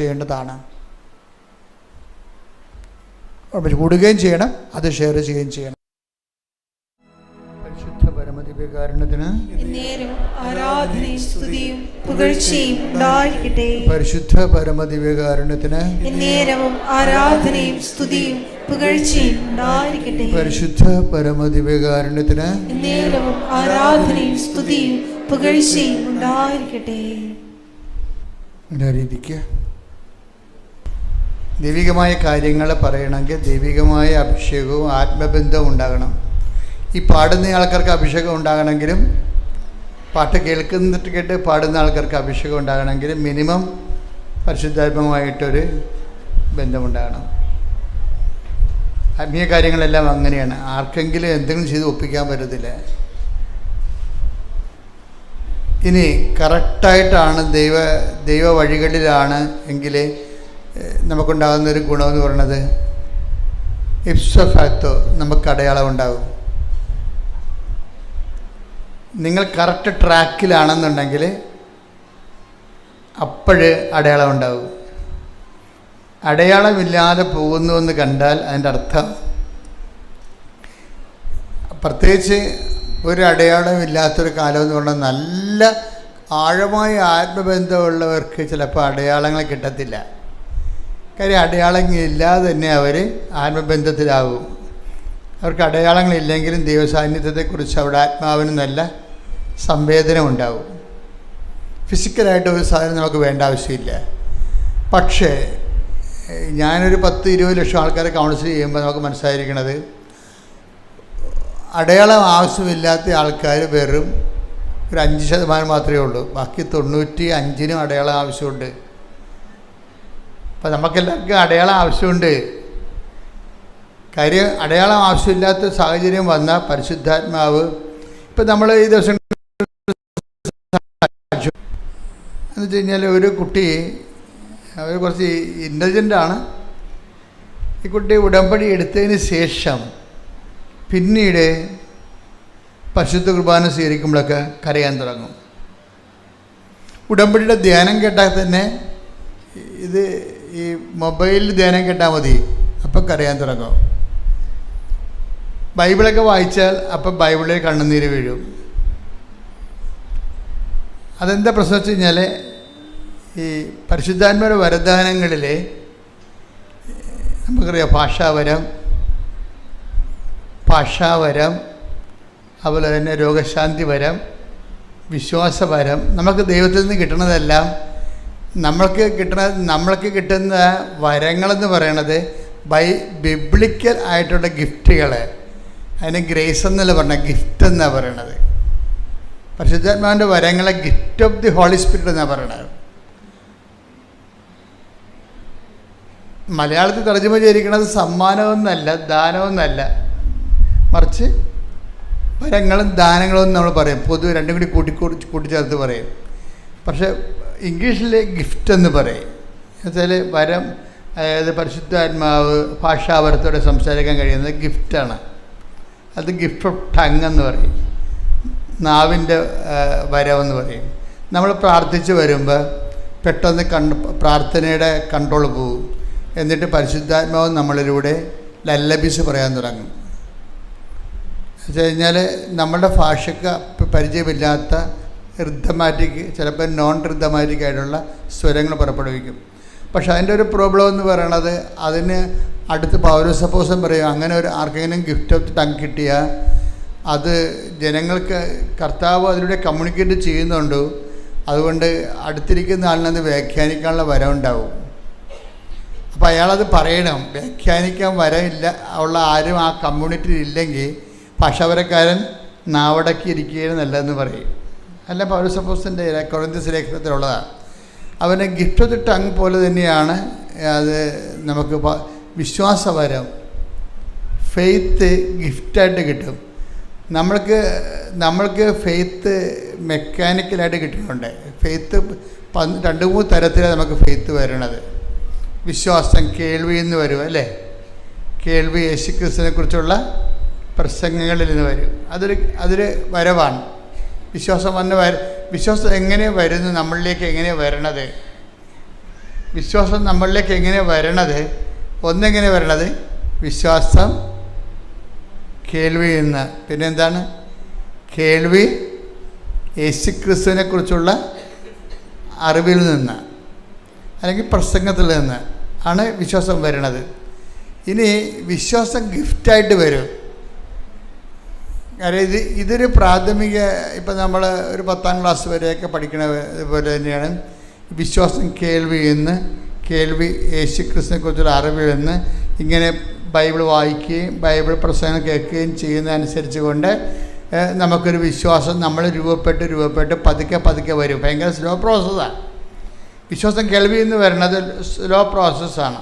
ചെയ്യേണ്ടതാണ്. കൂടുകയും ചെയ്യണം, അത് ഷെയർ ചെയ്യുകയും ചെയ്യണം. പരിശുദ്ധ പരമദിവ്യകാരുണ്യത്തിന് ആരാധനയും സ്തുതിയും പുകഴ്ചയും ഉണ്ടായിരിക്കട്ടെ. പരിശുദ്ധ പരമദിവ്യകാരുണ്യത്തിന് ആരാധനയും സ്തുതിയും പുകഴ്ചയും ഉണ്ടായിരിക്കട്ടെ. പരിശുദ്ധ പരമദിവ്യകാരുണ്യത്തിന് ആരാധനയും സ്തുതിയും പുകഴ്ചയും ഉണ്ടായിരിക്കട്ടെ. രീതിക്ക് ദൈവികമായ കാര്യങ്ങൾ പറയണമെങ്കിൽ ദൈവികമായ അഭിഷേകവും ആത്മബന്ധവും ഉണ്ടാകണം. ഈ പാടുന്ന ആൾക്കാർക്ക് അഭിഷേകം ഉണ്ടാകണമെങ്കിലും, പാട്ട് കേൾക്കുന്നിട്ട് കേട്ട് പാടുന്ന ആൾക്കാർക്ക് അഭിഷേകം ഉണ്ടാകണമെങ്കിലും മിനിമം പരിശുദ്ധാത്മകമായിട്ടൊരു ബന്ധമുണ്ടാകണം. ആത്മീയ കാര്യങ്ങളെല്ലാം അങ്ങനെയാണ്. ആർക്കെങ്കിലും എന്തെങ്കിലും ചെയ്ത് ഒപ്പിക്കാൻ പറ്റത്തില്ല. ഇനി കറക്റ്റായിട്ടാണ് ദൈവ വഴികളിലാണ് എങ്കിൽ നമുക്കുണ്ടാകുന്നൊരു ഗുണമെന്ന് പറയുന്നത് ഇപ്സോ ഫാക്ടോ നമുക്ക് അടയാളം ഉണ്ടാകും. നിങ്ങൾ കറക്റ്റ് ട്രാക്കിലാണെന്നുണ്ടെങ്കിൽ അപ്പോഴ് അടയാളം ഉണ്ടാകും. അടയാളമില്ലാതെ പോകുന്നുവെന്ന് കണ്ടാൽ അതിൻ്റെ അർത്ഥം, പ്രത്യേകിച്ച് ഒരു അടയാളമില്ലാത്തൊരു കാലം എന്ന് പറഞ്ഞാൽ നല്ല ആഴമായ ആത്മബന്ധമുള്ളവർക്ക് ചിലപ്പോൾ അടയാളങ്ങൾ കിട്ടത്തില്ല. കാര്യം അടയാളങ്ങളില്ലാതെ തന്നെ അവർ ആത്മബന്ധത്തിലാകും. അവർക്ക് അടയാളങ്ങളില്ലെങ്കിലും ദൈവസാന്നിധ്യത്തെക്കുറിച്ച് അവിടെ ആത്മാവിന് നല്ല സംവേദനം ഉണ്ടാവും. ഫിസിക്കലായിട്ട് ഒരു സാധനം നമുക്ക് വേണ്ട ആവശ്യമില്ല. പക്ഷേ ഞാനൊരു 10-20 ലക്ഷം ആൾക്കാരെ കൗൺസിൽ ചെയ്യുമ്പോൾ നമുക്ക് മനസ്സിലായിരിക്കണത്, അടയാളം ആവശ്യമില്ലാത്ത ആൾക്കാർ വെറും ഒരു 5% മാത്രമേ ഉള്ളൂ. ബാക്കി 95% അടയാളം ആവശ്യമുണ്ട്. അപ്പം നമുക്കെല്ലാവർക്കും അടയാളം ആവശ്യമുണ്ട്. കാര്യം അടയാളം ആവശ്യമില്ലാത്ത സാഹചര്യം വന്നാൽ പരിശുദ്ധാത്മാവ്, ഇപ്പം നമ്മൾ ഈ ദിവസം എന്ന് വെച്ച് കഴിഞ്ഞാൽ ഒരു കുട്ടി, അവർ കുറച്ച് ഇൻ്റലിജൻ്റാണ്. ഈ കുട്ടി ഉടമ്പടി എടുത്തതിന് ശേഷം പിന്നീട് പരിശുദ്ധ കുർബാന സ്വീകരിക്കുമ്പോഴൊക്കെ കരയാൻ തുടങ്ങും. ഉടമ്പടിയുടെ ധ്യാനം കേട്ടാൽ തന്നെ, ഇത് ഈ മൊബൈലിൽ ധ്യാനം കേട്ടാൽ മതി, അപ്പം കരയാൻ തുടങ്ങും. ബൈബിളൊക്കെ വായിച്ചാൽ അപ്പം ബൈബിളിൽ കണ്ണുനീര് വീഴും. അതെന്താ പ്രശ്നം വെച്ച് കഴിഞ്ഞാൽ, ഈ പരിശുദ്ധാത്മയുടെ വരദാനങ്ങളിൽ നമുക്കറിയാം ഭാഷാവരം, അതുപോലെ തന്നെ രോഗശാന്തി വരം, വിശ്വാസവരം, നമുക്ക് ദൈവത്തിൽ നിന്ന് കിട്ടുന്നതെല്ലാം നമ്മൾക്ക് കിട്ടുന്ന വരങ്ങളെന്ന് പറയണത് ബിബ്ലിക്കൽ ആയിട്ടുള്ള ഗിഫ്റ്റുകൾ. അതിന് ഗ്രേസ് എന്നല്ല പറഞ്ഞത്, ഗിഫ്റ്റ് എന്നാണ് പറയണത്. പരിശുദ്ധാത്മാവിൻ്റെ വരങ്ങളെ gift of the holy spirit എന്നാണ് പറയണത്. മലയാളത്തിൽ തർജ്ജമ ചെയ്തിരിക്കുന്നത് സമ്മാനമൊന്നല്ല, ദാനമൊന്നല്ല, മറിച്ച് വരങ്ങളും ദാനങ്ങളും നമ്മൾ പറയും. പൊതുവെ രണ്ടും കൂടി കൂട്ടിച്ചേർത്ത് പറയും. പക്ഷേ ഇംഗ്ലീഷിൽ ഗിഫ്റ്റ് എന്ന് പറയും. എന്നുവെച്ചാൽ വരം, അതായത് പരിശുദ്ധാത്മാവ് ഭാഷാവരത്തോടെ സംസാരിക്കാൻ കഴിയുന്നത് ഗിഫ്റ്റാണ്. അത് ഗിഫ്റ്റ് ഓഫ് ടങ് എന്ന് പറയും, നാവിൻ്റെ വരമെന്ന് പറയും. നമ്മൾ പ്രാർത്ഥിച്ച് വരുമ്പോൾ പെട്ടെന്ന് പ്രാർത്ഥനയുടെ കൺട്രോൾ പോകും. എന്നിട്ട് പരിശുദ്ധാത്മാവ് നമ്മളിലൂടെ ലല്ലബീസ് പറയാൻ തുടങ്ങും. എന്ന് വെച്ച് കഴിഞ്ഞാൽ നമ്മുടെ ഭാഷയ്ക്ക് പരിചയമില്ലാത്ത റിദ്ധമാറ്റിക്, ചിലപ്പോൾ നോൺ റിദ്ധമാറ്റിക് ആയിട്ടുള്ള സ്വരങ്ങൾ പുറപ്പെടുവിക്കും. പക്ഷെ അതിൻ്റെ ഒരു പ്രോബ്ലം എന്ന് പറയണത്, അതിന് അടുത്ത് പൗരസപ്പോസം പറയും, അങ്ങനെ ഒരു ആർക്കെങ്കിലും ഗിഫ്റ്റ് ഓഫ് ടങ് കിട്ടിയാൽ അത് ജനങ്ങൾക്ക് കർത്താവ് അതിലൂടെ കമ്മ്യൂണിക്കേറ്റ് ചെയ്യുന്നുണ്ട്. അതുകൊണ്ട് അടുത്തിരിക്കുന്ന ആളിനത് വ്യാഖ്യാനിക്കാനുള്ള വരം ഉണ്ടാവും. അപ്പോൾ അയാളത് പറയണം. വ്യാഖ്യാനിക്കാൻ വരമില്ല ഉള്ള ആരും ആ കമ്മ്യൂണിറ്റിയിൽ ഇല്ലെങ്കിൽ ഭാഷാവരക്കാരൻ നാവടക്കി ഇരിക്കുകയാണ് നല്ലതെന്ന് പറയും. അല്ല, പൗരസപ്പോസിൻ്റെ കൊറിന്ത്യസ് ലേഖനത്തിലുള്ളതാണ്. അവൻ്റെ ഗിഫ്റ്റ് ഓഫ് ദി ടങ് പോലെ തന്നെയാണ് അത്. നമുക്ക് വിശ്വാസവരം, ഫെയ്ത്ത് ഗിഫ്റ്റായിട്ട് കിട്ടും. നമ്മൾക്ക് ഫെയ്ത്ത് മെക്കാനിക്കലായിട്ട് കിട്ടുന്നുണ്ട്. ഫെയ്ത്ത് 2-3 തരത്തിലാണ് നമുക്ക് ഫെയ്ത്ത് വരണത്. വിശ്വാസം കേൾവി എന്ന് വരും, അല്ലേ? കേൾവി യേശുക്രിസ്തുവിനെ കുറിച്ചുള്ള പ്രസംഗങ്ങളിൽ നിന്ന് വരും. അതൊരു വരവാണ്. വിശ്വാസം വിശ്വാസം എങ്ങനെ വരുന്നു, നമ്മളിലേക്ക് എങ്ങനെയാണ് വരണത്? വിശ്വാസം നമ്മളിലേക്ക് എങ്ങനെ വരണത്? ഒന്നെങ്ങനെ വരണത്? വിശ്വാസം കേൾവിയിൽ നിന്ന്. പിന്നെന്താണ്? കേൾവി യേശുക്രിസ്തുവിനെ കുറിച്ചുള്ള അറിവിൽ നിന്ന് അല്ലെങ്കിൽ പ്രസംഗത്തിൽ നിന്ന് ആണ് വിശ്വാസം വരണത്. ഇനി വിശ്വാസം ഗിഫ്റ്റായിട്ട് വരും. കാരണം ഇതൊരു പ്രാഥമിക, ഇപ്പം നമ്മൾ ഒരു 10ാം ക്ലാസ് വരെയൊക്കെ പഠിക്കണ പോലെ തന്നെയാണ് വിശ്വാസം കേൾവിയിൽ നിന്ന്, കേൾവി യേശുക്രിസ്തുവിനെ കുറിച്ചുള്ള അറിവിൽ നിന്ന്. ഇങ്ങനെ ബൈബിൾ വായിക്കുകയും ബൈബിൾ പ്രസംഗം കേൾക്കുകയും ചെയ്യുന്നതനുസരിച്ച് കൊണ്ട് നമുക്കൊരു വിശ്വാസം നമ്മൾ രൂപപ്പെട്ട് പതുക്കെ വരും. ഭയങ്കര സ്ലോ പ്രോസസ്സാണ് വിശ്വാസം. കേൾവിയിൽ നിന്ന് വരുന്നത് സ്ലോ പ്രോസസ്സാണ്.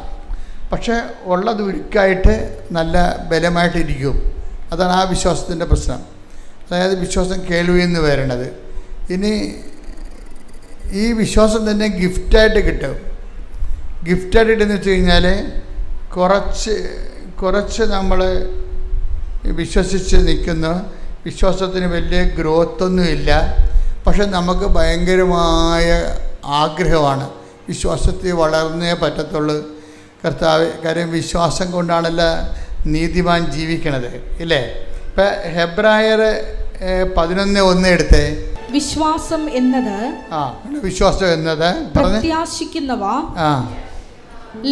പക്ഷേ ഉള്ളത് ഉരുക്കായിട്ട് നല്ല ബലമായിട്ടിരിക്കും. അതാണ് ആ വിശ്വാസത്തിൻ്റെ പ്രശ്നം. അതായത് വിശ്വാസം കേൾവിയിൽ നിന്ന് വരണത്. ഇനി ഈ വിശ്വാസം തന്നെ ഗിഫ്റ്റായിട്ട് കിട്ടും. ഗിഫ്റ്റായിട്ട് കിട്ടുമെന്ന് വെച്ച് കഴിഞ്ഞാൽ കുറച്ച് നമ്മൾ വിശ്വസിച്ച് നിൽക്കുന്നു. വിശ്വാസത്തിന് വലിയ ഗ്രോത്തൊന്നുമില്ല. പക്ഷെ നമുക്ക് ഭയങ്കരമായ ആഗ്രഹമാണ് വിശ്വാസത്തിൽ വളർന്നേ പറ്റത്തുള്ളൂ. കർത്താവ്, കാര്യം വിശ്വാസം കൊണ്ടാണല്ലോ നീതിമാൻ ജീവിക്കണത്, ഇല്ലേ? ഇപ്പം ഹെബ്രായർ 11:1 എടുത്തേ. വിശ്വാസം എന്നത് വിശ്വാസം എന്നത് പ്രത്യാശിക്കുന്നവ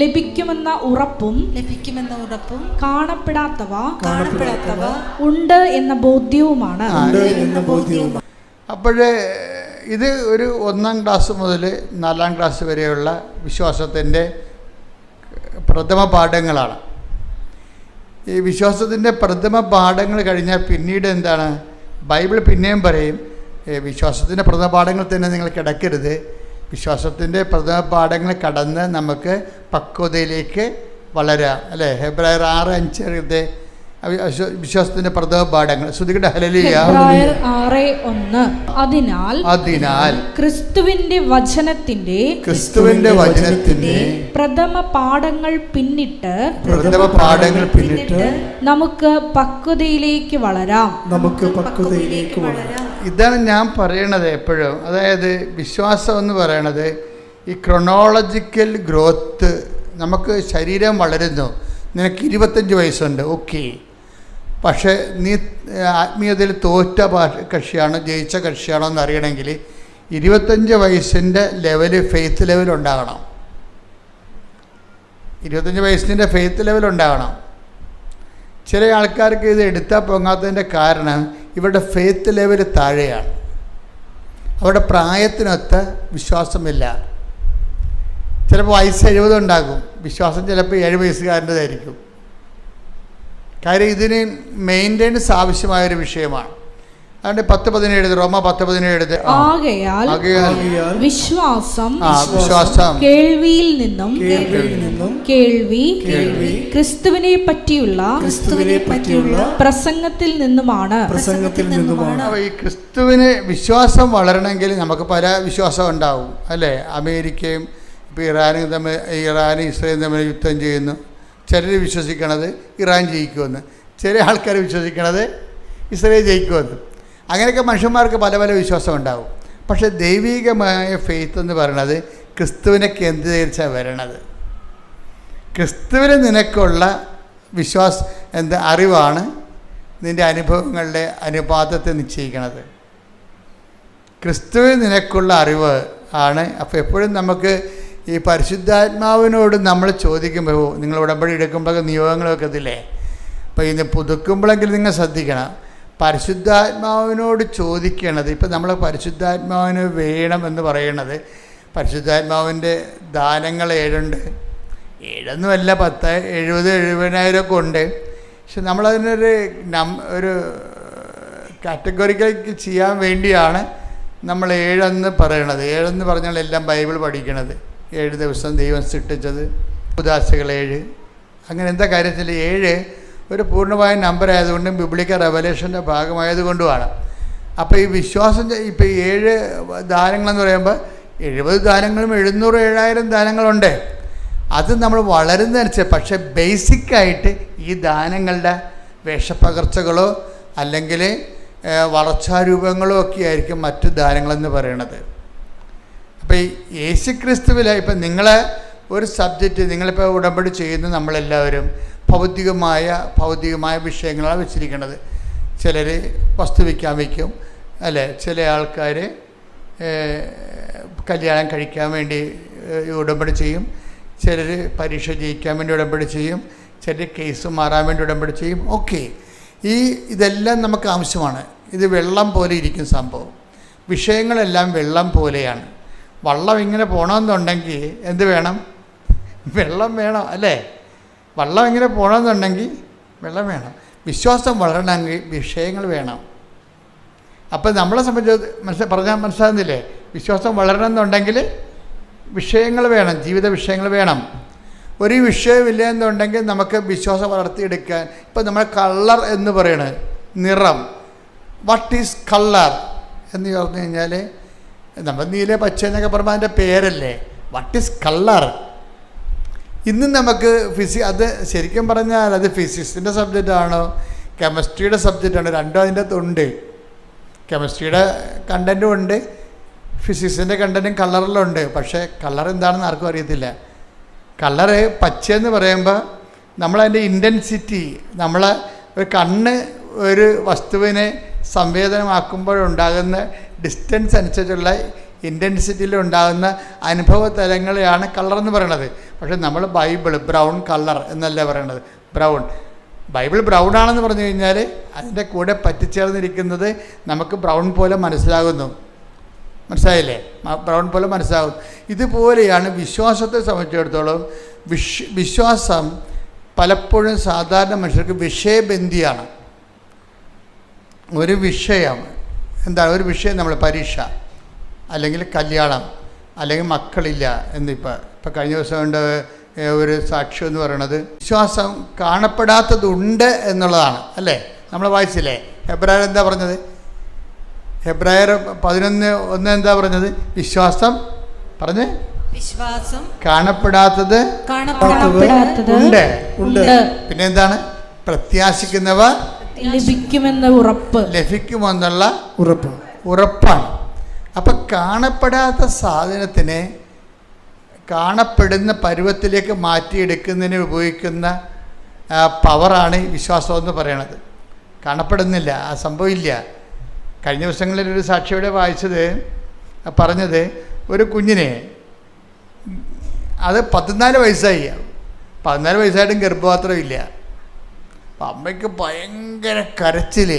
ലഭിക്കുമെന്ന ഉറപ്പും കാണപ്പെടാത്തവ ഉണ്ട് എന്ന ബോധ്യവുമാണ്. അപ്പോഴേ ഇത് ഒരു 1ാം ക്ലാസ് മുതൽ 4ാം ക്ലാസ് വരെയുള്ള വിശ്വാസത്തിൻ്റെ പ്രഥമ പാഠങ്ങളാണ്. ഈ വിശ്വാസത്തിൻ്റെ പ്രഥമ പാഠങ്ങൾ കഴിഞ്ഞാൽ പിന്നീട് എന്താണ്? ബൈബിൾ പിന്നെയും പറയും വിശ്വാസത്തിൻ്റെ പ്രഥമ പാഠങ്ങൾ തന്നെ നിങ്ങൾ കിടക്കരുത്. വിശ്വാസത്തിൻ്റെ പ്രഥമ പാഠങ്ങൾ കടന്ന് നമുക്ക് പക്വതയിലേക്ക് വളരാം, അല്ലേ? ഹെബ്രായർ 6:5 വിശ്വാസത്തിന്റെ പ്രഥമ പാഠങ്ങൾ. ശ്രുതികട ഹല്ലേലൂയ. 6:1 അതിനാൽ ക്രിസ്തുവിന്റെ വചനത്തിന്റെ പ്രഥമ പാഠങ്ങൾ പിന്നിട്ട് നമുക്ക് പക്വതയിലേക്ക് വളരാം. ഇതാണ് ഞാൻ പറയണത് എപ്പോഴും. അതായത് വിശ്വാസം എന്ന് പറയണത് ഈ ക്രൊണോളജിക്കൽ ഗ്രോത്ത്. നമുക്ക് ശരീരം വളരുന്നു. നിനക്ക് 25 വയസ്സുണ്ട്, ഓക്കെ. പക്ഷേ നീ ആത്മീയതയിൽ തോറ്റ കക്ഷിയാണോ ജയിച്ച കക്ഷിയാണോ എന്ന് അറിയണമെങ്കിൽ 25 വയസ്സിൻ്റെ ലെവല്, ഫെയ്ത്ത് ലെവൽ ഉണ്ടാകണം. 25 വയസ്സിൻ്റെ ഫെയ്ത്ത് ലെവൽ ഉണ്ടാകണം. ചില ആൾക്കാർക്ക് ഇത് എടുത്താൽ പൊങ്ങാത്തതിൻ്റെ കാരണം ഇവരുടെ ഫെയ്ത്ത് ലെവൽ താഴെയാണ്. അവരുടെ പ്രായത്തിനൊത്ത വിശ്വാസമില്ല. ചിലപ്പോൾ വയസ്സ് 70 ഉണ്ടാകും, വിശ്വാസം ചിലപ്പോൾ 7 വയസ്സുകാരൻ്റെതായിരിക്കും. കാര്യം ഇതിന് മെയിൻ്റെനൻസ് ആവശ്യമായൊരു വിഷയമാണ്. അതുകൊണ്ട് 10:17 റോമ 10:17 ആകയാൽ വിശ്വാസം കേൾവിയിൽ നിന്നും കേൾവി ക്രിസ്തുവിനെ പറ്റിയുള്ള പ്രസംഗത്തിൽ നിന്നുമാണ്. ഈ ക്രിസ്തുവിന് വിശ്വാസം വളരണമെങ്കിൽ നമുക്ക് പല വിശ്വാസം ഉണ്ടാവും, അല്ലേ? അമേരിക്കയും ഇപ്പോൾ ഇറാനും ഇസ്രായേലും തമ്മിൽ യുദ്ധം ചെയ്യുന്നു. ചിലർ വിശ്വസിക്കണത് ഇറാൻ ജയിക്കുമെന്ന്, ചില ആൾക്കാർ വിശ്വസിക്കണത് ഇസ്രായേൽ ജയിക്കുമെന്ന്. അങ്ങനെയൊക്കെ മനുഷ്യന്മാർക്ക് പല പല വിശ്വാസം ഉണ്ടാവും. പക്ഷേ ദൈവികമായ ഫെയ്ത്ത് എന്ന് പറയുന്നത് ക്രിസ്തുവിനെ കേന്ദ്രീകരിച്ചാണ് വരണത്. ക്രിസ്തുവിന് നിനക്കുള്ള അറിവാണ് നിൻ്റെ അനുഭവങ്ങളുടെ അനുപാതത്തെ നിശ്ചയിക്കുന്നത്. ക്രിസ്തുവിന് നിനക്കുള്ള അറിവ് ആണ്. അപ്പോൾ എപ്പോഴും നമുക്ക് ഈ പരിശുദ്ധാത്മാവിനോട് നമ്മൾ ചോദിക്കുമ്പോൾ, നിങ്ങൾ ഉടമ്പടി എടുക്കുമ്പോൾ നിയോഗങ്ങളൊക്കെ ഇതില്ലേ, അപ്പോൾ ഇത് പുതുക്കുമ്പോഴെങ്കിലും നിങ്ങൾ ശ്രദ്ധിക്കണം. പരിശുദ്ധാത്മാവിനോട് ചോദിക്കണത്, ഇപ്പം നമ്മൾ പരിശുദ്ധാത്മാവിന് വേണമെന്ന് പറയണത്, പരിശുദ്ധാത്മാവിൻ്റെ ദാനങ്ങൾ 7 7ഒന്നുമല്ല, 10, 70, 70,000 ഒക്കെ ഉണ്ട്. പക്ഷെ നമ്മളതിനൊരു ഒരു കാറ്റഗറിക്കൽ ചെയ്യാൻ വേണ്ടിയാണ് നമ്മൾ 7 പറയണത്. 7 പറഞ്ഞാൽ എല്ലാം ബൈബിൾ പഠിക്കണത്. 7 ദിവസം ദൈവം സൃഷ്ടിച്ചത്, ഉദാശകൾ 7. അങ്ങനെ എന്താ കാര്യത്തിൽ 7 ഒരു പൂർണ്ണമായ നമ്പർ ആയതുകൊണ്ടും ബിബ്ലിക്കൽ റെവലേഷൻ്റെ ഭാഗമായതുകൊണ്ടുമാണ്. അപ്പോൾ ഈ വിശ്വാസം, ഇപ്പോൾ 7 ദാനങ്ങളെന്ന് പറയുമ്പോൾ 70 ദാനങ്ങളും 700, 7000 ദാനങ്ങളുണ്ട്. അത് നമ്മൾ വളരുന്നതനുസരിച്ച്. പക്ഷേ ബേസിക്കായിട്ട് ഈ ദാനങ്ങളുടെ വേഷപ്പകർച്ചകളോ അല്ലെങ്കിൽ വളർച്ചാരൂപങ്ങളോ ഒക്കെ ആയിരിക്കും മറ്റു ദാനങ്ങളെന്ന് പറയണത്. അപ്പോൾ ഈ യേശുക്രിസ്തുവിൽ ഇപ്പം നിങ്ങൾ ഒരു സബ്ജക്റ്റ് നിങ്ങളിപ്പോൾ ഉടമ്പടി ചെയ്യുന്ന നമ്മളെല്ലാവരും ഭൗതികമായ വിഷയങ്ങളാണ് വെച്ചിരിക്കുന്നത്. ചിലർ വസ്തു വയ്ക്കാൻ വയ്ക്കും, അല്ലേ? ചില ആൾക്കാർ കല്യാണം കഴിക്കാൻ വേണ്ടി ഉടമ്പടി ചെയ്യും, ചിലർ പരീക്ഷ ജയിക്കാൻ വേണ്ടി ഉടമ്പടി ചെയ്യും, ചിലർ കേസ് മാറാൻ വേണ്ടി ഉടമ്പടി ചെയ്യും. ഓക്കെ, ഇതെല്ലാം നമുക്ക് ആവശ്യമാണ്. ഇത് വെള്ളം പോലെ ഇരിക്കും സംഭവം. വിഷയങ്ങളെല്ലാം വെള്ളം പോലെയാണ്. വള്ളം ഇങ്ങനെ പോകണമെന്നുണ്ടെങ്കിൽ എന്ത് വേണം? വെള്ളം വേണം, അല്ലേ? വള്ളം ഇങ്ങനെ പോകണമെന്നുണ്ടെങ്കിൽ വെള്ളം വേണം. വിശ്വാസം വളരണമെങ്കിൽ വിഷയങ്ങൾ വേണം. അപ്പം നമ്മളെ സംബന്ധിച്ച് പറഞ്ഞാൽ മനസ്സിലാകുന്നില്ലേ? വിശ്വാസം വളരണമെന്നുണ്ടെങ്കിൽ വിഷയങ്ങൾ വേണം, ജീവിത വിഷയങ്ങൾ വേണം. ഒരു വിഷയമില്ല എന്നുണ്ടെങ്കിൽ നമുക്ക് വിശ്വാസം വളർത്തിയെടുക്കാൻ, ഇപ്പം നമ്മൾ കളർ എന്ന് പറയണത് നിറം. വാട്ട് ഈസ് കളർ എന്ന് പറഞ്ഞു കഴിഞ്ഞാൽ നമ്മൾ നീല പച്ച എന്നൊക്കെ പറയുമ്പോൾ അതിൻ്റെ പേരല്ലേ. What is colour? ഇന്ന് നമുക്ക് അത് ശരിക്കും പറഞ്ഞാൽ അത് ഫിസിക്സിൻ്റെ സബ്ജക്റ്റാണോ കെമിസ്ട്രിയുടെ സബ്ജക്റ്റാണോ? രണ്ടും അതിൻ്റെ അകത്തുണ്ട്. കെമിസ്ട്രിയുടെ കണ്ടൻറ്റും ഉണ്ട്, ഫിസിക്സിൻ്റെ കണ്ടൻറ്റും കളറിലുണ്ട്. പക്ഷേ കളർ എന്താണെന്ന് ആർക്കും അറിയത്തില്ല. കളറ് പച്ചയെന്ന് പറയുമ്പോൾ നമ്മളതിൻ്റെ ഇൻറ്റൻസിറ്റി, നമ്മളെ ഒരു കണ്ണ് ഒരു വസ്തുവിനെ സംവേദനമാക്കുമ്പോഴുണ്ടാകുന്ന ഡിസ്റ്റൻസ് അനുസരിച്ചുള്ള ഇൻറ്റൻസിറ്റിയിലുണ്ടാകുന്ന അനുഭവ തലങ്ങളെയാണ് കളർ എന്ന് പറയണത്. പക്ഷേ നമ്മൾ ബൈബിൾ ബ്രൗൺ കളർ എന്നല്ല പറയണത്. ബൈബിൾ ബ്രൗൺ ആണെന്ന് പറഞ്ഞു കഴിഞ്ഞാൽ അതിൻ്റെ കൂടെ പറ്റിച്ചേർന്നിരിക്കുന്നത് നമുക്ക് ബ്രൗൺ പോലെ മനസ്സിലാകുന്നു. മനസ്സിലായില്ലേ? ബ്രൗൺ പോലെ മനസ്സിലാകും. ഇതുപോലെയാണ് വിശ്വാസത്തെ സംബന്ധിച്ചിടത്തോളം. വിശ്വാസം പലപ്പോഴും സാധാരണ മനുഷ്യർക്ക് വിഷയബന്ധിയാണ്. ഒരു വിഷയം എന്താണ്? ഒരു വിഷയം, നമ്മൾ പരീക്ഷ, അല്ലെങ്കിൽ കല്യാണം, അല്ലെങ്കിൽ മക്കളില്ല എന്നിപ്പോൾ കഴിഞ്ഞ ദിവസം കൊണ്ട് ഒരു സാക്ഷ്യം എന്ന് പറയുന്നത് വിശ്വാസം കാണപ്പെടാത്തതുണ്ട് എന്നുള്ളതാണ്, അല്ലേ? നമ്മൾ വായിച്ചില്ലേ? ഹെബ്രായർ എന്താ പറഞ്ഞത്? ഹെബ്രായർ 11:1 എന്താ പറഞ്ഞത്? വിശ്വാസം പറഞ്ഞ് വിശ്വാസം കാണപ്പെടാത്തത് ഉണ്ട്. പിന്നെ എന്താണ്? പ്രത്യാശിക്കുന്നവ ലഭിക്കുമെന്നുള്ള ഉറപ്പാണ്. അപ്പം കാണപ്പെടാത്ത സാധനത്തിനെ കാണപ്പെടുന്ന പരുവത്തിലേക്ക് മാറ്റിയെടുക്കുന്നതിന് ഉപയോഗിക്കുന്ന പവറാണ് വിശ്വാസം എന്ന് പറയണത്. കാണപ്പെടുന്നില്ല, ആ സംഭവമില്ല. കഴിഞ്ഞ ദിവസങ്ങളിൽ ഒരു സാക്ഷിയോടെ പറഞ്ഞത് ഒരു കുഞ്ഞിനെ, അത് 14 വയസ്സായി, 14 വയസ്സായിട്ടും ഗർഭപാത്രമില്ല. അപ്പം അമ്മയ്ക്ക് ഭയങ്കര കരച്ചിൽ.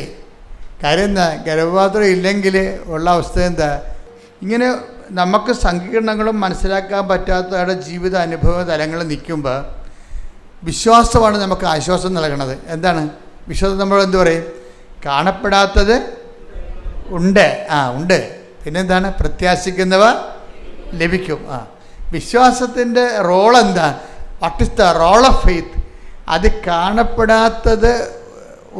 കാര്യം എന്താ? ഗർഭപാത്രം ഇല്ലെങ്കിൽ ഉള്ള അവസ്ഥ എന്താ? ഇങ്ങനെ നമുക്ക് സങ്കീർണങ്ങളും മനസ്സിലാക്കാൻ പറ്റാത്തവരുടെ ജീവിത അനുഭവ തലങ്ങൾ നിൽക്കുമ്പോൾ വിശ്വാസമാണ് നമുക്ക് ആശ്വാസം നൽകണത്. എന്താണ് വിശ്വാസം? നമ്മൾ എന്ത് പറയും? കാണപ്പെടാത്തത് ഉണ്ട്. ഉണ്ട്. പിന്നെന്താണ്? പ്രത്യാശിക്കുന്നവ ലഭിക്കും. വിശ്വാസത്തിൻ്റെ റോൾ എന്താ? What is the role of faith? അത് കാണപ്പെടാത്തത്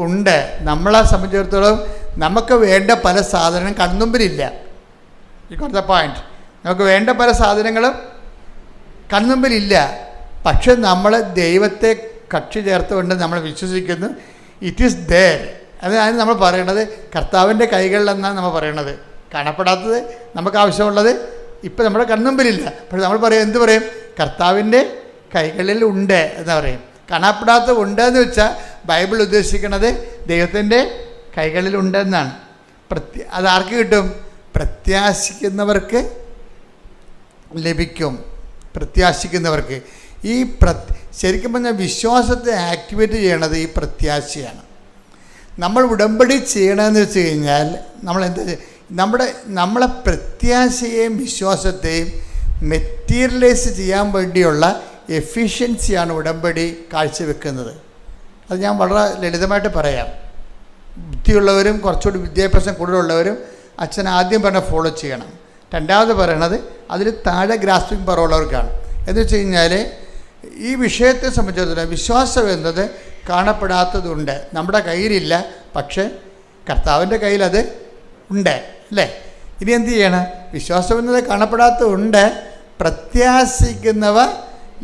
ഉണ്ട്. നമ്മളെ സംബന്ധിച്ചിടത്തോളം നമുക്ക് വേണ്ട പല സാധനങ്ങളും കൺമുമ്പിലില്ല. ഈ കൊടുത്ത പോയിന്റ്, നമുക്ക് വേണ്ട പല സാധനങ്ങളും കൺമുമ്പിലില്ല. പക്ഷെ നമ്മൾ ദൈവത്തെ കക്ഷി ചേർത്തുകൊണ്ട് നമ്മൾ വിശ്വസിക്കുന്നു. It is there. അതാണ് നമ്മൾ പറയണത്. കർത്താവിൻ്റെ കൈകളിലെന്നാണ് നമ്മൾ പറയണത്. കാണപ്പെടാത്തത് നമുക്ക് ആവശ്യമുള്ളത് ഇപ്പം നമ്മുടെ കൺമുമ്പിലില്ല. പക്ഷെ നമ്മൾ എന്ത് പറയും? കർത്താവിൻ്റെ കൈകളിൽ ഉണ്ട് എന്ന് പറയും. കാണപ്പെടാത്തത് ഉണ്ട് എന്ന് വെച്ചാൽ ബൈബിൾ ഉദ്ദേശിക്കുന്നത് ദൈവത്തിൻ്റെ കൈകളിലുണ്ടെന്നാണ്. അതാർക്ക് കിട്ടും? പ്രത്യാശിക്കുന്നവർക്ക് ലഭിക്കും. പ്രത്യാശിക്കുന്നവർക്ക്. ശരിക്കും പറഞ്ഞാൽ വിശ്വാസത്തെ ആക്ടിവേറ്റ് ചെയ്യണത് ഈ പ്രത്യാശയാണ്. നമ്മൾ ഉടമ്പടി ചെയ്യണമെന്ന് വെച്ച് കഴിഞ്ഞാൽ നമ്മളെ പ്രത്യാശയെയും വിശ്വാസത്തെയും മെറ്റീരിയലൈസ് ചെയ്യാൻ വേണ്ടിയുള്ള എഫിഷ്യൻസിയാണ് ഉടമ്പടി കാഴ്ചവെക്കുന്നത്. അത് ഞാൻ വളരെ ലളിതമായിട്ട് പറയാം. ബുദ്ധിയുള്ളവരും കുറച്ചുകൂടി വിദ്യാഭ്യാസം കൂടുതലുള്ളവരും അച്ഛൻ ആദ്യം പറഞ്ഞ ഫോളോ ചെയ്യണം. രണ്ടാമത് പറയണത് അതിൽ താഴെ ഗ്രാസ്പിംഗ് പവർ ഉള്ളവർക്കാണ്. എന്ന് വെച്ച് കഴിഞ്ഞാൽ ഈ വിഷയത്തെ സംബന്ധിച്ചിടത്തോളം വിശ്വാസം എന്നത് കാണപ്പെടാത്തതുണ്ട്. നമ്മുടെ കയ്യിലില്ല, പക്ഷേ കർത്താവിൻ്റെ കയ്യിലത് ഉണ്ട്, അല്ലേ? ഇനി എന്ത് ചെയ്യണം? വിശ്വാസം എന്നത് കാണപ്പെടാത്തതുണ്ട്, പ്രത്യാശിക്കുന്നവ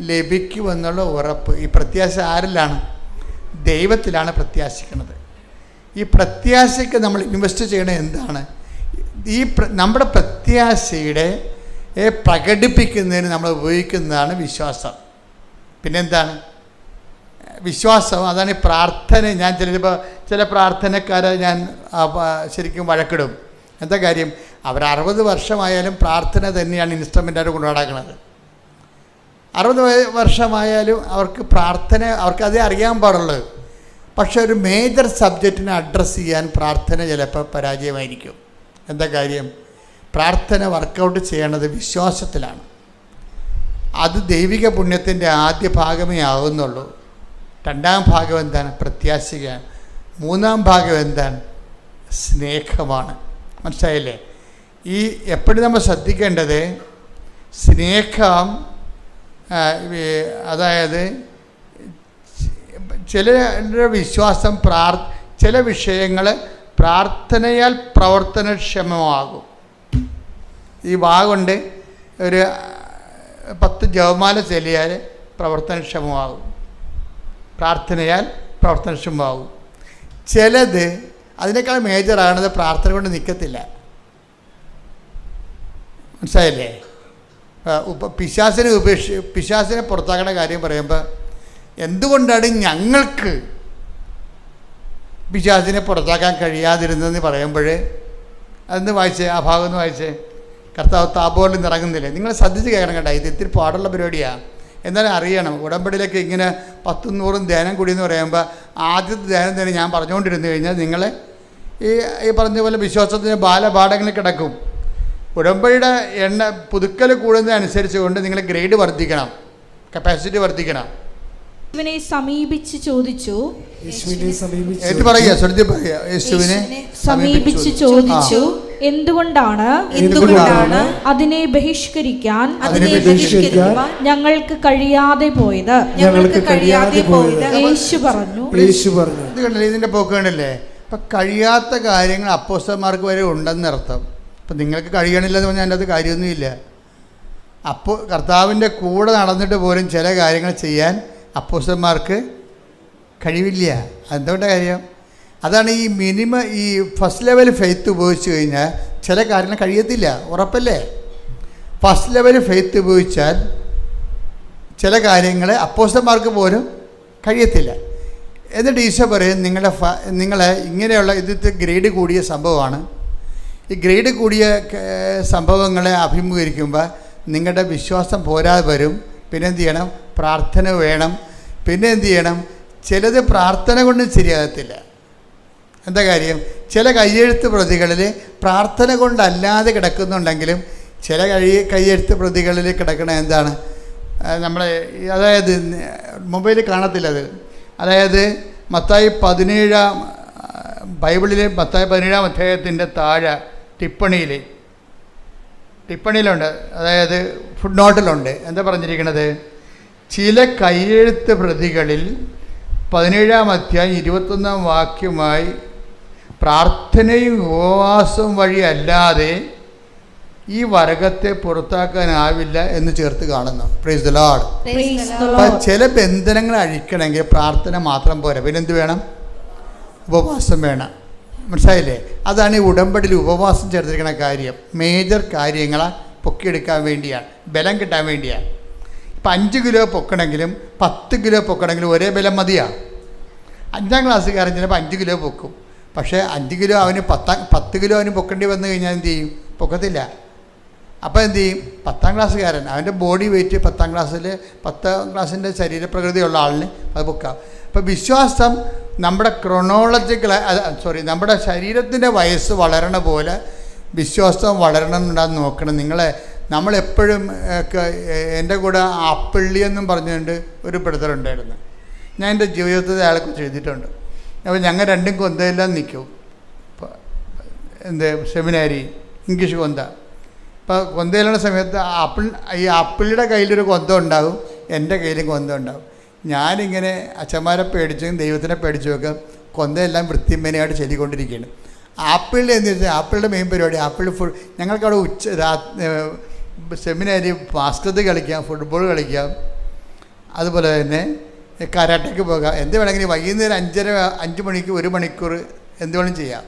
ലഭിക്കുമെന്നുള്ള ഉറപ്പ്. ഈ പ്രത്യാശ ആരിലാണ്? ദൈവത്തിലാണ് പ്രത്യാശിക്കുന്നത്. ഈ പ്രത്യാശയ്ക്ക് നമ്മൾ ഇൻവെസ്റ്റ് ചെയ്യണത് എന്താണ്? നമ്മുടെ പ്രത്യാശയുടെ പ്രകടിപ്പിക്കുന്നതിന് നമ്മൾ ഉപയോഗിക്കുന്നതാണ് വിശ്വാസം. പിന്നെന്താണ് വിശ്വാസം? അതാണ് ഈ പ്രാർത്ഥന. ഞാൻ ചില പ്രാർത്ഥനക്കാരെ ഞാൻ ശരിക്കും വഴക്കിടും. എന്താ കാര്യം? അവർ 60 വർഷമായാലും പ്രാർത്ഥന തന്നെയാണ് ഇൻസ്ട്രുമെൻ്റായിട്ട് കൊണ്ടു നടക്കുന്നത്. 60 വർഷമായാലും അവർക്ക് പ്രാർത്ഥന, അവർക്കതേ അറിയാൻ പാടുള്ളത്. പക്ഷെ ഒരു മേജർ സബ്ജക്റ്റിനെ അഡ്രസ്സ് ചെയ്യാൻ പ്രാർത്ഥന ചിലപ്പോൾ പരാജയമായിരിക്കും. എന്താ കാര്യം? പ്രാർത്ഥന വർക്കൗട്ട് ചെയ്യേണ്ടത് വിശ്വാസത്തിലാണ്. അത് ദൈവിക പുണ്യത്തിൻ്റെ ആദ്യ ഭാഗമേ ആകുന്നുള്ളൂ. രണ്ടാം ഭാഗം എന്താണ്? പ്രത്യാശയാണ്. മൂന്നാം ഭാഗം എന്താണ്? സ്നേഹമാണ്. മനസ്സിലായില്ലേ? ഈ എപ്പോഴും നമ്മൾ ശ്രദ്ധിക്കേണ്ടത് സ്നേഹം, അതായത് ചില വിശ്വാസം ചില വിഷയങ്ങൾ പ്രാർത്ഥനയാൽ പ്രവർത്തനക്ഷമമാകും. ഈ കൊണ്ട് ഒരു 10 ജപമാല ചൊല്ലിയാൽ പ്രവർത്തനക്ഷമമാകും, പ്രാർത്ഥനയാൽ പ്രവർത്തനക്ഷമമാകും. ചിലത് അതിനേക്കാൾ മേജറാണത് പ്രാർത്ഥന കൊണ്ട് നിൽക്കത്തില്ല. മനസ്സിലായില്ലേ? പിശാസിനെ പുറത്താക്കേണ്ട കാര്യം പറയുമ്പോൾ എന്തുകൊണ്ടാണ് ഞങ്ങൾക്ക് പിശാസിനെ പുറത്താക്കാൻ കഴിയാതിരുന്നതെന്ന് പറയുമ്പോൾ അതൊന്ന് വായിച്ചേ, ആ ഭാഗം ഒന്ന് വായിച്ചേ. കർത്താവ് താപോലിൽ നിറങ്ങുന്നില്ലേ? നിങ്ങൾ ശ്രദ്ധിച്ച് കേൾക്കണം കേട്ടോ. ഇത് ഇത്തിരി പാടുള്ള പരിപാടിയാണ്. എന്നാലും അറിയണം, ഉടമ്പടിയിലേക്ക് ഇങ്ങനെ 10 100 ധ്യാനം കൂടി എന്ന് പറയുമ്പോൾ ആദ്യത്തെ ധ്യാനം തന്നെ ഞാൻ പറഞ്ഞുകൊണ്ടിരുന്നു കഴിഞ്ഞാൽ നിങ്ങൾ ഈ പറഞ്ഞ പോലെ വിശ്വാസത്തിൻ്റെ ബാലപാഠങ്ങളിൽ കിടക്കും. ഉടമ്പടിയുടെ പുതുക്കൽ കൂടുന്നതനുസരിച്ച് കൊണ്ട് നിങ്ങൾ ഗ്രേഡ് വർദ്ധിക്കണം, കപ്പാസിറ്റി വർദ്ധിക്കണം. യേശുവിനെ സമീപിച്ച് ചോദിച്ചു, എന്തുകൊണ്ടാണ് അതിനെ ബഹിഷ്കരിക്കാൻ ഞങ്ങൾക്ക് കഴിയാതെ പോയത്? യേശു പറഞ്ഞു. ഇത് കണ്ടല്ലേ ഇതിന്റെ പോക്ക് കണ്ടല്ലേ? അപ്പൊ കഴിയാത്ത കാര്യങ്ങൾ അപ്പോസ്തലന്മാർക്ക് വരെ ഉണ്ടെന്നർത്ഥം. അപ്പം നിങ്ങൾക്ക് കഴിയണില്ലെന്ന് പറഞ്ഞാൽ അതിൻ്റെ അത് കാര്യമൊന്നുമില്ല. അപ്പോൾ കർത്താവിൻ്റെ കൂടെ നടന്നിട്ട് പോലും ചില കാര്യങ്ങൾ ചെയ്യാൻ അപ്പോസ്തലന്മാർക്ക് കഴിവില്ല. എന്തുകൊണ്ടാണ് കാര്യം? അതാണ് ഈ ഫസ്റ്റ് ലെവൽ ഫെയ്ത്ത് ഉപയോഗിച്ച് കഴിഞ്ഞാൽ ചില കാര്യങ്ങൾ കഴിയത്തില്ല, ഉറപ്പല്ലേ? ഫസ്റ്റ് ലെവൽ ഫെയ്ത്ത് ഉപയോഗിച്ചാൽ ചില കാര്യങ്ങൾ അപ്പോസ്തലന്മാർക്ക് പോലും കഴിയത്തില്ല. എന്നിട്ട് ഈശോ പറയും, നിങ്ങളെ ഇങ്ങനെയുള്ള ഇതിൻ്റെ ഗ്രേഡ് കൂടിയ സംഭവമാണ്. ഈ ഗ്രേഡ് കൂടിയ സംഭവങ്ങളെ അഭിമുഖീകരിക്കുമ്പോൾ നിങ്ങളുടെ വിശ്വാസം പോരാതെ വരും. പിന്നെ എന്ത് ചെയ്യണം? പ്രാർത്ഥന വേണം. പിന്നെ എന്ത് ചെയ്യണം? ചിലത് പ്രാർത്ഥന കൊണ്ടും ശരിയാകത്തില്ല. എന്താ കാര്യം? ചില കയ്യെഴുത്ത് പ്രതികളിൽ പ്രാർത്ഥന കൊണ്ടല്ലാതെ കിടക്കുന്നുണ്ടെങ്കിലും ചില കയ്യെഴുത്ത് പ്രതികളിൽ കിടക്കണ എന്താണ്? അതായത് മൊബൈലിൽ കാണത്തില്ലത്. അതായത് മത്തായി 17 ബൈബിളിലെ മത്തായി 17 അധ്യായത്തിൻ്റെ താഴെ ടിപ്പണിയിലുണ്ട്, അതായത് ഫുഡ് നോട്ടിലുണ്ട്. എന്താ പറഞ്ഞിരിക്കുന്നത്? ചില കയ്യെഴുത്ത് പ്രതികളിൽ 17 അധ്യായം 21 വാക്യമായി പ്രാർത്ഥനയും ഉപവാസവും വഴി അല്ലാതെ ഈ വർഗത്തെ പുറത്താക്കാനാവില്ല എന്ന് ചേർത്ത് കാണുന്നു. Praise the Lord. ചില ബന്ധനങ്ങൾ അഴിക്കണമെങ്കിൽ പ്രാർത്ഥന മാത്രം പോരാ, പിന്നെന്ത് വേണം? ഉപവാസം വേണം. മനസ്സിലായില്ലേ? അതാണ് ഈ ഉടമ്പടിയിൽ ഉപവാസം ചേർത്തിരിക്കുന്ന കാര്യം. മേജർ കാര്യങ്ങളെ പൊക്കിയെടുക്കാൻ വേണ്ടിയാണ്, ബലം കിട്ടാൻ വേണ്ടിയാണ്. ഇപ്പം 5 കിലോ പൊക്കണമെങ്കിലും 10 കിലോ പൊക്കണമെങ്കിലും ഒരേ ബലം മതിയാണ്. 5ാം ക്ലാസ്സുകാരൻ ചിലപ്പോൾ 5 കിലോ പൊക്കും. പക്ഷേ 5 കിലോ അവന് 10 കിലോ അവന് പൊക്കേണ്ടി വന്നു കഴിഞ്ഞാൽ എന്ത് ചെയ്യും? പൊക്കത്തില്ല. അപ്പോൾ എന്ത് ചെയ്യും? 10ാം ക്ലാസ്സുകാരൻ അവൻ്റെ ബോഡി വെയിറ്റ് 10ാം ക്ലാസ്സിൻ്റെ ശരീരപ്രകൃതിയുള്ള ആളിന് അത് പൊക്കാം. അപ്പോൾ വിശ്വാസം നമ്മുടെ നമ്മുടെ ശരീരത്തിൻ്റെ വയസ്സ് വളരണ പോലെ വിശ്വാസം വളരണമെന്നുണ്ടാന്ന് നോക്കണം. നമ്മളെപ്പോഴും എൻ്റെ കൂടെ ആപ്പിള്ളി എന്നും പറഞ്ഞുകൊണ്ട് ഒരു ബ്രദറുണ്ടായിരുന്നു. ഞാൻ എൻ്റെ ജീവിതത്തിൽ അയാളെക്കുറിച്ച് എഴുതിയിട്ടുണ്ട്. അപ്പോൾ ഞങ്ങൾ രണ്ടും കൊന്തയെല്ലാം നിൽക്കും. സെമിനാരി ഇംഗ്ലീഷ് കൊന്ത. ഇപ്പോൾ കൊന്തയിലുള്ള സമയത്ത് ഈ ആപ്പിളിയുടെ കയ്യിലൊരു കൊന്ത ഉണ്ടാകും, എൻ്റെ കയ്യിലും കൊന്ത ഉണ്ടാകും. ഞാനിങ്ങനെ അച്ഛന്മാരെ പേടിച്ചും ദൈവത്തിനെ പേടിച്ചുമൊക്കെ കൊന്തയെല്ലാം വൃത്തിമേനയായിട്ട് ചൊല്ലിക്കൊണ്ടിരിക്കുകയാണ്. ആപ്പിളിൻ്റെ എന്ന് വെച്ചാൽ ആപ്പിളിൻ്റെ മെയിൻ പരിപാടി ഞങ്ങൾക്കവിടെ സെമിനാരി ബാസ്കറ്റ് കളിക്കാം, ഫുട്ബോൾ കളിക്കാം, അതുപോലെ തന്നെ കരാട്ടയ്ക്ക് പോകാം. എന്ത് വേണമെങ്കിലും വൈകുന്നേരം 5 മണിക്ക് 1 മണിക്കൂർ എന്ത് വേണമെങ്കിലും ചെയ്യാം.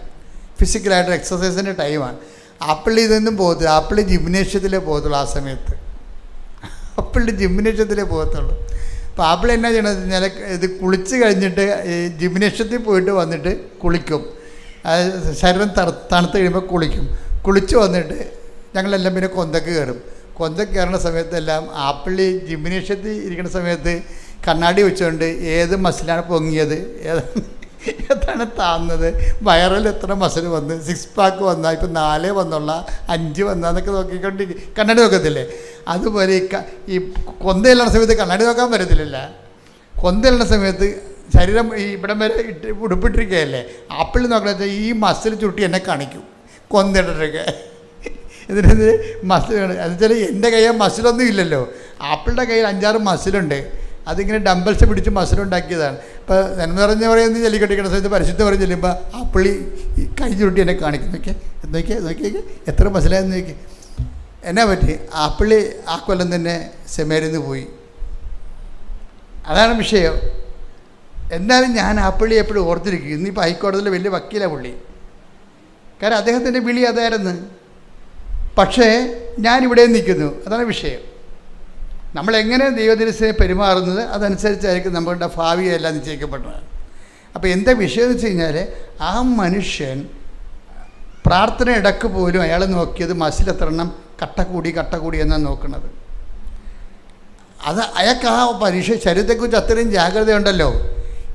ഫിസിക്കലായിട്ട് എക്സസൈസിൻ്റെ ടൈമാണ്. ആപ്പിൾ ഇതൊന്നും പോകത്തില്ല. ആപ്പിൾ ജിംനേഷ്യത്തിലേ പോകത്തുള്ളൂ. ആ സമയത്ത് ആപ്പിളിൻ്റെ ജിംനേഷ്യത്തിലേ പോകത്തുള്ളൂ. അപ്പോൾ ആപ്പിൾ എന്നാ ചെയ്യണമെന്ന് വെച്ചാൽ ഇത് കുളിച്ച് കഴിഞ്ഞിട്ട് ഈ ജിംനേഷ്യത്തിൽ പോയിട്ട് വന്നിട്ട് കുളിക്കും. ശരീരം തണുത്ത് കഴിയുമ്പോൾ കുളിച്ച് വന്നിട്ട് ഞങ്ങളെല്ലാം പിന്നെ കൊന്തക്ക് കയറും. കൊന്തക്ക് കയറുന്ന സമയത്തെല്ലാം ആപ്പിൾ ജിംനേഷ്യത്തിൽ ഇരിക്കുന്ന സമയത്ത് കണ്ണാടി വെച്ചുകൊണ്ട് ഏത് മസിലാണ് പൊങ്ങിയത്, ഏതാണ് താന്നത്, വയറിൽ എത്ര മസിൽ വന്ന്, 6 പാക്ക് വന്നാൽ ഇപ്പം 4 വന്നുള്ള 5 വന്നാന്നൊക്കെ നോക്കിക്കൊണ്ടിരിക്കും. കണ്ണാടി നോക്കത്തില്ലേ? അതുപോലെ ഈ കൊന്തയിലുള്ള സമയത്ത് കണ്ണാടി നോക്കാൻ പറ്റത്തില്ല. കൊന്തയിലുള്ള സമയത്ത് ശരീരം ഈ ഇവിടം വരെ ഉടുപ്പിട്ടിരിക്കുകയല്ലേ, ആപ്പിൾ നോക്കണ ഈ മസിൽ ചുരുട്ടി എന്നെ കാണിക്കും കൊന്തയിട്ടിട്ടൊക്കെ. ഇതിനെതിരെ മസിൽ എന്നുവെച്ചാൽ എൻ്റെ കയ്യിൽ മസിലൊന്നും ഇല്ലല്ലോ. ആപ്പിളിൻ്റെ കയ്യിൽ 5-6 മസിലുണ്ട്. അതിങ്ങനെ ഡംബൽസ് പിടിച്ച് മസിലുണ്ടാക്കിയതാണ്. ഇപ്പോൾ നന്മ നിറഞ്ഞ പറയുന്നത് ജല്ലിക്കെട്ടിക്കുന്ന സമയത്ത് പരിശുദ്ധ പറഞ്ഞ് ചെല്ലുമ്പോൾ ആപ്പിളി കൈ ചുരുട്ടി എന്നെ കാണിക്കും. നോക്കിയേ എത്ര മസിലായെന്ന് നോക്കി. എന്നാ പറ്റി? ആപ്പിളി ആ കൊല്ലം തന്നെ സെമേരിന്ന് പോയി. അതാണ് വിഷയം. എന്നാലും ഞാൻ ആപ്പിളി എപ്പോഴും ഓർത്തിരിക്കും. ഇന്നിപ്പോൾ ഹൈക്കോടതിയിൽ വലിയ വക്കീലാണ് പുള്ളി. കാരണം അദ്ദേഹത്തിൻ്റെ വിളി അതായിരുന്നു. പക്ഷേ ഞാനിവിടെ നിൽക്കുന്നു. അതാണ് വിഷയം. നമ്മളെങ്ങനെ ദൈവദിവസത്തെ പെരുമാറുന്നത് അതനുസരിച്ചായിരിക്കും നമ്മളുടെ ഭാവിയെല്ലാം നിശ്ചയിക്കപ്പെടുന്നത്. അപ്പോൾ എന്താ വിഷയം എന്ന് വെച്ച് കഴിഞ്ഞാൽ, ആ മനുഷ്യൻ പ്രാർത്ഥന ഇടക്ക് പോലും അയാൾ നോക്കിയത് മസിലെത്രണ്ണം കട്ട കൂടി എന്നാണ് നോക്കുന്നത്. അത് അയാൾക്ക് ആ ശരീരത്തെക്കുറിച്ച് അത്രയും ജാഗ്രത ഉണ്ടല്ലോ.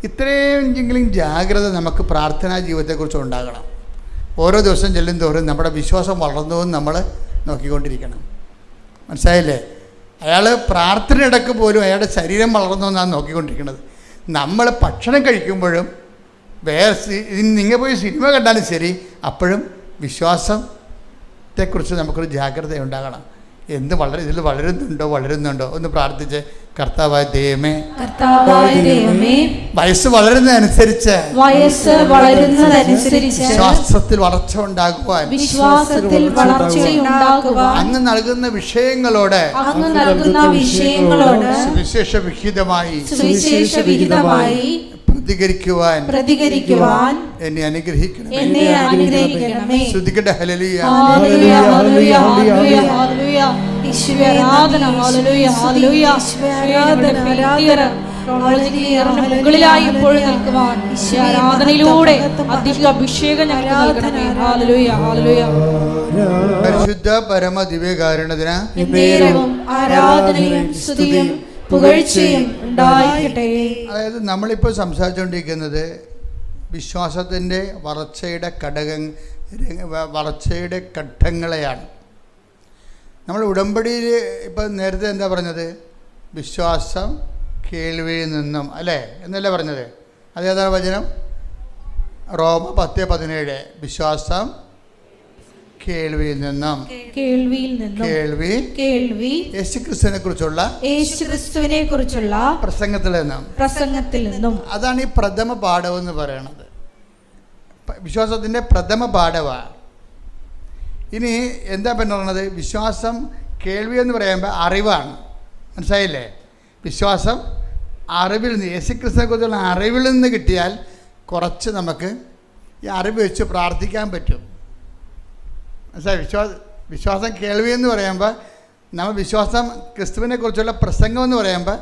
ഇത്രയെങ്കിലും ജാഗ്രത നമുക്ക് പ്രാർത്ഥനാ ജീവിതത്തെക്കുറിച്ച് ഉണ്ടാകണം. ഓരോ ദിവസം ചെല്ലും തോറും നമ്മുടെ വിശ്വാസം വളർന്നതും നമ്മൾ നോക്കിക്കൊണ്ടിരിക്കണം. മനസ്സിലായില്ലേ? അയാൾ പ്രാർത്ഥന ഇടക്ക് പോലും അയാളുടെ ശരീരം വളർന്നതെന്നാണ് നോക്കിക്കൊണ്ടിരിക്കുന്നത്. നമ്മൾ ഭക്ഷണം കഴിക്കുമ്പോഴും നിങ്ങൾ പോയി സിനിമ കണ്ടാലും ശരി, അപ്പോഴും വിശ്വാസത്തെക്കുറിച്ച് നമുക്കൊരു ജാഗ്രത ഉണ്ടാകണം. ഇതിൽ വളരുന്നുണ്ടോ ഒന്ന് പ്രാർത്ഥിച്ച്, കർത്താവായ ദൈവമേ, വയസ്സ് വളരുന്നതനുസരിച്ച് വിശ്വാസത്തിൽ വളർച്ച ഉണ്ടാകുവാൻ അങ്ങ് നൽകുന്ന വിഷയങ്ങളോട് സുവിശേഷ വിഹിതമായി പ്രതികരിക്കുവാൻ എന്നെ അനുഗ്രഹിക്കണം. ശ്രദ്ധിക്കട്ടെ. ഹല്ലേലൂയ, ഹല്ലേലൂയ, ഹല്ലേലൂയ, ഹല്ലേലൂയ, ഹല്ലേലൂയ. യേശുവേ ആരാധന. ഹല്ലേലൂയ, ഹല്ലേലൂയ, മുകളിലായി എപ്പോഴും നിൽക്കുവാൻ ആരാധനയിലൂടെ അധിക അഭിഷേകം ഞങ്ങൾക്ക് നൽകണമേ. Hallelujah, hallelujah. പരിശുദ്ധ പരമ ദിവ്യകാരുണ്യത്തിന് ആരാധനയും സ്തുതിയും പുകഴ്ചയും ഉണ്ടായിരിക്കട്ടെ. അതായത് നമ്മളിപ്പോൾ സംസാരിച്ചുകൊണ്ടിരിക്കുന്നത് വിശ്വാസത്തിൻ്റെ വളർച്ചയുടെ ഘട്ടങ്ങളെയാണ്. നമ്മൾ ഉടമ്പടിയിൽ ഇപ്പം നേരത്തെ എന്താ പറഞ്ഞത്? വിശ്വാസം കേൾവിയിൽ നിന്നും, അല്ലേ എന്നല്ലേ പറഞ്ഞത്? അതേതാണ് വചനം? റോമ 10:17. വിശ്വാസം കേൾവിയിൽ നിന്നും, കേൾവി യേശുക്രിസ്തുവിനെ കുറിച്ചുള്ള പ്രസംഗത്തിൽ നിന്നും. അതാണ് ഈ പ്രഥമ പാഠം എന്ന് പറയണത്. വിശ്വാസത്തിൻ്റെ പ്രഥമ പാഠമാണ്. ഇനി എന്താ പറയുന്നത്? വിശ്വാസം കേൾവി എന്ന് പറയുമ്പോൾ അറിവാണ്. മനസ്സിലായില്ലേ? വിശ്വാസം അറിവിൽ നിന്ന്, യേശുക്രിസ്തുവിനെ കുറിച്ചുള്ള അറിവിൽ നിന്ന് കിട്ടിയാൽ കുറച്ച് നമുക്ക് ഈ അറിവ് വെച്ച് പ്രാർത്ഥിക്കാൻ പറ്റും. മനസ്സിലായി? വിശ്വാസം കേൾവി എന്ന് പറയുമ്പോൾ നമ്മൾ വിശ്വാസം ക്രിസ്തുവിനെ കുറിച്ചുള്ള പ്രസംഗം എന്ന് പറയുമ്പോൾ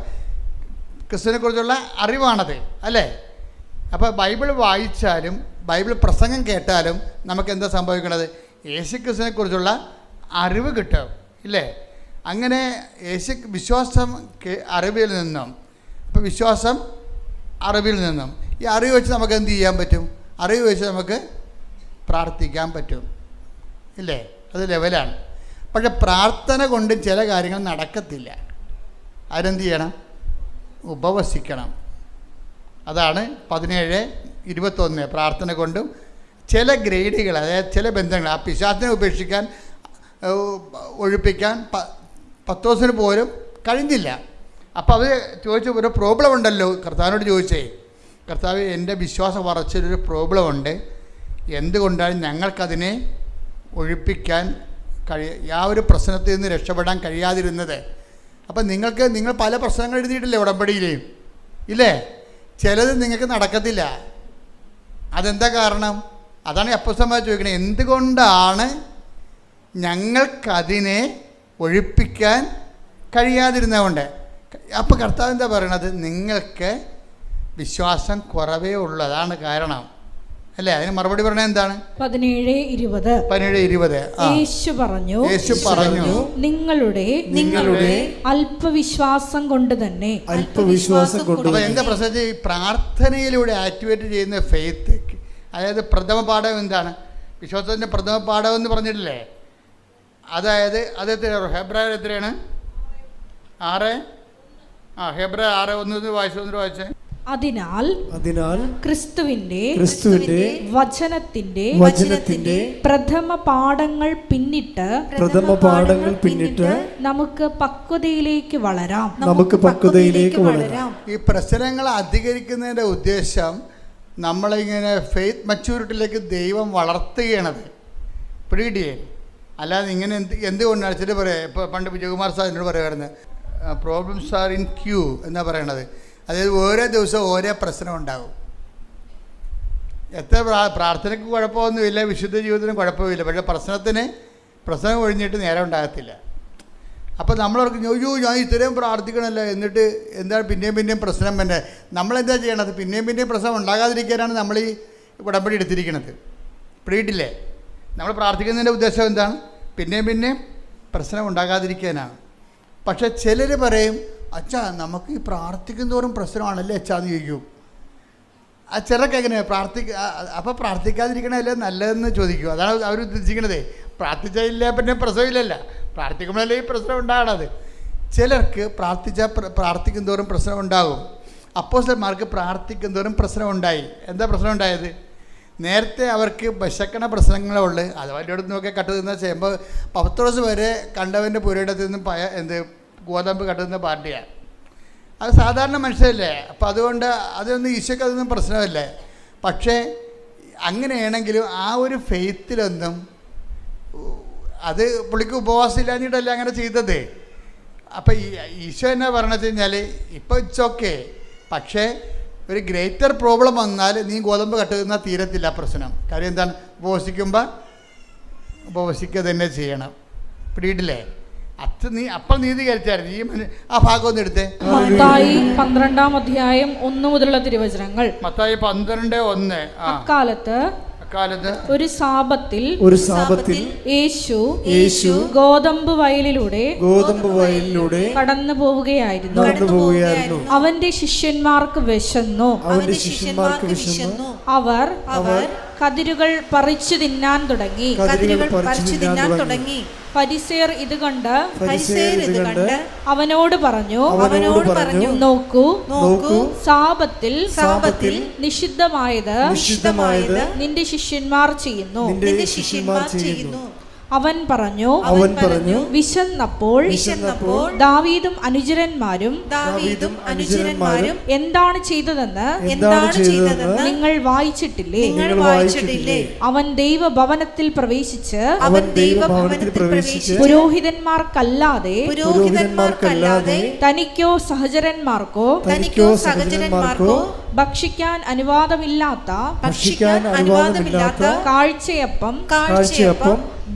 ക്രിസ്തുവിനെ കുറിച്ചുള്ള അറിവാണത്, അല്ലേ? അപ്പോൾ ബൈബിൾ വായിച്ചാലും ബൈബിൾ പ്രസംഗം കേട്ടാലും നമുക്ക് എന്താ സംഭവിക്കുന്നത്? യേശുക്രിസ്തുവിനെ കുറിച്ചുള്ള അറിവ് കിട്ടും, ഇല്ലേ? അങ്ങനെ വിശ്വാസം അറിവിൽ നിന്നും, അപ്പോൾ വിശ്വാസം അറിവിൽ നിന്നും, ഈ അറിവ് വെച്ച് നമുക്ക് എന്ത് ചെയ്യാൻ പറ്റും? അറിവ് വെച്ച് നമുക്ക് പ്രാർത്ഥിക്കാൻ പറ്റും, ഇല്ലേ? അത് ലെവലാണ്. പക്ഷെ പ്രാർത്ഥന കൊണ്ട് ചില കാര്യങ്ങൾ നടക്കത്തില്ല. അതിനെന്ത് ചെയ്യണം? ഉപവസിക്കണം. അതാണ് 17:21. പ്രാർത്ഥന കൊണ്ടും ചില ഗ്രേഡുകൾ, അതായത് ചില ബന്ധങ്ങൾ, ആ പിശാചിനെ ഒഴിപ്പിക്കാൻ പത്തോസിന് പോലും കഴിഞ്ഞില്ല. അപ്പോൾ അവർ ചോദിച്ചു, ഒരു പ്രോബ്ലം ഉണ്ടല്ലോ. കർത്താവിനോട് ചോദിച്ചേ, കർത്താവ്, എൻ്റെ വിശ്വാസ വളർച്ചയിലൊരു പ്രോബ്ലം ഉണ്ട്, എന്തുകൊണ്ടാണ് ഞങ്ങൾക്കതിനെ ഒഴിപ്പിക്കാൻ ആ ഒരു പ്രശ്നത്തിൽ നിന്ന് രക്ഷപ്പെടാൻ കഴിയാതിരുന്നത്? അപ്പം നിങ്ങൾ പല പ്രശ്നങ്ങൾ എഴുതിയിട്ടില്ലേ ഉടമ്പടിയിലെയും, ഇല്ലേ? ചിലത് നിങ്ങൾക്ക് നടക്കത്തില്ല. അതെന്താ കാരണം? അതാണ് അപ്പോസ്തലന്മാർ ചോദിക്കണത്, എന്തുകൊണ്ടാണ് ഞങ്ങൾക്കതിനെ ഒഴിപ്പിക്കാൻ കഴിയാതിരുന്നതുകൊണ്ട്. അപ്പോൾ കർത്താവ് എന്താ പറയണത്? നിങ്ങൾക്ക് വിശ്വാസം കുറവേ ഉള്ളൂ, അതാണ് കാരണം അല്ലേ? അതിന് മറുപടി പറഞ്ഞത് എന്താണ്? 17:20. യേശു പറഞ്ഞു നിങ്ങളുടെ അല്പവിശ്വാസം കൊണ്ട് തന്നെ. അപ്പോൾ എന്താ പ്രശ്നം? ഈ പ്രാർത്ഥനയിലൂടെ ആക്ടിവേറ്റ് ചെയ്യുന്ന ഫെയ്ത്ത്, അതായത് പ്രഥമ പാഠം എന്താണ്? വിശ്വാസത്തിൻ്റെ പ്രഥമ പാഠം എന്ന് പറഞ്ഞിട്ടില്ലേ? അതായത് അത് ഹെബ്രായർ എത്രയാണ്? 6. ഹെബ്രായർ 6:1 വായിച്ചേ. അതിനാൽ ക്രിസ്തുവിന്റെ വചനത്തിന്റെ പ്രഥമ പാഠങ്ങൾ പിന്നിട്ട് നമുക്ക് പക്വതയിലേക്ക് വളരാം. ഈ പ്രശ്നങ്ങൾ അധികരിക്കുന്നതിൻ്റെ ഉദ്ദേശം നമ്മളിങ്ങനെ ഫെയ്ത്ത് മച്യൂരിറ്റിയിലേക്ക് ദൈവം വളർത്തുകയാണത്. പിടികിട്ടിയേ? അല്ലാതെ ഇങ്ങനെ എന്തുകൊണ്ടാണ് വെച്ചിട്ട് പറയാം. ഇപ്പോൾ പണ്ട് വിജയകുമാർ സാർ എന്നോട് പറയുമായിരുന്നു, പ്രോബ്ലംസ് ആർ ഇൻ ക്യൂ എന്നാ പറയണത്. അതായത് ഓരോ ദിവസവും ഓരോ പ്രശ്നം ഉണ്ടാകും. എത്ര പ്രാർത്ഥനയ്ക്ക് കുഴപ്പമൊന്നുമില്ല, വിശുദ്ധ ജീവിതത്തിന് കുഴപ്പമില്ല, പക്ഷേ പ്രശ്നം ഒഴിഞ്ഞിട്ട് നേരം ഉണ്ടാകത്തില്ല. അപ്പോൾ നമ്മളവർക്ക് അയ്യോ ഞാൻ ഇത്രയും പ്രാർത്ഥിക്കണമല്ലോ, എന്നിട്ട് എന്താണ് പിന്നെയും പ്രശ്നം തന്നെ. നമ്മളെന്താ ചെയ്യണത്? പിന്നെയും പ്രശ്നം ഉണ്ടാകാതിരിക്കാനാണ് നമ്മൾ ഈ ഉടമ്പടി എടുത്തിരിക്കുന്നത്. പിടിയിട്ടില്ലേ? നമ്മൾ പ്രാർത്ഥിക്കുന്നതിൻ്റെ ഉദ്ദേശം എന്താണ്? പിന്നെയും പ്രശ്നം ഉണ്ടാകാതിരിക്കാനാണ്. പക്ഷേ ചിലർ പറയും, അച്ഛാ നമുക്ക് ഈ പ്രാർത്ഥിക്കുന്നതോറും പ്രശ്നമാണല്ലേ അച്ഛാന്ന് ചോദിക്കും. ആ ചിലർക്ക് എങ്ങനെയാണ് അപ്പോൾ പ്രാർത്ഥിക്കാതിരിക്കണമല്ലേ നല്ലതെന്ന് ചോദിക്കും. അതാണ് അവർ ഉദ്ദേശിക്കണതേ. പ്രാർത്ഥിച്ചില്ല പിന്നെ പ്രശ്നമില്ലല്ല, പ്രാർത്ഥിക്കുമ്പോഴല്ലേ ഈ പ്രശ്നം ഉണ്ടാകണത്. ചിലർക്ക് പ്രാർത്ഥിക്കുന്നതോറും പ്രശ്നം ഉണ്ടാകും. അപ്പോസ്തലന്മാർക്ക് പ്രാർത്ഥിക്കുന്നതോറും പ്രശ്നം ഉണ്ടായി. എന്താ പ്രശ്നം ഉണ്ടായത്? നേരത്തെ അവർക്ക് വിശക്കണ പ്രശ്നങ്ങളേ ഉള്ളു. അത് വലിയടത്ത് നോക്കി കട്ടുതിന്ന ചെയ്യുമ്പോൾ പത്രോസ് വരെ കണ്ടവൻ്റെ പുരയിടത്തിൽ നിന്ന് ഗോതമ്പ് കട്ടുന്ന പാർട്ടിയാണ്. അത് സാധാരണ മനുഷ്യരല്ലേ. അപ്പോൾ അതുകൊണ്ട് അതൊന്നും ഈശോയ്ക്ക് അതൊന്നും പ്രശ്നമല്ലേ. പക്ഷേ അങ്ങനെയാണെങ്കിലും ആ ഒരു ഫെയ്ത്തിലൊന്നും അത് പുള്ളിക്ക് ഉപവാസം ഇല്ലാഞ്ഞിട്ടല്ല അങ്ങനെ ചെയ്തത്. അപ്പോൾ ഈശോ എന്നാ പറയണത് കഴിഞ്ഞാൽ ഇപ്പോൾ ഇറ്റ്സ് ഓക്കെ, പക്ഷേ ഒരു ഗ്രേറ്റർ പ്രോബ്ലം വന്നാൽ നീ ഗോതമ്പ് കട്ടുന്ന തീരത്തില്ല പ്രശ്നം. കാര്യം എന്താണ്? ഉപവസിക്കുക തന്നെ ചെയ്യണം. പിടിയിട്ടില്ലേ? അപ്പോൾ നീതീകരിച്ചായിരുന്നു. ഈ ആ ഭാഗം ഒന്ന് എടുത്തേ. മത്തായി 12-ാം 1 മുതലുള്ള തിരുവചനങ്ങൾ. മത്തായി 12:1. അക്കാലത്ത് ഒരു സാബത്തിൽ യേശു ഗോതമ്പ് വയലിലൂടെ കടന്നു പോവുകയായിരുന്നു. അവന്റെ ശിഷ്യന്മാർക്ക് വിശന്നു. അവർ കതിരുകൾ പറിച്ചു തിന്നാൻ തുടങ്ങി. ഫരിസേയർ ഇത് കണ്ട് അവനോട് പറഞ്ഞു, നോക്കൂ, സാബത്തിൽ നിഷിദ്ധമായത് നിന്റെ ശിഷ്യന്മാർ ചെയ്യുന്നു. അവൻ പറഞ്ഞു വിശന്നപ്പോൾ ദാവീദും അനുചരന്മാരും എന്താണ് ചെയ്തതെന്ന് നിങ്ങൾ വായിച്ചിട്ടില്ലേ? അവൻ ദൈവഭവനത്തിൽ പ്രവേശിച്ച് പുരോഹിതന്മാർക്കല്ലാതെ തനിക്കോ സഹചരന്മാർക്കോ ഭക്ഷിക്കാൻ അനുവാദമില്ലാത്ത കാഴ്ചയപ്പം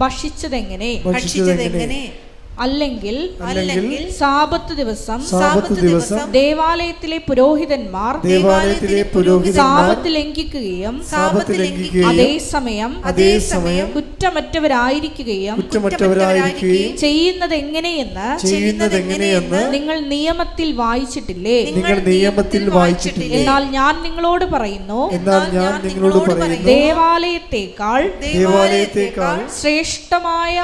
ഭക്ഷിച്ചതെങ്ങനെ? അല്ലെങ്കിൽ സാബത്ത് ദിവസം ദേവാലയത്തിലെ പുരോഹിതന്മാർ സാബത്ത് ലംഘിക്കുകയും അതേസമയം കുറ്റമറ്റവരായിരിക്കുകയും ചെയ്യുന്നത് എങ്ങനെയെന്ന് നിങ്ങൾ നിയമത്തിൽ വായിച്ചിട്ടില്ലേ? എന്നാൽ ഞാൻ നിങ്ങളോട് പറയുന്നു, ദേവാലയത്തേക്കാൾ ശ്രേഷ്ഠമായ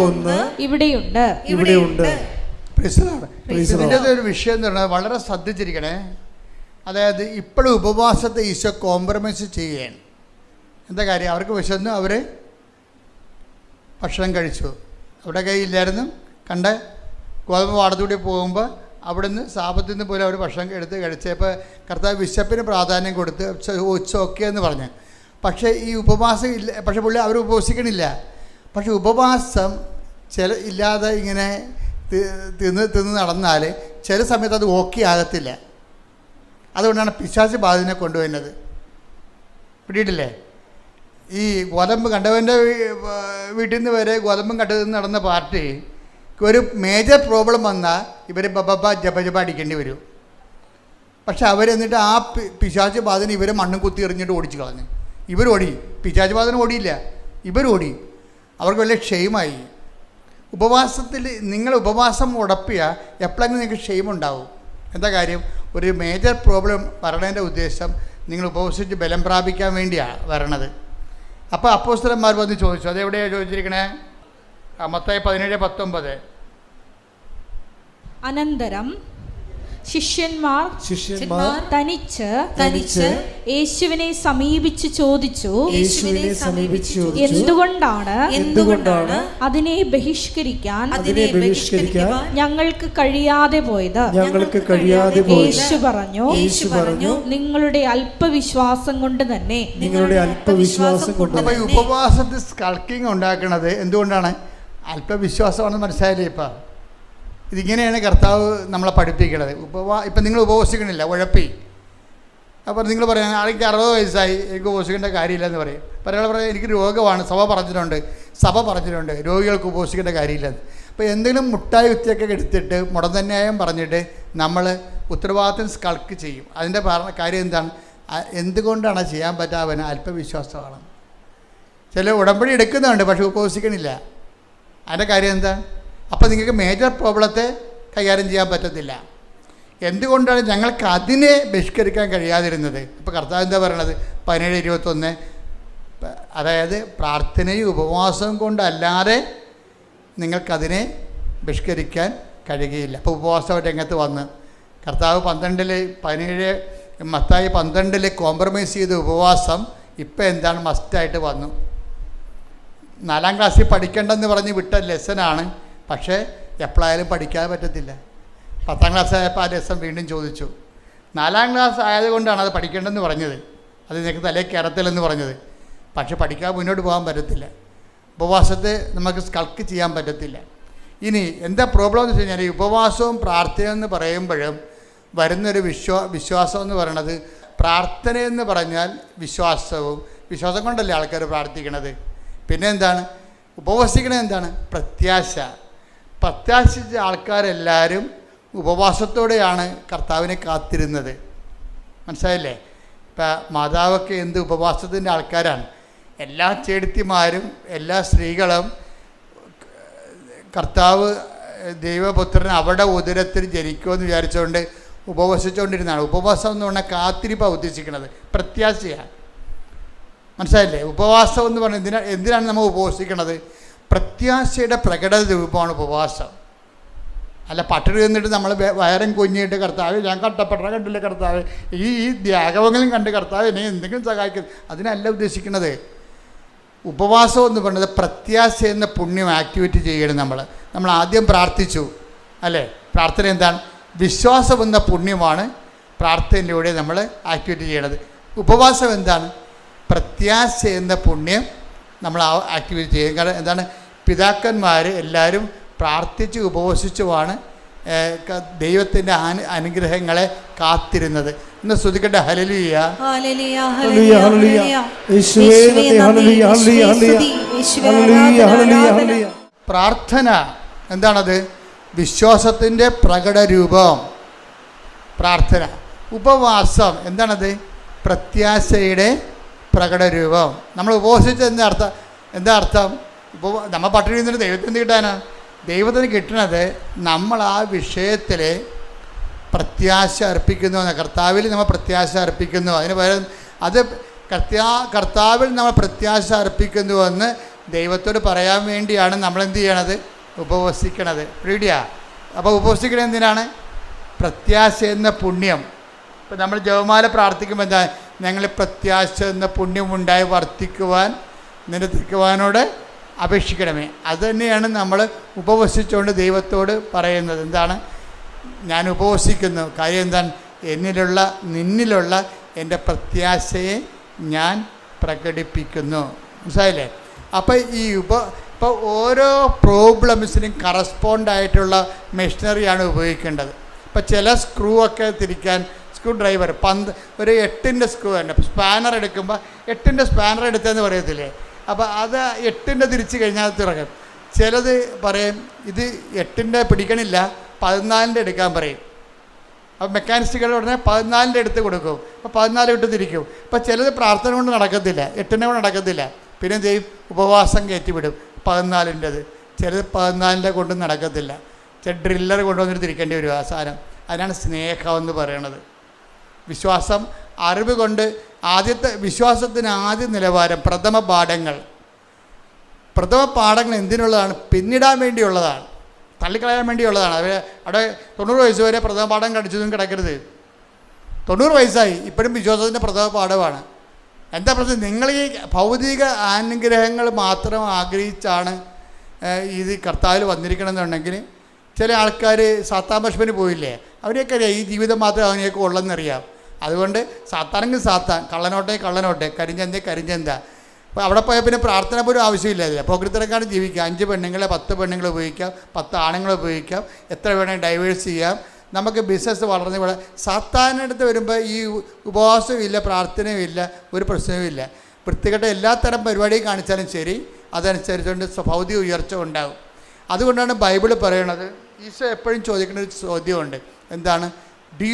ഒന്ന് ഇവിടെയുണ്ട്. ഇതിൻ്റെ ഒരു വിഷയം എന്ന് പറഞ്ഞാൽ വളരെ ശ്രദ്ധിച്ചിരിക്കണേ. അതായത് ഇപ്പോഴും ഉപവാസത്തെ ഈശോ കോംപ്രമൈസ് ചെയ്യുകയാണ്. എന്താ കാര്യം? അവർക്ക് വിശന്നു, അവർ ഭക്ഷണം കഴിച്ചു. അവിടെ കയ്യില്ലായിരുന്നു. കണ്ട ഗോതമ്പ് പാടത്തൂടെ പോകുമ്പോൾ അവിടുന്ന് സാപത്തിൽ നിന്ന് പോലും അവർ ഭക്ഷണം എടുത്ത് കഴിച്ചപ്പോൾ കർത്താവ് വിശപ്പിന് പ്രാധാന്യം കൊടുത്ത് ഓക്കെ എന്ന് പറഞ്ഞു. പക്ഷേ ഈ ഉപവാസം ഇല്ല. പക്ഷേ പുള്ളി അവർ ഉപവസിക്കണില്ല. പക്ഷെ ഉപവാസം ഇല്ലാതെ ഇങ്ങനെ തിന്ന് നടന്നാൽ ചില സമയത്ത് അത് ഓക്കെ ആകത്തില്ല. അതുകൊണ്ടാണ് പിശാച് ബാധനെ കൊണ്ടുവരുന്നത്. പിടിയിട്ടില്ലേ? ഈ ഗോതമ്പ് കണ്ടവൻ്റെ വീട്ടിൽ നിന്ന് വരെ ഗോതമ്പും കണ്ടതിൽ നടന്ന പാർട്ടി ഒരു മേജർ പ്രോബ്ലം വന്നാൽ ഇവർ ജപ അടിക്കേണ്ടി വരും. പക്ഷെ അവരെന്നിട്ട് ആ പിശാച് ബാധന ഇവരെ മണ്ണും കുത്തി എറിഞ്ഞിട്ട് ഓടിച്ച് കളഞ്ഞു. ഇവരോടി, പിശാച് ബാധന ഓടിയില്ല, ഇവരോടി. അവർക്ക് വലിയ ക്ഷയമായി. ഉപവാസത്തിൽ നിങ്ങൾ ഉപവാസം ഉടപ്പിയ എപ്പോഴെങ്കിലും നിങ്ങൾക്ക് ക്ഷയമുണ്ടാവും. എന്താ കാര്യം? ഒരു മേജർ പ്രോബ്ലം വരണതിൻ്റെ ഉദ്ദേശം നിങ്ങൾ ഉപവസിച്ച് ബലം പ്രാപിക്കാൻ വേണ്ടിയാണ് വരണത്. അപ്പോൾ അപ്പോസ്തലന്മാർ വന്ന് ചോദിച്ചു. അതെവിടെയാണ് ചോദിച്ചിരിക്കണേ? മത്തായി 17:19. അനന്തരം ശിഷ്യന്മാർ തനിച്ച് യേശുവിനെ സമീപിച്ച് ചോദിച്ചു, എന്തുകൊണ്ടാണ് അതിനെ ബഹിഷ്കരിക്കാൻ ഞങ്ങൾക്ക് കഴിയാതെ പോയത്? യേശു പറഞ്ഞു, നിങ്ങളുടെ അല്പവിശ്വാസം കൊണ്ട് തന്നെ. അപ്പോൾ ഈ ഉപവാസത്തിൽ സ്കൾക്കിങ് ഉണ്ടാക്കുന്നത് എന്തുകൊണ്ടാണ്? അല്പവിശ്വാസമാണെന്ന് മനസ്സിലായില്ലേ? ഇപ്പം ഇതിങ്ങനെയാണ് കർത്താവ് നമ്മളെ പഠിപ്പിക്കുന്നത്. ഇപ്പം നിങ്ങൾ ഉപവസിക്കണില്ല, ഉഴപ്പി. അപ്പോൾ നിങ്ങൾ പറയാൻ ആൾക്ക് 60 വയസ്സായി, എനിക്ക് ഉപവസിക്കേണ്ട കാര്യമില്ലെന്ന് പറയും. പറയാൻ എനിക്ക് രോഗമാണ്, സഭ പറഞ്ഞിട്ടുണ്ട് രോഗികൾക്ക് ഉപവസിക്കേണ്ട കാര്യമില്ലെന്ന്. അപ്പോൾ എന്തെങ്കിലും മുട്ടായി വിത്തിയൊക്കെ എടുത്തിട്ട് മുടന്തന്യായം പറഞ്ഞിട്ട് നമ്മൾ ഉത്തരവാദിത്തം സ്കൾക്ക് ചെയ്യും. അതിൻ്റെ കാര്യം എന്താണ്? എന്തുകൊണ്ടാണ് ചെയ്യാൻ പറ്റാവന്? അല്പവിശ്വാസമാണ്. ചില ഉടമ്പടി എടുക്കുന്നുണ്ട്, പക്ഷെ ഉപവസിക്കണില്ല. അതിൻ്റെ കാര്യം എന്താ? അപ്പോൾ നിങ്ങൾക്ക് മേജർ പ്രോബ്ലത്തെ കൈകാര്യം ചെയ്യാൻ പറ്റത്തില്ല. എന്തുകൊണ്ടാണ് ഞങ്ങൾക്ക് അതിനെ ബഹിഷ്കരിക്കാൻ കഴിയാതിരുന്നത്? ഇപ്പോൾ കർത്താവ് എന്താ പറയണത്? 17:21. അതായത് പ്രാർത്ഥനയും ഉപവാസവും കൊണ്ടല്ലാതെ നിങ്ങൾക്കതിനെ ബഹിഷ്കരിക്കാൻ കഴിയുകയില്ല. അപ്പോൾ ഉപവാസം രംഗത്ത് വന്ന് കർത്താവ് 17 മത്തായി 12 കോംപ്രമൈസ് ചെയ്ത ഉപവാസം ഇപ്പം എന്താണ്? മസ്റ്റായിട്ട് വന്നു. 4ാം ക്ലാസ്സിൽ പഠിക്കേണ്ടെന്ന് പറഞ്ഞ് വിട്ട ലെസനാണ്. പക്ഷേ എപ്പോഴായാലും പഠിക്കാതെ പറ്റത്തില്ല. 10ാം ക്ലാസ് ആയപ്പോൾ ആ ലെസൺ വീണ്ടും ചോദിച്ചു. 4ാം ക്ലാസ് ആയതുകൊണ്ടാണ് അത് പഠിക്കേണ്ടെന്ന് പറഞ്ഞത്. അത് നിനക്ക് തലേ കയറത്തില്ലെന്ന് പറഞ്ഞത്. പക്ഷെ പഠിക്കാതെ മുന്നോട്ട് പോകാൻ പറ്റത്തില്ല. ഉപവാസത്തെ നമുക്ക് സ്കൾക്ക് ചെയ്യാൻ പറ്റത്തില്ല. ഇനി എന്താ പ്രോബ്ലം എന്ന് വെച്ച് കഴിഞ്ഞാൽ, ഈ ഉപവാസവും പ്രാർത്ഥനയെന്ന് പറയുമ്പോഴും വരുന്നൊരു വിശ്വാസം എന്ന് പറയണത്, പ്രാർത്ഥനയെന്ന് പറഞ്ഞാൽ വിശ്വാസം കൊണ്ടല്ലേ ആൾക്കാർ പ്രാർത്ഥിക്കണത്. പിന്നെ എന്താണ്? ഉപവസിക്കണത് എന്താണ്? പ്രത്യാശിച്ച ആൾക്കാരെല്ലാവരും ഉപവാസത്തോടെയാണ് കർത്താവിനെ കാത്തിരുന്നത്. മനസ്സിലായില്ലേ? ഇപ്പം മാതാവൊക്കെ എന്ത് ഉപവാസത്തിൻ്റെ ആൾക്കാരാണ്. എല്ലാ ചേടത്തിമാരും എല്ലാ സ്ത്രീകളും കർത്താവ് ദൈവപുത്രൻ അവരുടെ ഉദരത്തിൽ ജനിക്കുമെന്ന് വിചാരിച്ചുകൊണ്ട് ഉപവസിച്ചുകൊണ്ടിരുന്നതാണ്. ഉപവാസം എന്ന് പറഞ്ഞാൽ കാത്തിരിപ്പാണ് ഉദ്ദേശിക്കുന്നത്, പ്രത്യാശയാണ്. മനസ്സിലായില്ലേ? ഉപവാസം എന്ന് പറഞ്ഞാൽ എന്തിനാണ് നമ്മൾ ഉപവസിക്കണത്? പ്രത്യാശയുടെ പ്രകടന രൂപമാണ് ഉപവാസം. അല്ല പട്ടിണി നിന്നിട്ട് നമ്മൾ വയറും കുഞ്ഞിട്ട് കർത്താവ് ഞാൻ കട്ടപ്പെട്ട കണ്ടില്ല കർത്താവ്, ഈ ത്യാഗമെങ്കിലും കണ്ട് കർത്താവ് എന്നെ എന്തെങ്കിലും സഹായിക്കും, അതിനല്ല ഉദ്ദേശിക്കുന്നത്. ഉപവാസം എന്ന് പറയുന്നത് പ്രത്യാശ എന്ന പുണ്യം ആക്ടിവേറ്റ് ചെയ്യണം. നമ്മൾ ആദ്യം പ്രാർത്ഥിച്ചു അല്ലേ? പ്രാർത്ഥന എന്താണ്? വിശ്വാസം എന്ന പുണ്യമാണ് പ്രാർത്ഥനയിലൂടെ നമ്മൾ ആക്ടിവേറ്റ് ചെയ്യണത്. ഉപവാസം എന്താണ്? പ്രത്യാശ എന്ന പുണ്യം നമ്മൾ ആക്ടിവേറ്റ് ചെയ്യും. കാരണം എന്താണ്? പിതാക്കന്മാർ എല്ലാവരും പ്രാർത്ഥിച്ച് ഉപവസിച്ചുമാണ് ദൈവത്തിൻ്റെ അനുഗ്രഹങ്ങളെ കാത്തിരുന്നത്. ഇന്ന് സ്തുതിക്കട്ടെ. ഹല്ലേലൂയ. പ്രാർത്ഥന എന്താണത്? വിശ്വാസത്തിൻ്റെ പ്രകടരൂപം പ്രാർത്ഥന. ഉപവാസം എന്താണത്? പ്രത്യാശയുടെ പ്രകടരൂപം. നമ്മൾ ഉപവസിച്ച് എന്താ അർത്ഥം? നമ്മൾ പട്ടിണി നിന്നിട്ട് ദൈവത്തിന് കിട്ടാനാണ്. ദൈവത്തിന് കിട്ടണത് നമ്മൾ ആ വിഷയത്തിൽ പ്രത്യാശ അർപ്പിക്കുന്നു. കർത്താവിൽ നമ്മൾ പ്രത്യാശ അർപ്പിക്കുന്നു. അതിന് പകരം അത് കർത്താവിൽ നമ്മൾ പ്രത്യാശ അർപ്പിക്കുന്നുവെന്ന് ദൈവത്തോട് പറയാൻ വേണ്ടിയാണ് നമ്മളെന്ത് ചെയ്യണത്? ഉപവസിക്കണത്. റെഡിയാ? അപ്പോൾ ഉപവസിക്കണത് എന്തിനാണ്? പ്രത്യാശ എന്ന പുണ്യം. ഇപ്പം നമ്മൾ ജപമാല പ്രാർത്ഥിക്കുമ്പോൾ എന്താ? ഞങ്ങൾ പ്രത്യാശ എന്ന പുണ്യമുണ്ടായി വർദ്ധിക്കുവാൻ നിന്റെ തിരുക്കുവാനോട് അപേക്ഷിക്കണമേ. അതുതന്നെയാണ് നമ്മൾ ഉപവസിച്ചുകൊണ്ട് ദൈവത്തോട് പറയുന്നത്. എന്താണ്? ഞാൻ ഉപവസിക്കുന്നു. കാര്യം എന്താണ്? നിന്നിലുള്ള എൻ്റെ പ്രത്യാശയെ ഞാൻ പ്രകടിപ്പിക്കുന്നു. മനസ്സിലായില്ലേ? അപ്പോൾ ഇപ്പോൾ ഓരോ പ്രോബ്ലംസിനും കറസ്പോണ്ടായിട്ടുള്ള മെഷീനറിയാണ് ഉപയോഗിക്കേണ്ടത്. ഇപ്പോൾ ചില സ്ക്രൂ ഒക്കെ തിരിക്കാൻ സ്ക്രൂ ഡ്രൈവർ ഒരു 8-ൻ്റെ സ്ക്രൂ തന്നെ സ്പാനർ എടുക്കുമ്പോൾ 8-ൻ്റെ സ്പാനർ എടുത്തതെന്ന് പറയത്തില്ലേ. അപ്പോൾ അത് 8-ൻ്റെ തിരിച്ച് കഴിഞ്ഞാൽ അത് ഇറങ്ങും. ചിലത് പറയും ഇത് 8-ൻ്റെ പിടിക്കണില്ല 14-ൻ്റെ എടുക്കാൻ പറയും. അപ്പോൾ മെക്കാനിസ്റ്റുകളുടെ ഉടനെ 14-ൻ്റെ എടുത്ത് കൊടുക്കും. അപ്പോൾ 14 ഇട്ട് തിരിക്കും. അപ്പോൾ ചിലത് പ്രാർത്ഥന കൊണ്ട് നടക്കത്തില്ല, 8-ൻ്റെ കൊണ്ട് നടക്കത്തില്ല. പിന്നെ എന്ത് ചെയ്യും? ഉപവാസം കയറ്റിവിടും 14-ൻ്റെത്. ചിലത് 14-ൻ്റെ കൊണ്ട് നടക്കത്തില്ല. ചില ഡ്രില്ലർ കൊണ്ടുവന്നിട്ട് തിരിക്കേണ്ടി വരും ആ സാധനം. അതിനാണ് സ്നേഹം എന്ന് പറയണത്. വിശ്വാസം അറിവ് കൊണ്ട് വിശ്വാസത്തിന് ആദ്യ നിലവാരം പ്രഥമ പാഠങ്ങൾ എന്തിനുള്ളതാണ്? പിന്നിടാൻ വേണ്ടിയുള്ളതാണ്, തള്ളിക്കളയാൻ വേണ്ടിയുള്ളതാണ്. അവിടെ 90 വയസ്സ് വരെ പ്രഥമ പാഠം കടിച്ചതും കിടക്കരുത്. 90 വയസ്സായി ഇപ്പോഴും വിശ്വാസത്തിൻ്റെ പ്രഥമ പാഠമാണ്. എന്താ പ്രശ്നം? നിങ്ങൾ ഈ ഭൗതിക അനുഗ്രഹങ്ങൾ മാത്രം ആഗ്രഹിച്ചാണ് ഇത് കർത്താവിൽ വന്നിരിക്കണമെന്നുണ്ടെങ്കിൽ ചില ആൾക്കാർ സാത്താൻ ഭക്ഷണത്തിന് പോയില്ലേ, അവരെയൊക്കെ ഈ ജീവിതം മാത്രമേ അവനെയൊക്കെ ഉള്ളെന്നറിയാം. അതുകൊണ്ട് സാത്താനെങ്കിൽ സാത്താൻ, കള്ളനോട്ടെ, കരിഞ്ചന്ത. അപ്പോൾ അവിടെ പോയാൽ പിന്നെ പ്രാർത്ഥന പോലും ആവശ്യമില്ല. അതില്ല പോക്കൃത്തരക്കാണ് ജീവിക്കുക. 5 പെണ്ണുങ്ങളെ 10 പെണ്ണുങ്ങളെ ഉപയോഗിക്കാം, 10 ആണുങ്ങളെ ഉപയോഗിക്കാം, എത്ര വേണമെങ്കിൽ ഡൈവേഴ്സ് ചെയ്യാം. നമുക്ക് ബിസിനസ് വളർന്ന് ഇവിടെ സാത്താനടുത്ത് വരുമ്പോൾ ഈ ഉപവാസവും ഇല്ല, പ്രാർത്ഥനയും ഇല്ല, ഒരു പ്രശ്നവും ഇല്ല. വൃത്തികെട്ട എല്ലാത്തരം പരിപാടിയും കാണിച്ചാലും ശരി, അതനുസരിച്ചുകൊണ്ട് ഭൗതിക ഉയർച്ച ഉണ്ടാകും. അതുകൊണ്ടാണ് ബൈബിൾ പറയണത്. ഈശോ എപ്പോഴും ചോദിക്കുന്ന ഒരു ചോദ്യമുണ്ട്. എന്താണ്? Do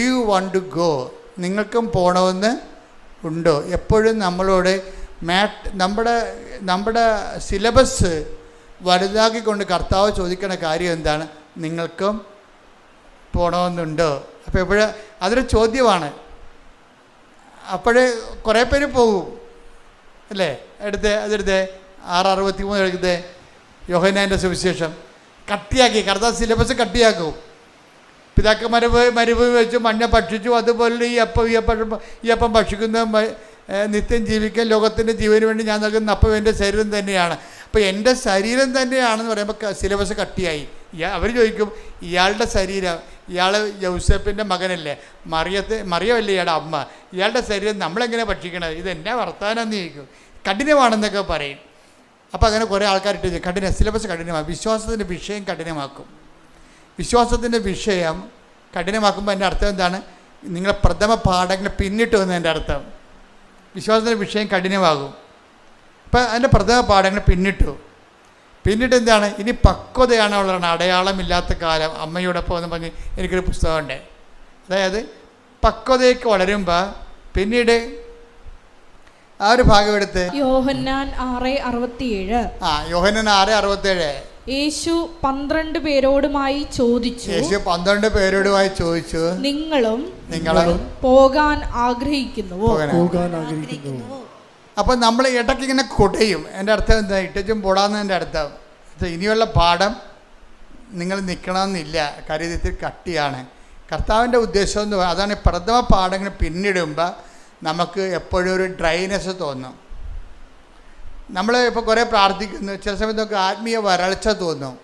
you want to go? നിങ്ങൾക്കും പോകണമെന്ന് ഉണ്ടോ? എപ്പോഴും നമ്മളോട് നമ്മുടെ സിലബസ് വലുതാക്കിക്കൊണ്ട് കർത്താവ് ചോദിക്കുന്ന കാര്യം എന്താണ്? നിങ്ങൾക്കും പോകണമെന്നുണ്ടോ? അപ്പോൾ എപ്പോഴും അതൊരു ചോദ്യമാണ്. അപ്പോഴേ കുറേ പേര് പോകും അല്ലേ? അതെടുത്തേ 6:63 എടുത്തേ യോഹന്നാൻ്റെ സുവിശേഷം. കട്ടിയാക്കി കർത്താവ് സിലബസ് കട്ടിയാക്കും. പിതാക്കന്മാരെ മരുഭൂമി വെച്ച് മഞ്ഞ ഭക്ഷിച്ചു, അതുപോലെ ഈ അപ്പം ഭക്ഷിക്കുന്ന നിത്യം ജീവിക്കാൻ ലോകത്തിൻ്റെ ജീവന് വേണ്ടി ഞാൻ നൽകുന്ന അപ്പം എൻ്റെ ശരീരം തന്നെയാണ്. അപ്പോൾ എൻ്റെ ശരീരം തന്നെയാണെന്ന് പറയുമ്പോൾ സിലബസ് കട്ടിയായി. അവർ ചോദിക്കും, ഇയാളുടെ ശരീരം, ഇയാൾ യൗസേപ്പിൻ്റെ മകനല്ലേ, മറിയമല്ലേ ഇയാളുടെ അമ്മ, ഇയാളുടെ ശരീരം നമ്മളെങ്ങനെ ഭക്ഷിക്കണത്? ഇതെന്നാ വർത്താനെന്ന് ചോദിക്കും. കഠിനമാണെന്നൊക്കെ പറയും. അപ്പോൾ അങ്ങനെ കുറേ ആൾക്കാരിട്ട് സിലബസ് കഠിനമാക്കും. വിശ്വാസത്തിൻ്റെ വിഷയം കഠിനമാക്കും. വിശ്വാസത്തിൻ്റെ വിഷയം കഠിനമാക്കുമ്പോൾ എൻ്റെ അർത്ഥം എന്താണ്? നിങ്ങളെ പ്രഥമ പാഠങ്ങൾ പിന്നിട്ട് വന്നതിൻ്റെ അർത്ഥം. വിശ്വാസത്തിൻ്റെ വിഷയം കഠിനമാകും. അപ്പം അതിൻ്റെ പ്രഥമ പാഠങ്ങൾ പിന്നിട്ട് എന്താണ്? ഇനി പക്വതയാണ് ഉള്ളതാണ്. അടയാളമില്ലാത്ത കാലം അമ്മയോടൊപ്പം എന്ന് പറഞ്ഞ് എനിക്കൊരു പുസ്തകമുണ്ട്. അതായത് പക്വതയ്ക്ക് വളരുമ്പോൾ പിന്നീട് ആ ഒരു ഭാഗം എടുത്ത് യോഹന്നാൻ 6:67. യോഹന്നാൻ 6:67. യേശു 12 പേരോടുമായി ചോദിച്ചു, നിങ്ങളും പോകാൻ ആഗ്രഹിക്കുന്നുവോ? അപ്പം നമ്മൾ ഇടയ്ക്ക് ഇങ്ങനെ കൊടയും. എൻ്റെ അർത്ഥം എന്താ? ഇട്ടും പോടാന്നതിൻ്റെ അർത്ഥം ഇനിയുള്ള പാഠം നിങ്ങൾ നിൽക്കണമെന്നില്ല, കാര്യത്തിൽ കട്ടിയാണ്. കർത്താവിൻ്റെ ഉദ്ദേശം എന്ന് പറയുന്നത് അതാണ്. പ്രഥമ പാഠങ്ങൾ പിന്നിടുമ്പോൾ നമുക്ക് എപ്പോഴും ഒരു ഡ്രൈനെസ് തോന്നും. നമ്മൾ ഇപ്പോൾ കുറേ പ്രാർത്ഥിക്കുന്നു, ചില സമയത്തൊക്കെ ആത്മീയ വരൾച്ച തോന്നും.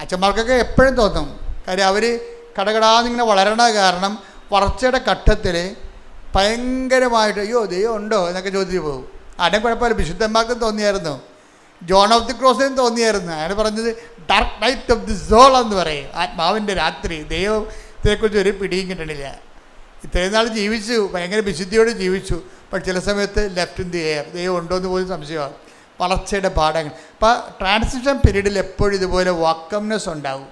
അച്ഛന്മാർക്കൊക്കെ എപ്പോഴും തോന്നും. കാര്യം അവർ കടകടാന്നിങ്ങനെ വളരണ കാരണം വളർച്ചയുടെ ഘട്ടത്തിൽ ഭയങ്കരമായിട്ട് ദൈവം ഉണ്ടോ എന്നൊക്കെ ചോദിച്ചു പോകും. ആരും കുഴപ്പമില്ല. വിശുദ്ധന്മാർക്കും തോന്നിയായിരുന്നു, ജോൺ ഓഫ് ദി ക്രോസിനും തോന്നിയായിരുന്നു. അയാൾ പറഞ്ഞത് dark night of the soul എന്ന് പറയും. ആത്മാവിൻ്റെ രാത്രി. ദൈവത്തെക്കുറിച്ച് ഒരു പിടിയും കിട്ടണില്ല. ഇത്രയും നാൾ ജീവിച്ചു, ഭയങ്കര വിശുദ്ധിയോട് ജീവിച്ചു. പക്ഷെ ചില സമയത്ത് ലെഫ്റ്റ് ഇൻ ദി എയർ, ദൈവം ഉണ്ടോ എന്ന് പോലും സംശയമാണ്. വളർച്ചയുടെ പാഠങ്ങൾ. അപ്പോൾ ട്രാൻസിഷൻ പീരീഡിൽ എപ്പോഴും ഇതുപോലെ വാക്കംനെസ് ഉണ്ടാവും.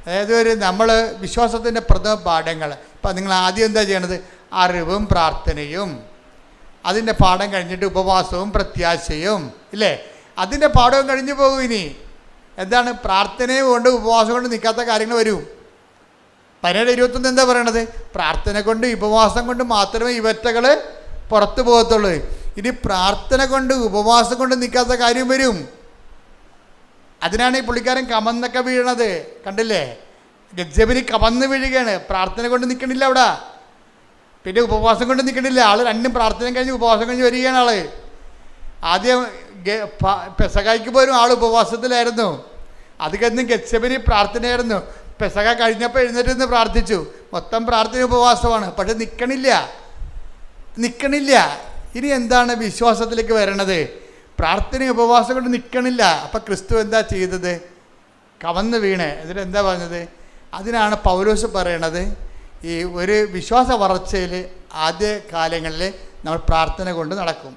അതായത് നമ്മൾ വിശ്വാസത്തിൻ്റെ പ്രഥമ പാഠങ്ങൾ. ഇപ്പം നിങ്ങൾ ആദ്യം എന്താ ചെയ്യണത്? അറിവും പ്രാർത്ഥനയും. അതിൻ്റെ പാഠം കഴിഞ്ഞിട്ട് ഉപവാസവും പ്രത്യാശയും ഇല്ലേ? അതിൻ്റെ പാഠവും കഴിഞ്ഞു പോകും. ഇനി എന്താണ്? പ്രാർത്ഥനയും കൊണ്ട് ഉപവാസം കൊണ്ട് നിൽക്കാത്ത കാര്യങ്ങൾ വരും. 17:21 എന്താ പറയണത്? പ്രാർത്ഥന കൊണ്ട് ഉപവാസം കൊണ്ട് മാത്രമേ ഇവറ്റകൾ പുറത്തു പോകത്തുള്ളൂ. ഇനി പ്രാർത്ഥന കൊണ്ട് ഉപവാസം കൊണ്ട് നിൽക്കാത്ത കാര്യം വരും. അതിനാണ് ഈ പുള്ളിക്കാരൻ കമന്നൊക്കെ വീഴണത്. കണ്ടില്ലേ? ഗജബിനി കമന്ന് വീഴുകയാണ്. പ്രാർത്ഥന കൊണ്ട് നിൽക്കണില്ല അവിടെ, പിന്നെ ഉപവാസം കൊണ്ട് നിൽക്കണില്ല. ആൾ രണ്ടും പ്രാർത്ഥന കഴിഞ്ഞ് ഉപവാസം കഴിഞ്ഞ് വരികയാണ് ആള്. ആദ്യം പെസകായ്ക്ക് പോലും ആൾ ഉപവാസത്തിലായിരുന്നു. അത് കഴിഞ്ഞ് ഗജബിനി പ്രാർത്ഥനയായിരുന്നു. പെസക കഴിഞ്ഞപ്പോൾ എഴുന്നേറ്റ് പ്രാർത്ഥിച്ചു. മൊത്തം പ്രാർത്ഥന ഉപവാസമാണ്. പക്ഷെ നിൽക്കണില്ല. ഇനി എന്താണ് വിശ്വാസത്തിലേക്ക് വരണത്? പ്രാർത്ഥന ഉപവാസം കൊണ്ട് നിൽക്കണില്ല. അപ്പം ക്രിസ്തു എന്താ ചെയ്തത്? കവന്ന് വീണ്. എന്നിട്ട് എന്താ പറഞ്ഞത്? അതിനാണ് പൗലോസ് പറയണത്, ഈ ഒരു വിശ്വാസ വളർച്ചയിൽ ആദ്യ കാലങ്ങളിൽ നമ്മൾ പ്രാർത്ഥന കൊണ്ട് നടക്കും.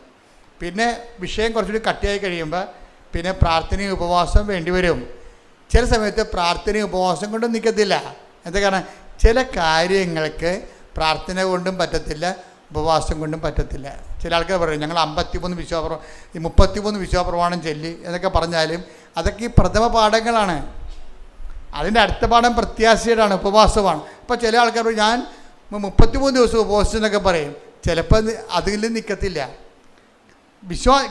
പിന്നെ വിഷയം കുറച്ചുകൂടി കട്ടിയായി കഴിയുമ്പോൾ പിന്നെ പ്രാർത്ഥനയും ഉപവാസം വേണ്ടി വരും. ചില സമയത്ത് പ്രാർത്ഥനയും ഉപവാസം കൊണ്ടും നിൽക്കത്തില്ല. എന്താ കാരണം, ചില കാര്യങ്ങൾക്ക് പ്രാർത്ഥന കൊണ്ടും പറ്റത്തില്ല, ഉപവാസം കൊണ്ടും പറ്റത്തില്ല. ചില ആൾക്കാർ പറയും ഞങ്ങൾ 33 വിശ്വാസപ്രമാണം ചൊല്ലി എന്നൊക്കെ പറഞ്ഞാലും അതൊക്കെ ഈ പ്രഥമ പാഠങ്ങളാണ്. അതിൻ്റെ അടുത്ത പാഠം പ്രത്യാശയുടെയാണ്, ഉപവാസമാണ്. അപ്പോൾ ചില ആൾക്കാർ പറയും ഞാൻ 33 ദിവസം ഉപവസിച്ചെന്നൊക്കെ പറയും. ചിലപ്പോൾ അതിൽ നിൽക്കത്തില്ല.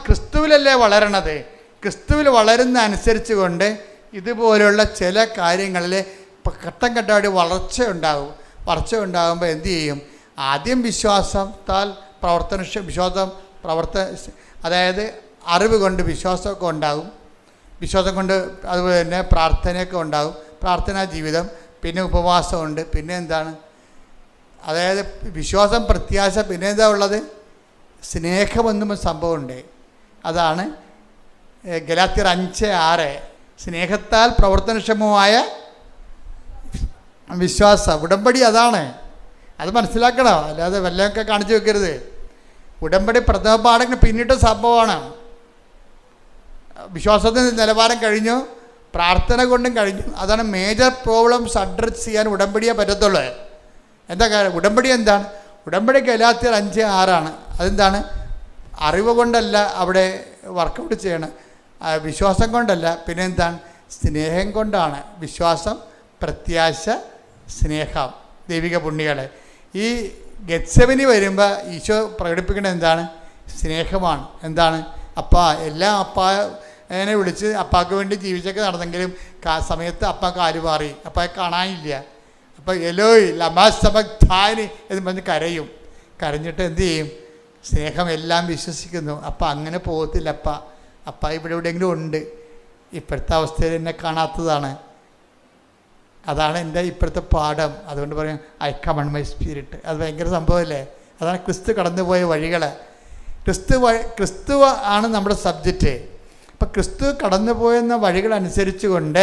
ക്രിസ്തുവിലല്ലേ വളരണത്. ക്രിസ്തുവിൽ വളരുന്ന അനുസരിച്ച് കൊണ്ട് ഇതുപോലെയുള്ള ചില കാര്യങ്ങളിൽ ഘട്ടം ഘട്ടമായിട്ട് വളർച്ച ഉണ്ടാകുമ്പോൾ എന്തു ചെയ്യും? ആദ്യം വിശ്വാസത്താൽ അതായത് അറിവ് കൊണ്ട് വിശ്വാസമൊക്കെ ഉണ്ടാകും. വിശ്വാസം കൊണ്ട് അതുപോലെ തന്നെ പ്രാർത്ഥനയൊക്കെ ഉണ്ടാകും, പ്രാർത്ഥനാ ജീവിതം. പിന്നെ ഉപവാസമുണ്ട്. പിന്നെ എന്താണ്? അതായത് വിശ്വാസം, പ്രത്യാശ, പിന്നെ എന്താ ഉള്ളത്? സ്നേഹമെന്നും സംഭവമുണ്ട്. അതാണ് ഗലാത്യർ 5:6. സ്നേഹത്താൽ പ്രവർത്തനക്ഷമമായ വിശ്വാസം. ഉടമ്പടി അതാണ്. അത് മനസ്സിലാക്കണം. അല്ലാതെ വല്ലതൊക്കെ കാണിച്ചു വെക്കരുത്. ഉടമ്പടി പ്രഥമ പാഠങ്ങൾ പിന്നിട്ട സംഭവമാണ്. വിശ്വാസത്തിൻ്റെ നിലവാരം കഴിഞ്ഞു, പ്രാർത്ഥന കൊണ്ടും കഴിഞ്ഞു. അതാണ് മേജർ പ്രോബ്ലംസ് അഡ്രസ് ചെയ്യാൻ ഉടമ്പടിയെ പറ്റത്തുള്ളൂ. എന്താ കാര്യം? ഉടമ്പടി എന്താണ്? ഉടമ്പടി ഗലാത്യർ 5:6. അതെന്താണ്? അറിവ് കൊണ്ടല്ല അവിടെ വർക്കൗട്ട് ചെയ്യണം, വിശ്വാസം കൊണ്ടല്ല. പിന്നെ എന്താണ്? സ്നേഹം കൊണ്ടാണ്. വിശ്വാസം, പ്രത്യാശ, സ്നേഹം. ദൈവിക പുണ്യങ്ങളെ ഈ ഗെത്സെമനി വരുമ്പോൾ ഈശോ പ്രകടിപ്പിക്കുന്നത് എന്താണ്? സ്നേഹമാണ്. എന്താണ്? എല്ലാം അപ്പാനെ വിളിച്ച് അപ്പാക്ക് വേണ്ടി ജീവിച്ചൊക്കെ നടന്നെങ്കിലും സമയത്ത് അപ്പ കാല് മാറി, അപ്പായെ കാണാനില്ല. അപ്പോൾ എലോയ് ലമാസമക്താനി എന്ന് പറഞ്ഞ് കരഞ്ഞിട്ട് എന്തു ചെയ്യും? സ്നേഹം എല്ലാം വിശ്വസിക്കുന്നു. അങ്ങനെ പോകത്തില്ല. അപ്പ ഇവിടെ എവിടെയെങ്കിലും ഉണ്ട്, ഇപ്പോഴത്തെ അവസ്ഥയിൽ എന്നെ കാണാത്തതാണ്. അതാണ് എൻ്റെ ഇപ്പോഴത്തെ പാഠം. അതുകൊണ്ട് പറയും I come on my spirit. അത് ഭയങ്കര സംഭവമല്ലേ? അതാണ് ക്രിസ്തു കടന്നുപോയ വഴികൾ. ക്രിസ്തു ആണ് നമ്മുടെ സബ്ജക്റ്റ്. അപ്പം ക്രിസ്തു കടന്നുപോയെന്ന വഴികളനുസരിച്ച് കൊണ്ട്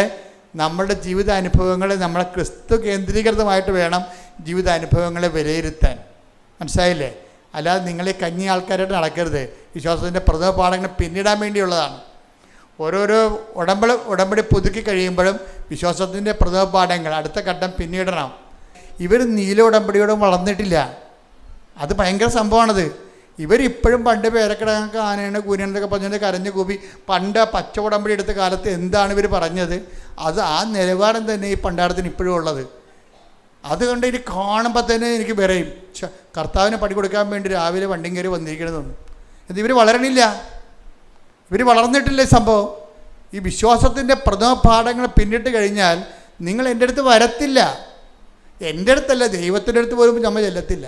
നമ്മളുടെ ജീവിതാനുഭവങ്ങളെ നമ്മളെ ക്രിസ്തു കേന്ദ്രീകൃതമായിട്ട് വേണം ജീവിതാനുഭവങ്ങളെ വിലയിരുത്താൻ. മനസ്സിലായില്ലേ? അല്ലാതെ നിങ്ങളീ കഞ്ഞി ആൾക്കാരായിട്ട് നടക്കരുത്. വിശ്വാസത്തിൻ്റെ പ്രഥമ പാഠങ്ങൾ പിന്നിടാൻ വേണ്ടിയുള്ളതാണ്. ഓരോരോ ഉടമ്പടി പുതുക്കി കഴിയുമ്പോഴും വിശ്വാസത്തിൻ്റെ പ്രഥമ പാഠങ്ങൾ അടുത്ത ഘട്ടം പിന്നിടണം. ഇവർ നീല ഉടമ്പടിയോടും വളർന്നിട്ടില്ല. അത് ഭയങ്കര സംഭവമാണത്. ഇവരിപ്പോഴും പണ്ട് പേരക്കിടങ്ങൾക്ക് ആനയാണ് കൂനയെന്നൊക്കെ പറഞ്ഞത് കരഞ്ഞു കൂപ്പി പണ്ട് പച്ച ഉടമ്പടി എടുത്ത കാലത്ത് എന്താണ് ഇവർ പറഞ്ഞത്, അത് ആ നിലവാരം തന്നെ ഈ പണ്ടാരത്തിന് ഇപ്പോഴും ഉള്ളത്. അതുകൊണ്ട് ഇനി കാണുമ്പോൾ തന്നെ എനിക്ക് പറയും കർത്താവിനെ പടി കൊടുക്കാൻ വേണ്ടി രാവിലെ വണ്ടിയും കയറി വന്നിരിക്കണമെന്ന്. ഇത് ഇവർ വളരണില്ല, ഇവർ വളർന്നിട്ടില്ല. സംഭവം ഈ വിശ്വാസത്തിൻ്റെ പ്രഥമ പാഠങ്ങൾ പിന്നിട്ട് കഴിഞ്ഞാൽ നിങ്ങൾ എൻ്റെ അടുത്ത് വരത്തില്ല. എൻ്റെ അടുത്തല്ല, ദൈവത്തിൻ്റെ അടുത്ത് പോലും നമ്മൾ ചെല്ലത്തില്ല.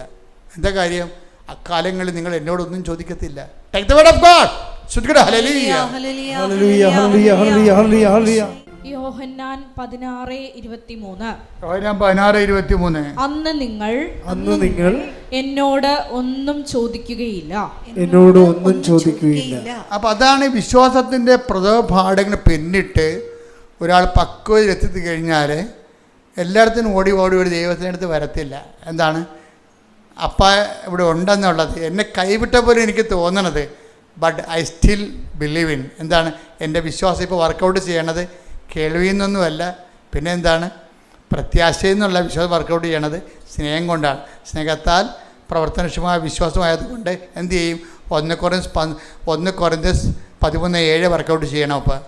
എന്താ കാര്യം? അക്കാലങ്ങളിൽ നിങ്ങൾ എന്നോടൊന്നും ചോദിക്കത്തില്ല. Take the word of God. ഹല്ലേലൂയ ഹല്ലേലൂയ ഹല്ലേലൂയ ഹല്ലേലൂയ. യോഹന്നാൻ 16:23. യോഹന്നാൻ 16:23. അന്ന് നിങ്ങൾ എന്നോട് ഒന്നും ചോദിക്കുകയില്ല. അപ്പം അതാണ് വിശ്വാസത്തിൻ്റെ പ്രഥമ പാഠങ്ങൾ പിന്നിട്ട് ഒരാൾ പക്വതയിലെത്തി കഴിഞ്ഞാൽ എല്ലായിടത്തിനും ഓടി ദൈവത്തിൻ്റെ അടുത്ത് വരത്തില്ല. എന്താണ്? അപ്പ ഇവിടെ ഉണ്ടെന്നുള്ളത് എന്നെ കൈവിട്ട പോലെ എനിക്ക് തോന്നണത്, but I still believe in. എന്താണ്? എൻ്റെ വിശ്വാസം ഇപ്പോൾ വർക്കൗട്ട് ചെയ്യണത് കേൾവിയിൽ നിന്നൊന്നുമല്ല, പിന്നെ എന്താണ്? പ്രത്യാശയിൽ നിന്നുള്ള വിശ്വാസം വർക്കൗട്ട് ചെയ്യണത് സ്നേഹം കൊണ്ടാണ്. സ്നേഹത്താൽ പ്രവർത്തനക്ഷമമായ വിശ്വാസമായതുകൊണ്ട് എന്തു ചെയ്യും? 1 കൊരിന്ത്യസ് 13:7 വർക്കൗട്ട് ചെയ്യണം. അപ്പോൾ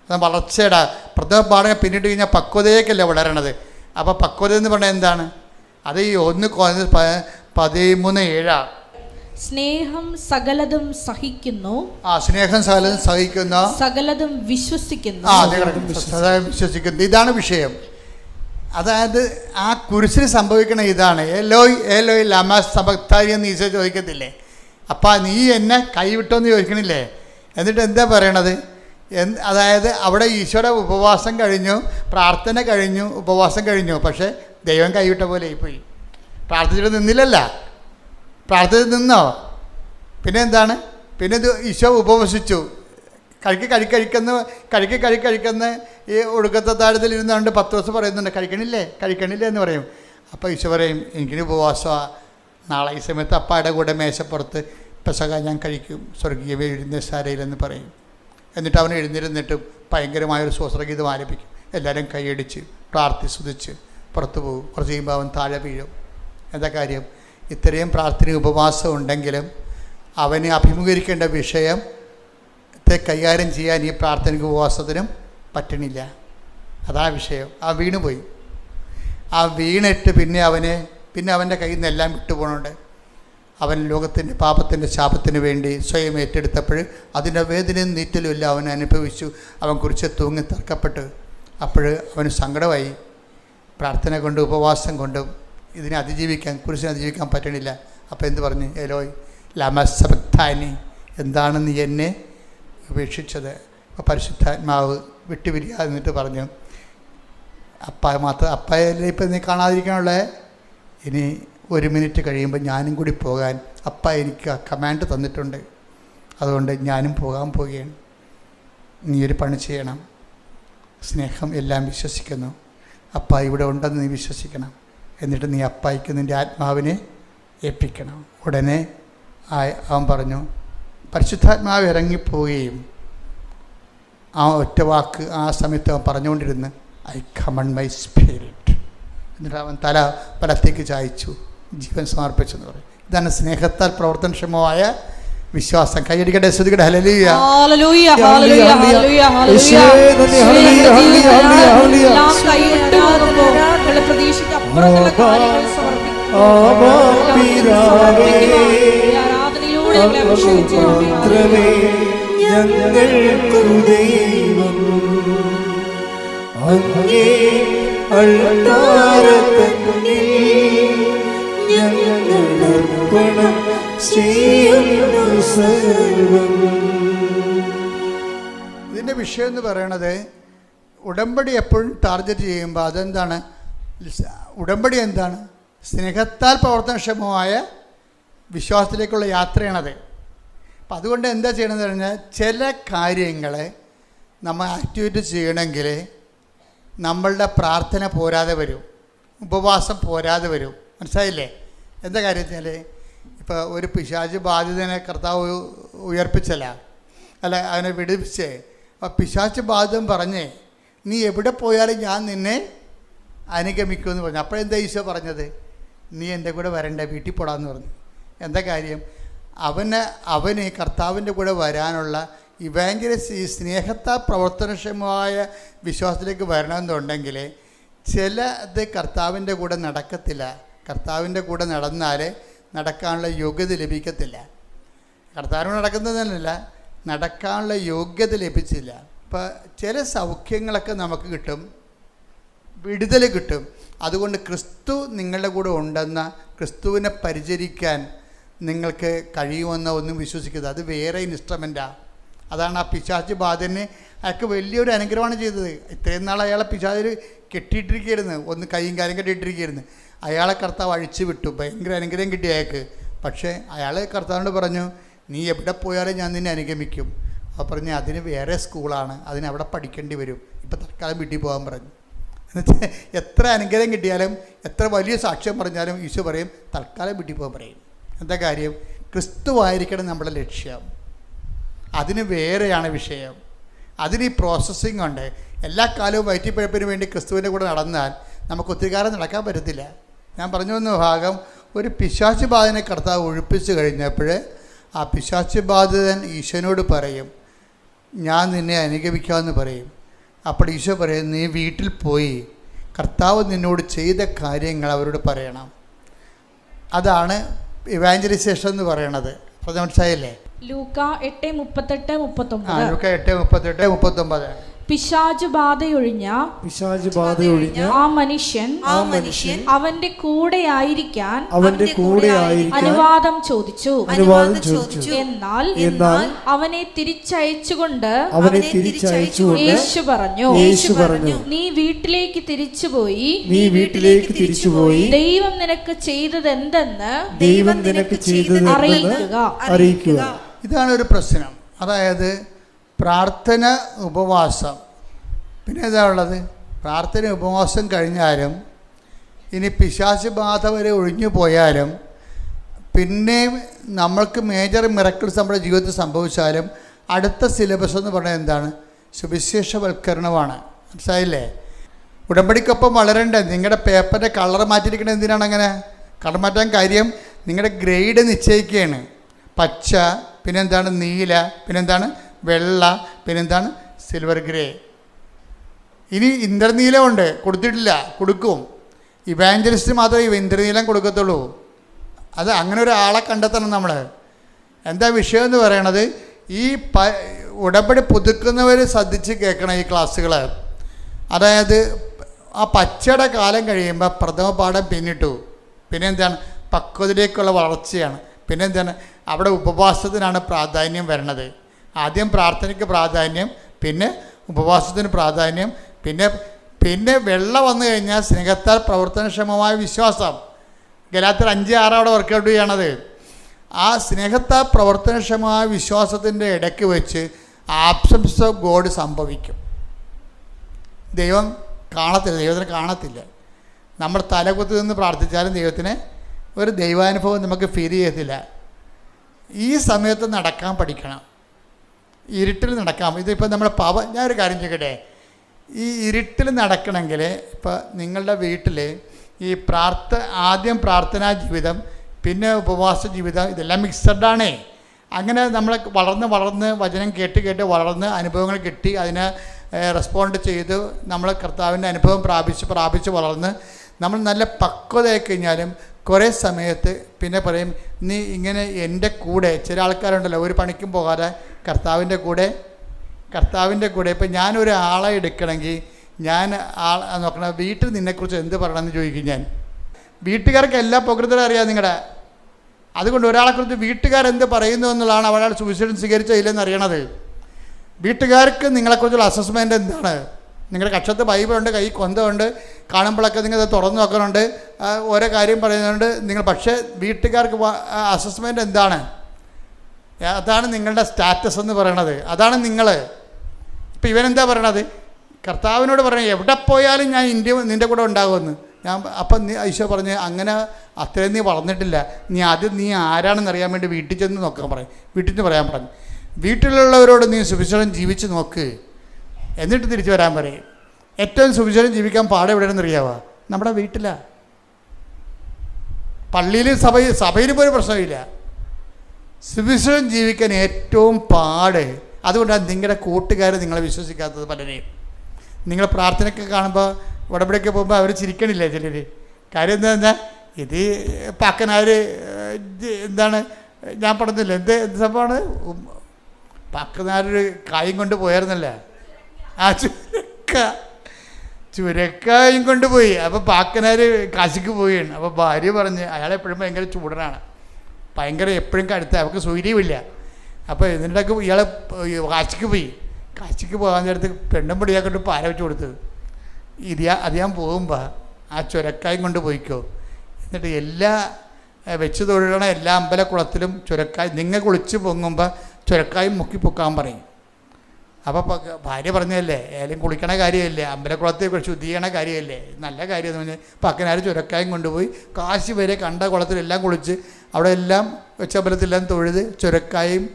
അത് വളർച്ചയുടെ പ്രഥമ പാഠങ്ങൾ പിന്നിട്ട് കഴിഞ്ഞാൽ പക്വതയേക്കല്ലേ വളരണത്. അപ്പോൾ പക്വത എന്ന് പറഞ്ഞാൽ എന്താണ്? അത് ഈ 1 കൊരിന്ത്യസ് 13:7. സ്നേഹം സകലതും സഹിക്കുന്നു. സ്നേഹം സകലതും സഹിക്കുന്നു, സകലതും വിശ്വസിക്കുന്നു. വിശ്വസിക്കുന്നു. ഇതാണ് വിഷയം. അതായത് ആ കുരിശിൽ സംഭവിക്കണ ഇതാണ്. ഏലോയ് ഏലോയ് ലമാ സബക്താനി എന്ന് ഈശോ ചോദിക്കത്തില്ലേ? നീ എന്നെ കൈവിട്ടോന്ന് ചോദിക്കണില്ലേ? എന്നിട്ട് എന്താ പറയണത്? അതായത് അവിടെ ഈശോയുടെ ഉപവാസം കഴിഞ്ഞു, പ്രാർത്ഥന കഴിഞ്ഞു, ഉപവാസം കഴിഞ്ഞു. പക്ഷേ ദൈവം കൈവിട്ട പോലെ ആയിപ്പോയി. പ്രാർത്ഥിച്ചിട്ട് നിന്നില്ലല്ല. പ്രാർത്ഥന നിന്നോ? പിന്നെ എന്താണ്? പിന്നെ ഇത് ഈശോ ഉപവസിച്ചു. കഴിക്കുന്ന ഈ ഒടുക്കത്തെ താഴത്തിൽ ഇരുന്നുകൊണ്ട് 10 ദിവസം പറയുന്നുണ്ട് കഴിക്കണില്ലേ എന്ന് പറയും. അപ്പോൾ ഈശോ പറയും എനിക്കിനി ഉപവാസമാണ്, നാളെ ഈ സമയത്ത് അപ്പായുടെ കൂടെ മേശപ്പുറത്ത് പെസക ഞാൻ കഴിക്കും സ്വർഗീയ വിരുന്നശാലയിലെന്ന് പറയും. എന്നിട്ട് അവൻ എഴുന്നേരുന്നിട്ട് ഭയങ്കരമായൊരു സ്വസ്ത്രഗീതം ആലപിക്കും. എല്ലാവരും കൈയടിച്ച് പ്രാർത്ഥിച്ചുതിച്ച് പുറത്തു പോകും. കുറച്ച് കഴിയുമ്പോൾ അവൻ താഴെ വീഴും. എന്താ കാര്യം? ഇത്രയും പ്രാർത്ഥന ഉപവാസം ഉണ്ടെങ്കിലും അവന് അഭിമുഖീകരിക്കേണ്ട വിഷയത്തെ കൈകാര്യം ചെയ്യാൻ ഈ പ്രാർത്ഥനയ്ക്ക് ഉപവാസത്തിനും പറ്റണില്ല. അതാണ് വിഷയം. ആ വീണുപോയി. ആ വീണിട്ട് പിന്നെ അവൻ്റെ കയ്യിൽ നിന്ന് എല്ലാം വിട്ടുപോകണുണ്ട്. അവൻ ലോകത്തിൻ്റെ പാപത്തിൻ്റെ ശാപത്തിന് വേണ്ടി സ്വയം ഏറ്റെടുത്തപ്പോൾ അതിൻ്റെ വേദനയും നീറ്റലും എല്ലാം അവൻ അനുഭവിച്ചു. അവൻ കുറിച്ച് തൂങ്ങി തർക്കപ്പെട്ട് അപ്പോൾ അവന് സങ്കടമായി. പ്രാർത്ഥന കൊണ്ടും ഉപവാസം കൊണ്ടും ഇതിനെ കുരിശിനെ അതിജീവിക്കാൻ പറ്റണില്ല. അപ്പോൾ എന്ത് പറഞ്ഞു? എലോയ് ലമ സബക്താനി, എന്താണ് നീ എന്നെ ഉപേക്ഷിച്ചത്? അപ്പോൾ പരിശുദ്ധാത്മാവ് വിട്ടുപിരിയാതെ എന്നിട്ട് പറഞ്ഞു, അപ്പായല്ലേ ഇപ്പം നീ കാണാതിരിക്കാനുള്ളത്, ഇനി 1 മിനിറ്റ് കഴിയുമ്പോൾ ഞാനും കൂടി പോകാൻ അപ്പ എനിക്ക് കമാൻഡ് തന്നിട്ടുണ്ട്. അതുകൊണ്ട് ഞാനും പോകാൻ പോവുകയാണ്. നീ ഒരു പണി ചെയ്യണം. സ്നേഹം എല്ലാം വിശ്വസിക്കുന്നു. അപ്പ ഇവിടെ ഉണ്ടെന്ന് നീ വിശ്വസിക്കണം. എന്നിട്ട് നീ അപ്പായിക്ക് നിൻ്റെ ആത്മാവിനെ ഏൽപ്പിക്കണം. ഉടനെ അവൻ പറഞ്ഞു. പരിശുദ്ധാത്മാവ് ഇറങ്ങിപ്പോവുകയും ആ ഒറ്റ വാക്ക് ആ സമയത്ത് അവൻ പറഞ്ഞുകൊണ്ടിരുന്ന് ഐ കമൺ മൈ സ്പിരിറ്റ്. എന്നിട്ട് അവൻ തല പലത്തേക്ക് ചായച്ചു, ജീവൻ സമർപ്പിച്ചെന്ന് പറയും. ഇതാണ് സ്നേഹത്താൽ പ്രവർത്തനക്ഷമമായ വിശ്വാസം. കൈയടിക്കട്ടെ, ശ്രുതികട്ടെ. ഹല്ലേലൂയ, ഹല്ലേലൂയ, ഹല്ലേലൂയ, ഹല്ലേലൂയ, ഹല്ലേലൂയ. പ്രതീക്ഷയ്ക്ക് അപ്പുറത്തുള്ള കാര്യങ്ങൾ സമർപ്പിക്കും. ആരാധനയിലൂടെ ഞങ്ങളെ അഭിഷേകിച്ചു. ഞങ്ങൾക്കു ദൈവം അങ്ങേ അൾത്താരത്തന്നിൽ ഞങ്ങളർപ്പണം ചെയ്യുന്നു സർവം. ഇതിൻ്റെ വിഷയം എന്ന് പറയണത് ഉടമ്പടി എപ്പോഴും ടാർഗറ്റ് ചെയ്യുമ്പോൾ അതെന്താണ്? ഉടമ്പടി എന്താണ്? സ്നേഹത്താൽ പ്രവർത്തനക്ഷമമായ വിശ്വാസത്തിലേക്കുള്ള യാത്രയാണത്. അപ്പം അതുകൊണ്ട് എന്താ ചെയ്യണമെന്ന് പറഞ്ഞാൽ ചില കാര്യങ്ങളെ നമ്മൾ ആക്ടിവേറ്റ് ചെയ്യണമെങ്കിൽ നമ്മളുടെ പ്രാർത്ഥന പോരാതെ വരും, ഉപവാസം പോരാതെ വരും. മനസ്സിലായില്ലേ? എന്താ കാര്യത്തിൽ ഇപ്പോൾ ഒരു പിശാച് ബാധിതനെ കർത്താവ് ഉയർപ്പിച്ചല്ല, അല്ല അവനെ വിടുവിച്ചേ. അപ്പോൾ പിശാച് ബാധിതം പറഞ്ഞേ നീ എവിടെ പോയാലും ഞാൻ നിന്നെ അനുഗമിക്കുമെന്ന് പറഞ്ഞു. അപ്പോഴെന്താ ഈശോ പറഞ്ഞത്? നീ എൻ്റെ കൂടെ വരണ്ട, വീട്ടിൽ പോടാന്ന് പറഞ്ഞു. എന്താ കാര്യം? അവന് കർത്താവിൻ്റെ കൂടെ വരാനുള്ള ഇവാഞ്ചലിസ്റ്റ് ഈ സ്നേഹത്താൽ പ്രവർത്തനക്ഷമമായ വിശ്വാസത്തിലേക്ക് വരണമെന്നുണ്ടെങ്കിൽ ചിലത് കർത്താവിൻ്റെ കൂടെ നടക്കത്തില്ല. കർത്താവിൻ്റെ കൂടെ നടന്നാൽ നടക്കാനുള്ള യോഗ്യത ലഭിക്കത്തില്ല. കർത്താവിനോട് നടക്കുന്നതല്ല, നടക്കാനുള്ള യോഗ്യത ലഭിച്ചില്ല. ഇപ്പോൾ ചില സൗഖ്യങ്ങളൊക്കെ നമുക്ക് കിട്ടും, വിടുതൽ കിട്ടും. അതുകൊണ്ട് ക്രിസ്തു നിങ്ങളുടെ കൂടെ ഉണ്ടെന്ന ക്രിസ്തുവിനെ പരിചരിക്കാൻ നിങ്ങൾക്ക് കഴിയുമെന്ന ഒന്നും വിശ്വസിക്കരുത്. അത് വേറെ ഇൻസ്ട്രുമെൻറ്റാണ്. അതാണ് ആ പിശാച് ബാധനെ അയാൾക്ക് വലിയൊരു അനുഗ്രഹമാണ് ചെയ്തത്. ഇത്രയും നാൾ അയാളെ പിശാചിൽ കെട്ടിയിട്ടിരിക്കുകയായിരുന്നു, ഒന്ന് കൈയും കാര്യം കെട്ടിയിട്ടിരിക്കുകയായിരുന്നു. അയാളെ കർത്താവ് അഴിച്ചു വിട്ടു, ഭയങ്കര അനുഗ്രഹം കിട്ടി അയാൾക്ക്. പക്ഷേ അയാൾ കർത്താവിനോട് പറഞ്ഞു, നീ എവിടെ പോയാലും ഞാൻ നിന്നെ അനുഗമിക്കും. അപ്പോൾ പറഞ്ഞു അതിന് വേറെ സ്കൂളാണ്, അതിനവിടെ പഠിക്കേണ്ടി വരും, ഇപ്പം തൽക്കാലം വീട്ടിൽ പോകാൻ പറഞ്ഞു. എന്നുവെച്ചാൽ എത്ര അനുഗ്രഹം കിട്ടിയാലും എത്ര വലിയ സാക്ഷ്യം പറഞ്ഞാലും ഈശോ പറയും തൽക്കാലം വീട്ടിൽ പോകാൻ പറയും. എന്താ കാര്യം? ക്രിസ്തുവായിരിക്കണം നമ്മുടെ ലക്ഷ്യം. അതിന് വേറെയാണ് വിഷയം. അതിന് ഈ പ്രോസസ്സിംഗ് ഉണ്ട്. എല്ലാ കാലവും വയറ്റിപ്പഴപ്പിന് വേണ്ടി ക്രിസ്തുവിൻ്റെ കൂടെ നടന്നാൽ നമുക്ക് ഒത്തിരി കാലം നടക്കാൻ പറ്റത്തില്ല. ഞാൻ പറഞ്ഞു വന്ന ഭാഗം, ഒരു പിശാച് ബാധിതനെ കർത്താവ് ഒഴിപ്പിച്ച് കഴിഞ്ഞപ്പോൾ ആ പിശാച് ബാധിതൻ ഈശോനോട് പറയും ഞാൻ നിന്നെ അനുഗമിക്കാമെന്ന് പറയും. അപ്പോൾ ഈശോ പറയും നീ വീട്ടിൽ പോയി കർത്താവ് നിന്നോട് ചെയ്ത കാര്യങ്ങൾ അവരോട് പറയണം. അതാണ് ഇവാഞ്ചലൈസേഷൻ എന്ന് പറയണത്. അത് മനസ്സിലായില്ലേ? ലൂക്ക 8:38-39 പിശാച് ബാധയൊഴിഞ്ഞ ആ മനുഷ്യൻ അവന്റെ കൂടെ ആയിരിക്കാൻ അനുവാദം ചോദിച്ചു. എന്നാൽ അവനെ തിരിച്ചയച്ചുകൊണ്ട് യേശു പറഞ്ഞു, നീ വീട്ടിലേക്ക് തിരിച്ചുപോയി ദൈവം നിനക്ക് ചെയ്തത് എന്തെന്ന് അറിയിക്കുക. ഇതാണ് ഒരു പ്രശ്നം. അതായത് പ്രാർത്ഥന, ഉപവാസം. പിന്നെ എന്താ ഉള്ളത്? പ്രാർത്ഥന ഉപവാസം കഴിഞ്ഞാലും ഇനി പിശാച് ബാധ വരെ ഒഴിഞ്ഞു പോയാലും പിന്നെ നമ്മൾക്ക് മേജർ മിറക്കിൾസ് നമ്മുടെ ജീവിതത്തിൽ സംഭവിച്ചാലും അടുത്ത സിലബസ് എന്ന് പറയുന്നത് എന്താണ്? സുവിശേഷവൽക്കരണമാണ്. മനസ്സിലായില്ലേ? ഉടമ്പടിക്കൊപ്പം വളരണ്ടേ? നിങ്ങളുടെ പേപ്പറിൻ്റെ കളർ മാറ്റിയിരിക്കുന്നത് എന്തിനാണ്? അങ്ങനെ കളർ മാറ്റാൻ കാര്യം നിങ്ങളുടെ ഗ്രേഡ് നിശ്ചയിക്കുകയാണ്. പച്ച, പിന്നെന്താണ് നീല, പിന്നെന്താണ് വെള്ള, പിന്നെന്താണ് സിൽവർ ഗ്രേ. ഇനി ഇന്ദ്രനീലമുണ്ട്, കൊടുത്തിട്ടില്ല, കൊടുക്കും. ഇവാഞ്ചലിസ്റ്റ് മാത്രമേ ഇന്ദ്രനീലം കൊടുക്കത്തുള്ളൂ. അത് അങ്ങനെ ഒരാളെ കണ്ടെത്തണം നമ്മൾ. എന്താ വിഷയം എന്ന് പറയണത്? ഈ ഉടമ്പടി പുതുക്കുന്നവർ ശ്രദ്ധിച്ച് കേൾക്കണം ഈ ക്ലാസ്സുകൾ. അതായത് ആ പച്ചയുടെ കാലം കഴിയുമ്പോൾ പ്രഥമ പാഠം പിന്നിട്ടു. പിന്നെ എന്താണ്? പക്വതയിലേക്കുള്ള വളർച്ചയാണ്. പിന്നെ എന്താണ്? അവിടെ ഉപവാസത്തിനാണ് പ്രാധാന്യം വരണത്. ആദ്യം പ്രാർത്ഥനയ്ക്ക് പ്രാധാന്യം, പിന്നെ ഉപവാസത്തിന് പ്രാധാന്യം, പിന്നെ വെള്ള വന്നു കഴിഞ്ഞാൽ സ്നേഹത്താൽ പ്രവർത്തനക്ഷമമായ വിശ്വാസം. ഗലാത്യർ 5:6 അവിടെ വർക്കൗട്ട് ചെയ്യണത്. ആ സ്നേഹത്താൽ പ്രവർത്തനക്ഷമമായ വിശ്വാസത്തിൻ്റെ ഇടയ്ക്ക് വെച്ച് ആബ്സൻസ് ഓഫ് ഗോഡ് സംഭവിക്കും. ദൈവം കാണത്തില്ല, ദൈവത്തിന് കാണത്തില്ല. നമ്മൾ തലകുത്തി നിന്ന് പ്രാർത്ഥിച്ചാലും ദൈവത്തിന് ഒരു ദൈവാനുഭവം നമുക്ക് ഫീൽ ചെയ്യത്തില്ല. ഈ സമയത്ത് നടക്കാൻ പഠിക്കണം, ഇരുട്ടിൽ നടക്കാം. ഇതിപ്പോൾ നമ്മൾ ഞാനൊരു കാര്യം ചെയ്യട്ടെ, ഈ ഇരുട്ടിൽ നടക്കണമെങ്കിൽ ഇപ്പോൾ നിങ്ങളുടെ വീട്ടിൽ ഈ ആദ്യം പ്രാർത്ഥനാ ജീവിതം, പിന്നെ ഉപവാസ ജീവിതം, ഇതെല്ലാം മിക്സഡാണേ. അങ്ങനെ നമ്മൾ വളർന്ന് വചനം കേട്ട് വളർന്ന് അനുഭവങ്ങൾ കിട്ടി, അതിനെ റെസ്പോണ്ട് ചെയ്ത് നമ്മൾ കർത്താവിൻ്റെ അനുഭവം പ്രാപിച്ച് വളർന്ന് നമ്മൾ നല്ല പക്വതയായി കഴിഞ്ഞാലും കുറേ സമയത്ത് പിന്നെ പറയും, നീ ഇങ്ങനെ എൻ്റെ കൂടെ. ചില ആൾക്കാരുണ്ടല്ലോ ഒരു പണിക്കും പോകാതെ കർത്താവിൻ്റെ കൂടെ. ഇപ്പം ഞാനൊരു ആളെ എടുക്കണമെങ്കിൽ ഞാൻ നോക്കണം, വീട്ടിൽ നിന്നെക്കുറിച്ച് എന്ത് പറയണമെന്ന് ചോദിക്കും ഞാൻ. വീട്ടുകാർക്ക് എല്ലാ പ്രകൃതവും അറിയാം നിങ്ങളുടെ. അതുകൊണ്ട് ഒരാളെക്കുറിച്ച് വീട്ടുകാരെന്ത് പറയുന്നു എന്നുള്ളതാണ് അവരാൾ സുവിശേഷം സ്വീകരിച്ചോ ഇല്ലെന്ന് അറിയണത്. വീട്ടുകാർക്ക് നിങ്ങളെക്കുറിച്ചുള്ള അസസ്മെൻ്റ് എന്താണ്? നിങ്ങളുടെ കക്ഷത്ത് ബൈബിളുണ്ട്, കൈ കൊന്തമുണ്ട്, കാണുമ്പോഴൊക്കെ നിങ്ങൾ തുറന്നു നോക്കുന്നുണ്ട്, ഓരോ കാര്യം പറയുന്നുണ്ട് നിങ്ങൾ. പക്ഷേ വീട്ടുകാർക്ക് അസസ്മെൻ്റ് എന്താണ്? അതാണ് നിങ്ങളുടെ സ്റ്റാറ്റസ് എന്ന് പറയണത്. അതാണ് നിങ്ങൾ. ഇപ്പം ഇവനെന്താ പറയണത്? കർത്താവിനോട് പറഞ്ഞത് എവിടെ പോയാലും ഞാൻ നിൻ്റെ കൂടെ ഉണ്ടാകുമെന്ന്. അപ്പം ഈശോ പറഞ്ഞ് അങ്ങനെ അത്രയും നീ വളർന്നിട്ടില്ല, നീ ആരാണെന്ന് അറിയാൻ വേണ്ടി വീട്ടിൽ ചെന്ന് നോക്കാൻ പറയും. വീട്ടിൽ നിന്ന് പറയാൻ പറഞ്ഞു. വീട്ടിലുള്ളവരോട് നീ സുവിശേഷം ജീവിച്ച് നോക്ക്, എന്നിട്ട് തിരിച്ചു വരാൻ പറയും. ഏറ്റവും സുവിശേഷം ജീവിക്കാൻ പാടെ എവിടെയാണെന്ന് അറിയാവോ? നമ്മുടെ വീട്ടിലാണ്. പള്ളിയിലും സഭയിലും പോലും പ്രശ്നമില്ല. സുവിശേഷം ജീവിക്കാൻ ഏറ്റവും പാട്. അതുകൊണ്ടാണ് നിങ്ങളുടെ കൂട്ടുകാർ നിങ്ങളെ വിശ്വസിക്കാത്തത്. പലരെയും നിങ്ങൾ പ്രാർത്ഥനയ്ക്ക് കാണുമ്പോൾ ഉടമ്പടിയൊക്കെ പോകുമ്പോൾ അവർ ചിരിക്കണില്ലേ ചിലർ. കാര്യം എന്താ? ഇത് പാക്കനാർ എന്താണ് ഞാൻ പറഞ്ഞില്ല, എന്ത് സംഭവമാണ്? പാക്കനാരൊരു കായും കൊണ്ട് പോയായിരുന്നല്ല, ആ ചുരക്കായും കൊണ്ടുപോയി. അപ്പോൾ പാക്കനാർ കാശിക്ക് പോവുകയാണ്. അപ്പോൾ ഭാര്യ പറഞ്ഞ് അയാളെപ്പോഴും ഭയങ്കര ചൂടനാണ്, എപ്പോഴും കടുത്ത, അവർക്ക് സൂര്യമില്ല. അപ്പോൾ ഇതിൻ്റെയൊക്കെ ഇയാൾ കാശിക്ക് പോകാൻ നേരത്ത് പെണ്ണും പൊടിയാക്കിട്ട് പാര വെച്ച് കൊടുത്തത്. അത് ഞാൻ പോകുമ്പോൾ ആ ചുരക്കായും കൊണ്ട് പോയിക്കോ, എന്നിട്ട് എല്ലാ വെച്ച് തൊഴുകണ എല്ലാ അമ്പലക്കുളത്തിലും ചുരക്കായ് നിങ്ങൾ കുളിച്ച് പൊങ്ങുമ്പോൾ ചുരക്കായും മുക്കി പൊക്കാൻ പറയും. അപ്പോൾ ഭാര്യ പറഞ്ഞതല്ലേ, ഏലും കുളിക്കണ കാര്യമല്ലേ, അമ്പലക്കുളത്തിൽ ശുദ്ധി ചെയ്യണ കാര്യമല്ലേ, നല്ല കാര്യം എന്ന് പറഞ്ഞാൽ പക്കനാർ ചുരക്കായും കൊണ്ടുപോയി കാശി വരെ കണ്ട കുളത്തിലെല്ലാം കുളിച്ച് അവിടെ എല്ലാം വെച്ചമ്പലത്തിലെല്ലാം തൊഴുത് ചുരക്കായും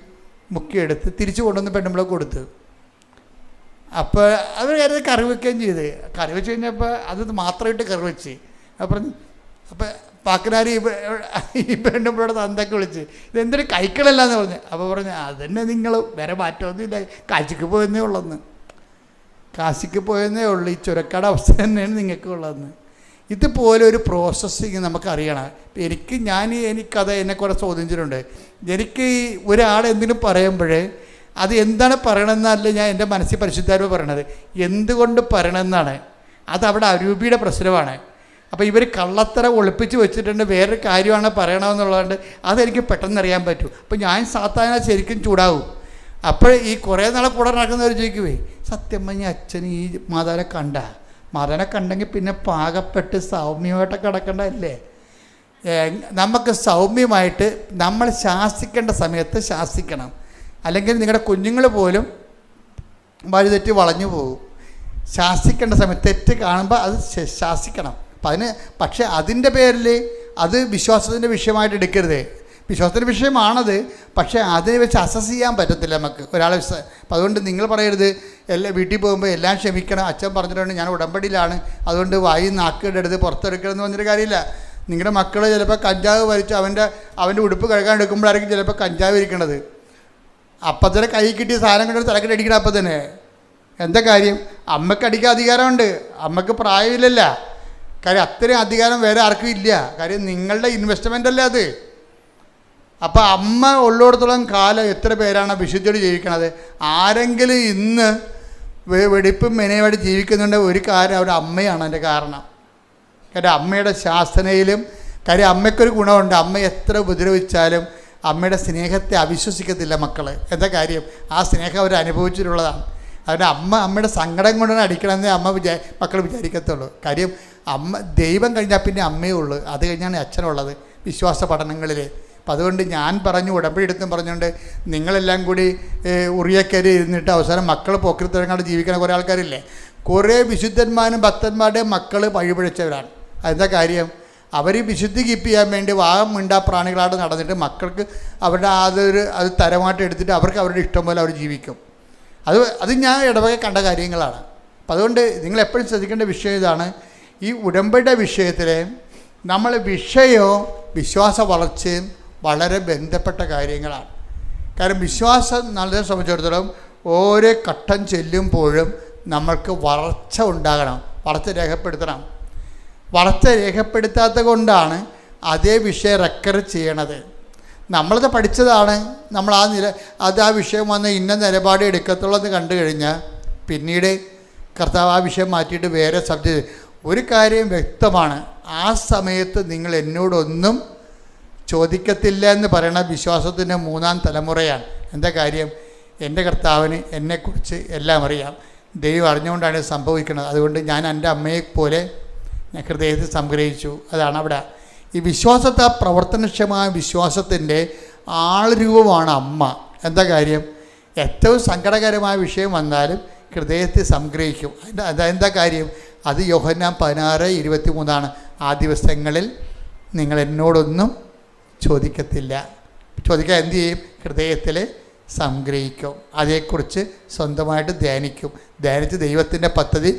മുക്കിയെടുത്ത് തിരിച്ചു കൊണ്ടുവന്ന് പെണ്ണുമ്പളെ കൊടുത്ത്. അപ്പോൾ അവർ കാര്യം കറി വയ്ക്കുകയും ചെയ്ത്. കറി വെച്ച് കഴിഞ്ഞപ്പോൾ അത് മാത്രമായിട്ട് കറി വെച്ച്. അപ്പം പാക്കനാർ ഈ പെണ്ണുമ്പോഴോട് തന്തൊക്കെ വിളിച്ച് ഇതെന്തൊരു കഴിക്കണമല്ല എന്ന് പറഞ്ഞു. അപ്പോൾ പറഞ്ഞു അതന്നെ നിങ്ങൾ വേറെ മാറ്റമൊന്നുമില്ല, കാശിക്ക് പോയെന്നേ ഉള്ളെന്ന്. കാശിക്ക് പോയെന്നേ ഉള്ളൂ. ഈ ചുരക്കാട് അവസ്ഥ തന്നെയാണ് നിങ്ങൾക്ക് ഉള്ളതെന്ന്. ഇതുപോലെ ഒരു പ്രോസസ്സിങ് നമുക്കറിയണം. എനിക്കത് എന്നെ കുറേ ചോദിച്ചിട്ടുണ്ട്. എനിക്ക് ഈ ഒരാൾ എന്തിനും പറയുമ്പോൾ അത് എന്താണ് പറയണമെന്നല്ല ഞാൻ എൻ്റെ മനസ്സിൽ പരിശുദ്ധാത്മാവ് പറയണത്, എന്തുകൊണ്ട് പറയണമെന്നാണ്. അതവിടെ അരൂപിയുടെ പ്രശ്നമാണ്. അപ്പോൾ ഇവർ കള്ളത്തര ഒളിപ്പിച്ച് വെച്ചിട്ടുണ്ട്, വേറൊരു കാര്യമാണ് പറയണമെന്നുള്ളതുകൊണ്ട് അതെനിക്ക് പെട്ടെന്ന് അറിയാൻ പറ്റും. അപ്പോൾ ഞാൻ സാധാരണ ശരിക്കും ചൂടാവും. അപ്പോൾ ഈ കുറേ നാളെ കൂടെ നടക്കുന്നവർ ചോദിക്കുവേ, സത്യം പറഞ്ഞ അച്ഛൻ ഈ മാതാവിനെ കണ്ടെങ്കിൽ പിന്നെ പാകപ്പെട്ട് സൗമ്യമായിട്ടൊക്കെ കിടക്കേണ്ടതല്ലേ? നമുക്ക് സൗമ്യമായിട്ട് നമ്മൾ ശാസിക്കേണ്ട സമയത്ത് ശാസിക്കണം. അല്ലെങ്കിൽ നിങ്ങളുടെ കുഞ്ഞുങ്ങൾ പോലും വഴിതെറ്റി വളഞ്ഞു പോകും. ശാസിക്കേണ്ട സമയത്ത് തെറ്റ് കാണുമ്പോൾ അത് ശാസിക്കണം. പക്ഷേ അതിൻ്റെ പേരിൽ അത് വിശ്വാസത്തിൻ്റെ വിഷയമായിട്ട് എടുക്കരുത്. വിശ്വാസത്തിൻ്റെ വിഷയമാണത്, പക്ഷേ അതിനെ വെച്ച് അസസ് ചെയ്യാൻ പറ്റത്തില്ല നമുക്ക് ഒരാളെ. അപ്പം അതുകൊണ്ട് നിങ്ങൾ പറയരുത് വീട്ടിൽ പോകുമ്പോൾ എല്ലാം ക്ഷമിക്കണം, അച്ഛൻ പറഞ്ഞിട്ടുണ്ട് ഞാൻ ഉടമ്പടിയിലാണ്, അതുകൊണ്ട് വായി നാക്കിടരുത്, പുറത്തെടുക്കണമെന്ന് പറഞ്ഞൊരു കാര്യമില്ല. നിങ്ങളുടെ മക്കൾ ചിലപ്പോൾ കഞ്ചാവ് വലിച്ച് അവൻ്റെ ഉടുപ്പ് കഴുകാൻ എടുക്കുമ്പോഴായിരിക്കും ചിലപ്പോൾ കഞ്ചാവ് ഇരിക്കണത്. അപ്പം തന്നെ കൈ കിട്ടിയ സാധനം കണ്ടൊരു തലക്കെട്ട് അടിക്കണം. അപ്പം തന്നെ എന്താ കാര്യം? അമ്മയ്ക്ക് അടിക്കാൻ അധികാരമുണ്ട്, അമ്മയ്ക്ക് പ്രായമില്ലല്ല. കാര്യം അത്രയും അധികാരം വേറെ ആർക്കും ഇല്ല. കാര്യം നിങ്ങളുടെ ഇൻവെസ്റ്റ്മെൻ്റ് അല്ലേ അത്. അപ്പോൾ അമ്മ ഉള്ളിടത്തോളം കാലം എത്ര പേരാണ് വിശുദ്ധിയോട് ജീവിക്കണത്? ആരെങ്കിലും ഇന്ന് വെടിപ്പും മെനയുമായിട്ട് ജീവിക്കുന്നുണ്ട്, ഒരു കാര്യം അവരുടെ അമ്മയാണ് അതിൻ്റെ കാരണം. കാര്യം അമ്മയുടെ ശാസനയിലും കാര്യം അമ്മയ്ക്കൊരു ഗുണമുണ്ട്, അമ്മ എത്ര ഉപദ്രവിച്ചാലും അമ്മയുടെ സ്നേഹത്തെ അവിശ്വസിക്കത്തില്ല മക്കൾ. എന്താ കാര്യം? ആ സ്നേഹം അവർ അനുഭവിച്ചിട്ടുള്ളതാണ്. അതുകൊണ്ട് അമ്മയുടെ സങ്കടം കൊണ്ടാണ് അടിക്കണമെന്നേ മക്കൾ വിചാരിക്കത്തുള്ളൂ. കാര്യം ദൈവം കഴിഞ്ഞാൽ പിന്നെ അമ്മയേ ഉള്ളൂ, അത് കഴിഞ്ഞാണ് അച്ഛനുള്ളത് വിശ്വാസ പഠനങ്ങളിൽ. അപ്പം അതുകൊണ്ട് ഞാൻ പറഞ്ഞു, ഉടമ്പടി എടുത്തും പറഞ്ഞുകൊണ്ട് നിങ്ങളെല്ലാം കൂടി ഉറിയക്കരി ഇരുന്നിട്ട് അവസാനം മക്കൾ പോക്കൃത്തരങ്ങാണ്ട് ജീവിക്കുന്ന കുറേ ആൾക്കാരില്ലേ. കുറേ വിശുദ്ധന്മാരും ഭക്തന്മാരുടെയും മക്കൾ വഴിപിഴച്ചവരാണ്. അതെന്താ കാര്യം? അവർ വിശുദ്ധി കീപ്പ് ചെയ്യാൻ വേണ്ടി വാഹം മിണ്ടാ പ്രാണികളായിട്ട് നടന്നിട്ട് മക്കൾക്ക് അവരുടെ അത് തരമായിട്ട് എടുത്തിട്ട് അവർക്ക് അവരുടെ ഇഷ്ടം പോലെ അവർ ജീവിക്കും. അത് ഞാൻ ഇടവകെ കണ്ട കാര്യങ്ങളാണ്. അപ്പം അതുകൊണ്ട് നിങ്ങളെപ്പോഴും ശ്രദ്ധിക്കേണ്ട വിഷയം ഇതാണ്. ഈ ഉടമ്പടിയുടെ വിഷയത്തിൽ നമ്മൾ വിഷയവും വിശ്വാസ വളർച്ചയും വളരെ ബന്ധപ്പെട്ട കാര്യങ്ങളാണ്. കാരണം വിശ്വാസം നമ്മളെ സംബന്ധിച്ചിടത്തോളം ഓരോ ഘട്ടം ചെല്ലുമ്പോഴും നമ്മൾക്ക് വളർച്ച ഉണ്ടാകണം, വളർച്ച രേഖപ്പെടുത്തണം. വളർച്ച രേഖപ്പെടുത്താത്ത കൊണ്ടാണ് അതേ വിഷയം റെക്കർ ചെയ്യണത്. നമ്മളത് പഠിച്ചതാണ്, നമ്മൾ ആ വിഷയം വന്ന് ഇന്ന നിലപാട് എടുക്കത്തുള്ളൂ എന്ന് കണ്ടു കഴിഞ്ഞാൽ പിന്നീട് കർത്താവ് ആ വിഷയം മാറ്റിയിട്ട് വേറെ സബ്ജക്റ്റ്. ഒരു കാര്യം വ്യക്തമാണ്, ആ സമയത്ത് നിങ്ങൾ എന്നോടൊന്നും ചോദിക്കത്തില്ല എന്ന് പറയുന്ന വിശ്വാസത്തിൻ്റെ 3-ാം തലമുറയാണ്. എന്താ കാര്യം? എൻ്റെ കർത്താവിന് എന്നെക്കുറിച്ച് എല്ലാം അറിയാം, ദൈവം അറിഞ്ഞുകൊണ്ടാണ് ഇത് സംഭവിക്കുന്നത്. അതുകൊണ്ട് ഞാൻ എൻ്റെ അമ്മയെപ്പോലെ ഞാൻ ഹൃദയത്തിൽ സംഗ്രഹിച്ചു. അതാണ് അവിടെ ഈ വിശ്വാസത്തെ, പ്രവർത്തനക്ഷമമായ വിശ്വാസത്തിൻ്റെ ആൾരൂപമാണ് അമ്മ. എന്താ കാര്യം? ഏറ്റവും സങ്കടകരമായ വിഷയം വന്നാലും ഹൃദയത്തിൽ സംഗ്രഹിക്കും. അതെന്താ കാര്യം? അത് യോഹന്നാൻ 16:23 ആ ദിവസങ്ങളിൽ നിങ്ങൾ എന്നോടൊന്നും ചോദിക്കത്തില്ല. ചോദിക്കാൻ എന്തു ചെയ്യും? ഹൃദയത്തിൽ സംഗ്രഹിക്കും, അതേക്കുറിച്ച് സ്വന്തമായിട്ട് ധ്യാനിക്കും, ധ്യാനിച്ച് ദൈവത്തിൻ്റെ പദ്ധതി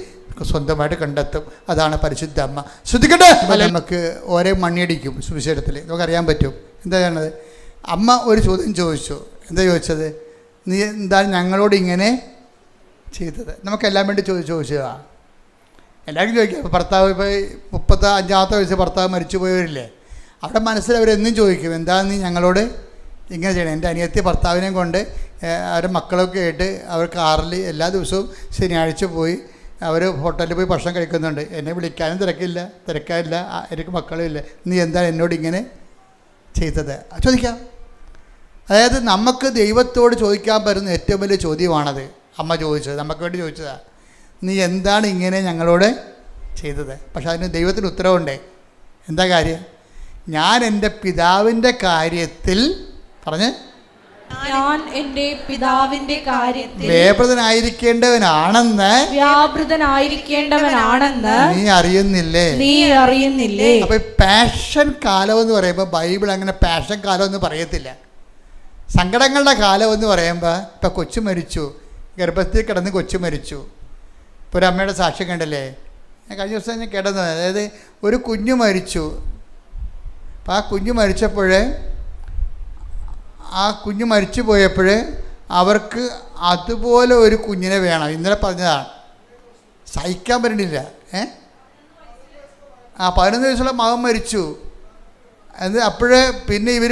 സ്വന്തമായിട്ട് കണ്ടെത്തും. അതാണ് പരിശുദ്ധ അമ്മ. ശ്രദ്ധിക്കട്ടെ, നമുക്ക് ഓരോ മണ്ണിയടിക്കും സുവിശേഷത്തിൽ നമുക്കറിയാൻ പറ്റും. എന്താ ചെയ്യണത്? അമ്മ ഒരു ചോദ്യം ചോദിച്ചു. എന്താ ചോദിച്ചത്? നീ എന്താ ഞങ്ങളോട് ഇങ്ങനെ ചെയ്തത്? നമുക്കെല്ലാം വേണ്ടി ചോദിച്ചതാണ്. എല്ലാവർക്കും ചോദിക്കാം. ഭർത്താവ് ഇപ്പോൾ 35-ാമത്തെ വയസ്സ് ഭർത്താവ് മരിച്ചു പോയവരില്ലേ, അവിടെ മനസ്സിൽ അവരെന്നും ചോദിക്കും, എന്താ നീ ഞങ്ങളോട് ഇങ്ങനെ ചെയ്യണം? എൻ്റെ അനിയത്തി ഭർത്താവിനെയും കൊണ്ട് അവരുടെ മക്കളൊക്കെ ആയിട്ട് അവർ കാറിൽ എല്ലാ ദിവസവും ശനിയാഴ്ച പോയി അവർ ഹോട്ടലിൽ പോയി ഭക്ഷണം കഴിക്കുന്നുണ്ട്. എന്നെ വിളിക്കാനും തിരക്കാനില്ല, എനിക്ക് മക്കളും ഇല്ല. നീ എന്താ എന്നോട് ഇങ്ങനെ ചെയ്തത്? ചോദിക്കാം. അതായത് നമുക്ക് ദൈവത്തോട് ചോദിക്കാൻ പറ്റുന്ന ഏറ്റവും വലിയ ചോദ്യമാണത്. അമ്മ ചോദിച്ചത്, നമുക്ക് വേണ്ടി ചോദിച്ചതാണ്. നീ എന്താണ് ഇങ്ങനെ ഞങ്ങളോട് ചെയ്തത്? പക്ഷെ അതിന് ദൈവത്തിന് ഉത്തരവുണ്ടേ. എന്താ കാര്യം? ഞാൻ എൻ്റെ പിതാവിൻ്റെ കാര്യത്തിൽ ഞാൻ എൻ്റെ പിതാവിൻ്റെ കാര്യത്തിൽ വ്യാപൃതനായിരിക്കേണ്ടവനാണെന്ന് നീ അറിയുന്നില്ലേ? അപ്പൊ പാഷൻ കാലം എന്ന് പറയുമ്പോൾ ബൈബിൾ അങ്ങനെ പാഷൻ കാലം എന്ന് പറയത്തില്ല. സങ്കടങ്ങളുടെ കാലം എന്ന് പറയുമ്പോൾ ഇപ്പം കൊച്ചു മരിച്ചു, ഗർഭത്തിൽ കിടന്ന് കൊച്ചു മരിച്ചു. ഇപ്പോൾ ഒരു അമ്മയുടെ സാക്ഷ്യം കണ്ടല്ലേ, ഞാൻ കഴിഞ്ഞ ദിവസം ഞാൻ കേട്ടത്. അതായത് ഒരു കുഞ്ഞു മരിച്ചു. അപ്പം ആ കുഞ്ഞു മരിച്ചപ്പോൾ മരിച്ചു പോയപ്പോൾ അവർക്ക് അതുപോലെ ഒരു കുഞ്ഞിനെ വേണം. ഇന്നലെ പറഞ്ഞതാണ്, സഹിക്കാൻ പറ്റണില്ല. 11 വയസ്സുള്ള മകൻ മരിച്ചു. അപ്പോഴേ പിന്നെ ഇവർ